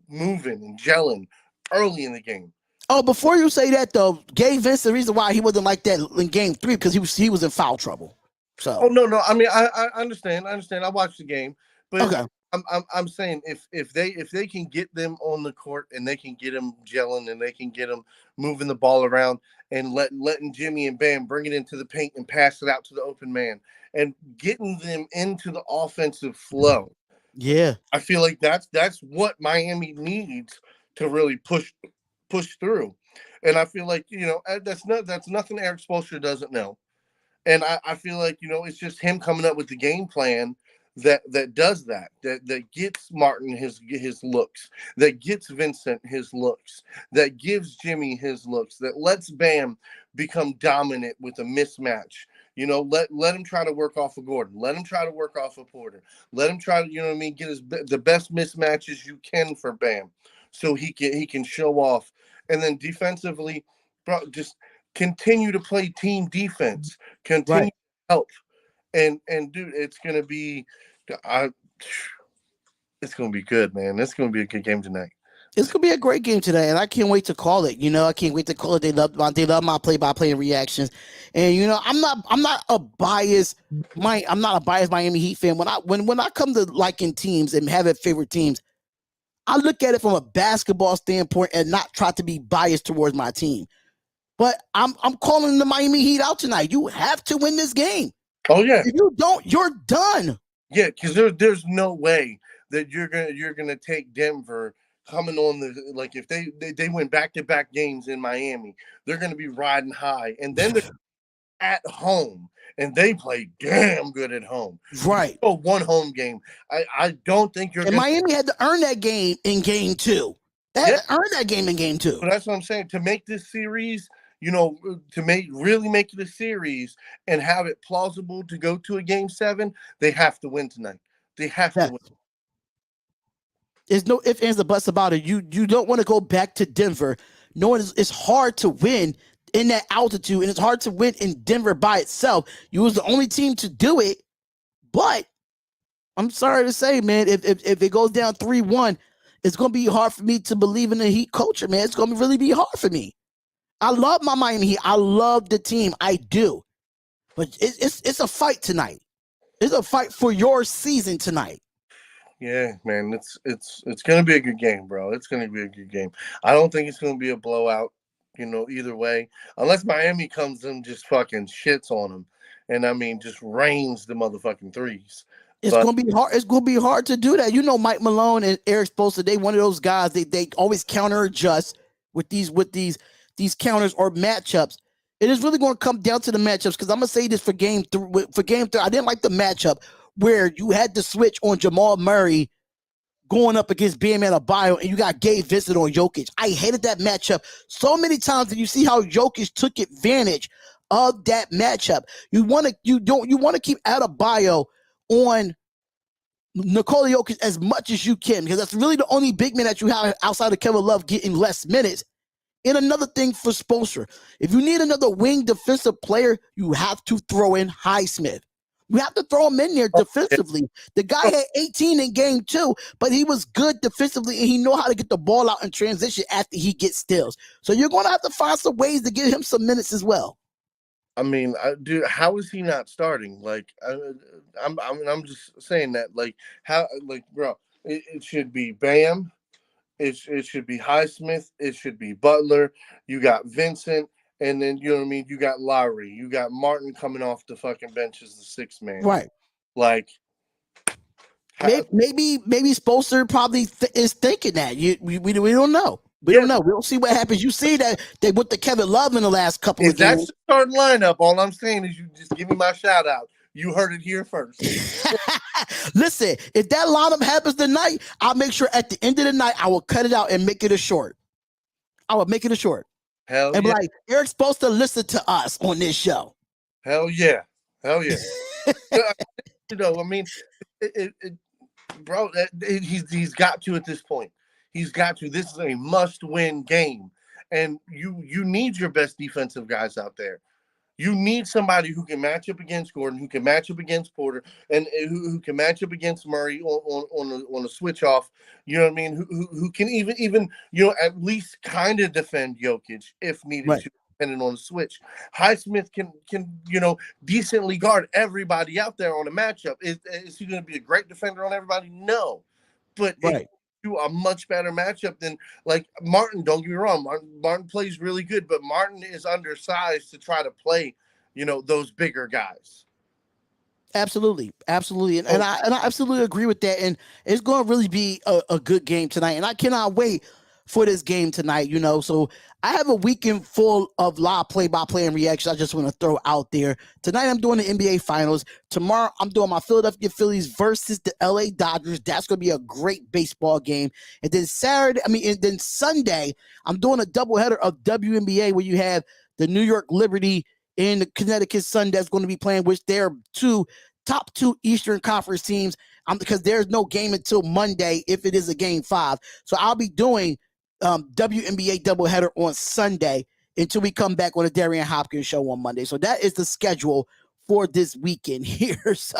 Speaker 3: moving and gelling early in the game.
Speaker 2: Oh, before you say that though, Gabe Vincent, the reason why he wasn't like that in game 3 because he was in foul trouble. So
Speaker 3: no. I mean, I understand. I watched the game, but okay. I'm saying if they can get them on the court and they can get them gelling and they can get them moving the ball around and letting Jimmy and Bam bring it into the paint and pass it out to the open man and getting them into the offensive flow.
Speaker 2: Yeah,
Speaker 3: I feel like that's what Miami needs to really push through. And I feel like, that's nothing Eric Spoelstra doesn't know. And I feel like, it's just him coming up with the game plan that does that gets Martin his looks, that gets Vincent his looks, that gives Jimmy his looks, that lets Bam become dominant with a mismatch. Let him try to work off of Gordon. Let him try to work off of Porter. Let him try to, get the best mismatches you can for Bam so he can show off. And then defensively, bro, just continue to play team defense. Continue to help. And dude, it's gonna be good, man. It's gonna be a good game tonight.
Speaker 2: It's gonna be a great game today, and I can't wait to call it. I can't wait to call it. They love my play-by-play reactions, and I'm not a biased Miami Heat fan. When I come to liking teams and having favorite teams, I look at it from a basketball standpoint and not try to be biased towards my team. But I'm calling the Miami Heat out tonight. You have to win this game.
Speaker 3: Oh yeah.
Speaker 2: If you don't, you're done.
Speaker 3: Yeah, because there's no way that you're gonna take Denver coming on if they win back-to-back games in Miami, they're gonna be riding high, and then they're at home. And they play damn good at home.
Speaker 2: Right.
Speaker 3: So one home game. I don't think you're.
Speaker 2: And Miami had to earn that game in game 2. They had to earn that game in game 2.
Speaker 3: But that's what I'm saying. To make this series, really make it a series and have it plausible to go to a game 7, they have to win tonight. They have to win.
Speaker 2: There's no ifs, ands, or buts about it. You don't want to go back to Denver knowing it's hard to win in that altitude, and it's hard to win in Denver by itself. You was the only team to do it, but I'm sorry to say, man, if it goes down 3-1, it's gonna be hard for me to believe in the Heat culture, man. It's gonna really be hard for me. I love my Miami Heat. I love the team. I do, but it's a fight tonight. It's a fight for your season tonight.
Speaker 3: Yeah, man, it's gonna be a good game, bro. It's gonna be a good game. I don't think it's gonna be a blowout. Either way, unless Miami comes and just fucking shits on them, and just rains the motherfucking threes.
Speaker 2: It's gonna be hard. It's gonna be hard to do that. Mike Malone and Eric Spoelstra, they one of those guys. They always counter adjust with these counters or matchups. It is really going to come down to the matchups because I'm gonna say this for game 3. For game 3, I didn't like the matchup where you had to switch on Jamal Murray going up against Bam Adebayo, and you got Gabe Vincent on Jokic. I hated that matchup so many times, and you see how Jokic took advantage of that matchup. You want to keep Adebayo on Nikola Jokic as much as you can, because that's really the only big man that you have outside of Kevin Love getting less minutes. And another thing for Spoelstra, if you need another wing defensive player, you have to throw in Highsmith. You have to throw him in there defensively. The guy had 18 in game 2, but he was good defensively, and he know how to get the ball out in transition after he gets steals. So you're going to have to find some ways to get him some minutes as well.
Speaker 3: I mean, dude, how is he not starting? Like, I'm just saying that. Like, bro, it should be Bam. It should be Highsmith. It should be Butler. You got Vincent, and then you know what I mean. You got Lowry. You got Martin coming off the fucking bench as the sixth man.
Speaker 2: Right.
Speaker 3: Like,
Speaker 2: maybe Spoelstra probably is thinking that. We don't know. We don't know. We don't see what happens. You see that they went to Kevin Love in the last couple of games.
Speaker 3: That's the starting lineup. All I'm saying is you just give me my shout out. You heard it here first.
Speaker 2: Listen, if that lineup happens tonight, I'll make sure at the end of the night I will cut it out and make it a short. I will make it a short.
Speaker 3: Hell
Speaker 2: and
Speaker 3: yeah.
Speaker 2: Like, Eric's supposed to listen to us on this show.
Speaker 3: Hell yeah. Hell yeah. You know, I mean, bro, he's got to at this point. He's got to. This is a must-win game, and you need your best defensive guys out there. You need somebody who can match up against Gordon, who can match up against Porter, and who can match up against Murray on a switch off. You know what I mean? Who can even at least kind of defend Jokic if needed
Speaker 2: right.
Speaker 3: to, depending on the switch. Highsmith can decently guard everybody out there on a matchup. Is he going to be a great defender on everybody? No, but
Speaker 2: right.
Speaker 3: A much better matchup than like Martin. Don't get me wrong, Martin plays really good, but Martin is undersized to try to play, those bigger guys.
Speaker 2: Absolutely. And I absolutely agree with that. And it's going to really be a good game tonight. And I cannot wait for this game tonight, So I have a weekend full of live play-by-play and reactions I just want to throw out there. Tonight I'm doing the NBA Finals. Tomorrow I'm doing my Philadelphia Phillies versus the LA Dodgers. That's going to be a great baseball game. And then Sunday, I'm doing a doubleheader of WNBA where you have the New York Liberty and the Connecticut Sun that's going to be playing, which they're top two Eastern Conference teams. Because there's no game until Monday if it is a game 5. So I'll be doing WNBA doubleheader on Sunday until we come back on the Darion Hopkins show on Monday. So that is the schedule for this weekend here. So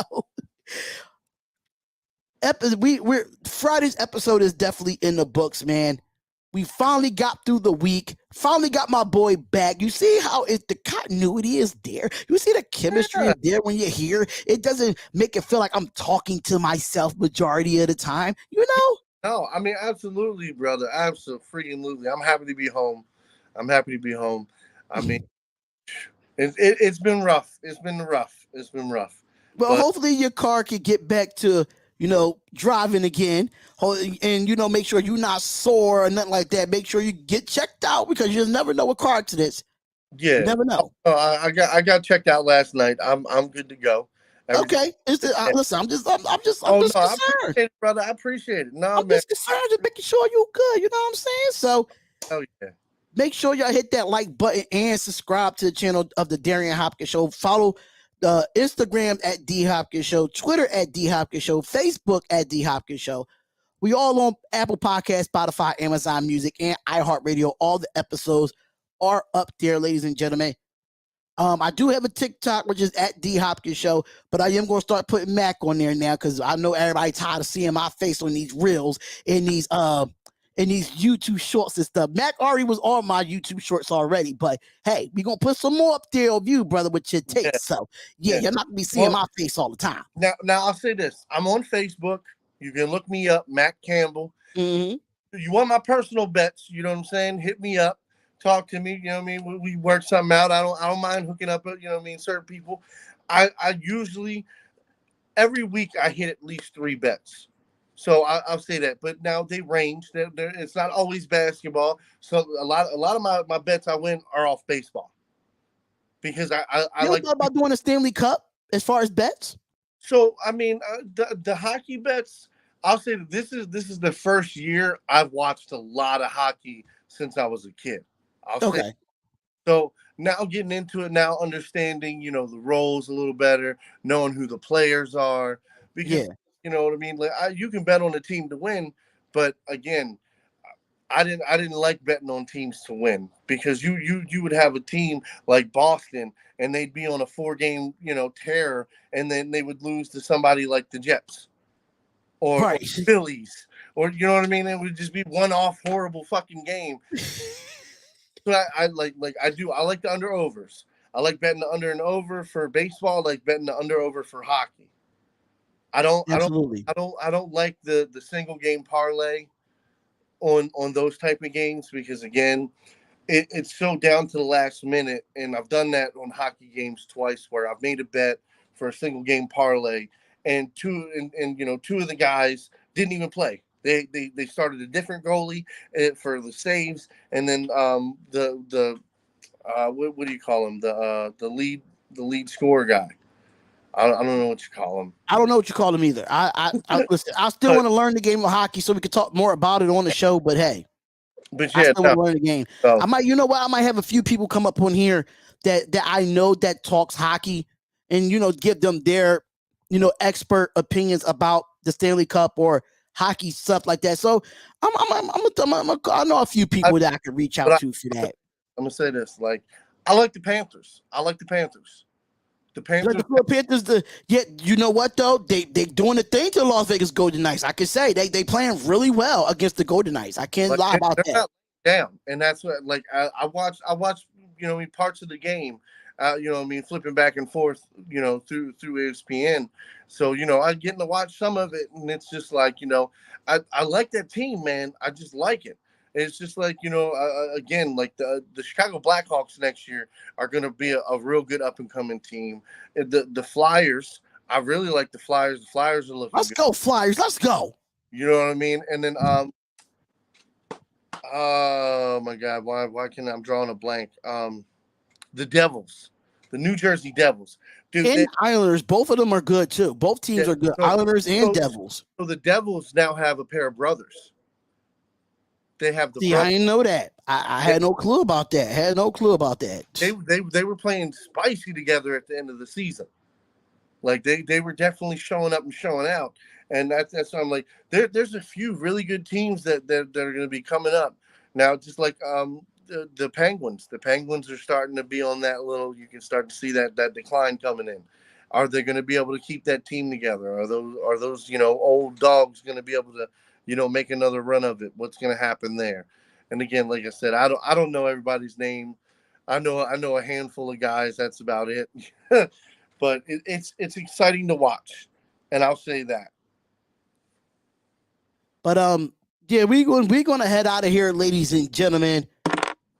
Speaker 2: Friday's episode is definitely in the books, man. We finally got through the week. Finally got my boy back. You see how the continuity is there? You see the chemistry is there when you're here? It doesn't make it feel like I'm talking to myself majority of the time,
Speaker 3: No, I mean, absolutely, brother. Absolutely. I'm happy to be home. I mean, it's been rough. It's been rough.
Speaker 2: Well, hopefully your car can get back to, driving again. And, make sure you're not sore or nothing like that. Make sure you get checked out because you'll never know what car accidents.
Speaker 3: Yeah.
Speaker 2: You never know.
Speaker 3: I got checked out last night. I'm good to go.
Speaker 2: Okay. Listen, I'm just concerned.
Speaker 3: I appreciate it, brother. I appreciate it. No,
Speaker 2: I'm just concerned, just making sure you're good. You know what I'm saying? So,
Speaker 3: yeah.
Speaker 2: Make sure y'all hit that like button and subscribe to the channel of the Darion Hopkins Show. Follow the Instagram at DHopkinsShow, Twitter at DHopkinsShow, Facebook at DHopkinsShow. We all on Apple Podcasts, Spotify, Amazon Music, and iHeartRadio. All the episodes are up there, ladies and gentlemen. I do have a TikTok, which is at DHopkinsShow, but I am going to start putting Mac on there now because I know everybody tired of seeing my face on these reels and these YouTube shorts and stuff. Mac already was on my YouTube shorts already, but hey, we're going to put some more up there of you, brother, with your takes. Yeah. So, you're not going to be seeing my face all the time.
Speaker 3: Now I'll say this. I'm on Facebook. You can look me up, Mac Campbell.
Speaker 2: Mm-hmm.
Speaker 3: You want my personal bets, you know what I'm saying? Hit me up. Talk to me, you know what I mean? We work something out. I don't mind hooking up, you know what I mean, certain people. I usually every week I hit at least 3 bets. So I'll say that. But now they range. It's not always basketball. So a lot of my bets I win are off baseball. Because I like
Speaker 2: thought about doing a Stanley Cup as far as bets?
Speaker 3: So I mean the hockey bets, I'll say that this is the first year I've watched a lot of hockey since I was a kid.
Speaker 2: Okay.
Speaker 3: So now getting into it, now understanding, the roles a little better, knowing who the players are, because you know what I mean. Like you can bet on a team to win, but again, I didn't like betting on teams to win because you would have a team like Boston and they'd be on a 4-game tear, and then they would lose to somebody like the Jets or Phillies, or you know what I mean. It would just be one off horrible fucking game. So I like I like the under overs. I like betting the under and over for baseball. I like betting the under over for hockey. I don't like the single game parlay on those type of games because again, it's so down to the last minute, and I've done that on hockey games twice where I've made a bet for a single game parlay, and two of the guys didn't even play. They started a different goalie for the saves, and then the what do you call him, the lead scorer guy. I don't know what you call him.
Speaker 2: I don't know what you call him either. I listen, I still want to learn the game of hockey so we can talk more about it on the show. But hey, I still want to learn the game. I might, you know what? I might have a few people come up on here that I know that talks hockey, and give them their expert opinions about the Stanley Cup or hockey stuff like that. So I know a few people that I could reach out to for that.
Speaker 3: I'm gonna say this: like, I like the Panthers. The Panthers.
Speaker 2: Like the Panthers, you know what though? They doing the thing to the Las Vegas Golden Knights. I can say they playing really well against the Golden Knights. I can't lie about that.
Speaker 3: Down, and that's what I watched parts of the game. Flipping back and forth, through ESPN. So I get to watch some of it, and it's just like I like that team, man. I just like it. It's just like, again, like the Chicago Blackhawks next year are going to be a real good up-and-coming team. The Flyers, I really like the Flyers. The Flyers are looking
Speaker 2: Let's go, Flyers. Let's go.
Speaker 3: You know what I mean? And then, oh, my God, why can't I'm drawing a blank? The Devils, the New Jersey Devils. Dude,
Speaker 2: and Islanders, both of them are good, too. Both teams are good, Islanders and Devils.
Speaker 3: So the Devils now have a pair of brothers. They have the.
Speaker 2: See, I didn't know that. I had no clue about that.
Speaker 3: They were playing spicy together at the end of the season. Like they were definitely showing up and showing out, and that's why I'm like there's a few really good teams that are going to be coming up now. Just like the Penguins. The Penguins are starting to be on that little. You can start to see that decline coming in. Are they going to be able to keep that team together? Are those old dogs going to be able to make another run of it? What's going to happen there? And again, like I said, I don't know everybody's name. I know a handful of guys. That's about it. But it's exciting to watch, and I'll say that.
Speaker 2: But yeah, we're going to head out of here, ladies and gentlemen.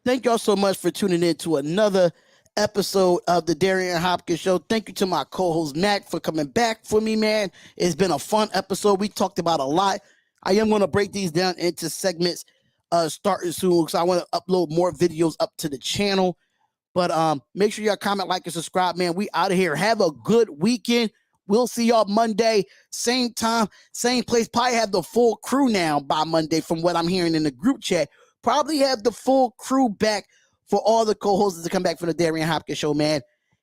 Speaker 2: Thank y'all so much for tuning in to another episode of the Darion Hopkins Show. Thank you to my co-host Mac for coming back for me, man. It's been a fun episode. We talked about a lot. I am going to break these down into segments starting soon because I want to upload more videos up to the channel. But make sure y'all comment, like, and subscribe, man. We out of here. Have a good weekend. We'll see y'all Monday, same time, same place. Probably have the full crew now by Monday from what I'm hearing in the group chat. Probably have the full crew back for all the co-hosts to come back for the Darion Hopkins Show, man.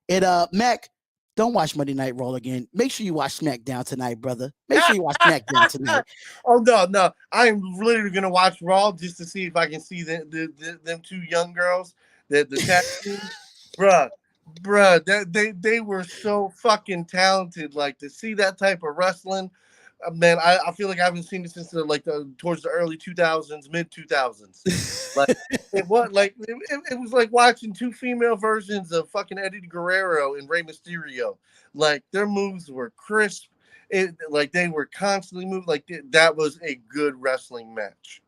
Speaker 2: And Mac, don't watch Monday Night Raw again. Make sure you watch SmackDown tonight, brother. Make sure you watch SmackDown tonight.
Speaker 3: Oh, no. I'm literally going to watch Raw just to see if I can see them two young girls, the tag team. Bruh, they were so fucking talented. Like, to see that type of wrestling, man, I feel like I haven't seen it since towards the early 2000s, mid 2000s. Like it was like watching two female versions of fucking Eddie Guerrero and Rey Mysterio. Like their moves were crisp. Like they were constantly moving. Like that was a good wrestling match.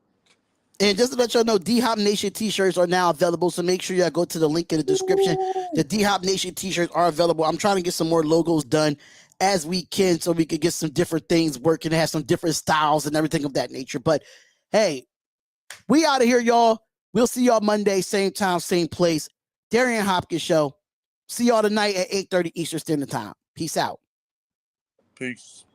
Speaker 2: And just to let y'all know, D-Hop Nation t-shirts are now available, so make sure y'all go to the link in the description. The D-Hop Nation t-shirts are available. I'm trying to get some more logos done as we can so we can get some different things working, have some different styles and everything of that nature. But, hey, we out of here, y'all. We'll see y'all Monday, same time, same place. Darion Hopkins Show. See y'all tonight at 8:30 Eastern Standard Time. Peace out.
Speaker 3: Peace.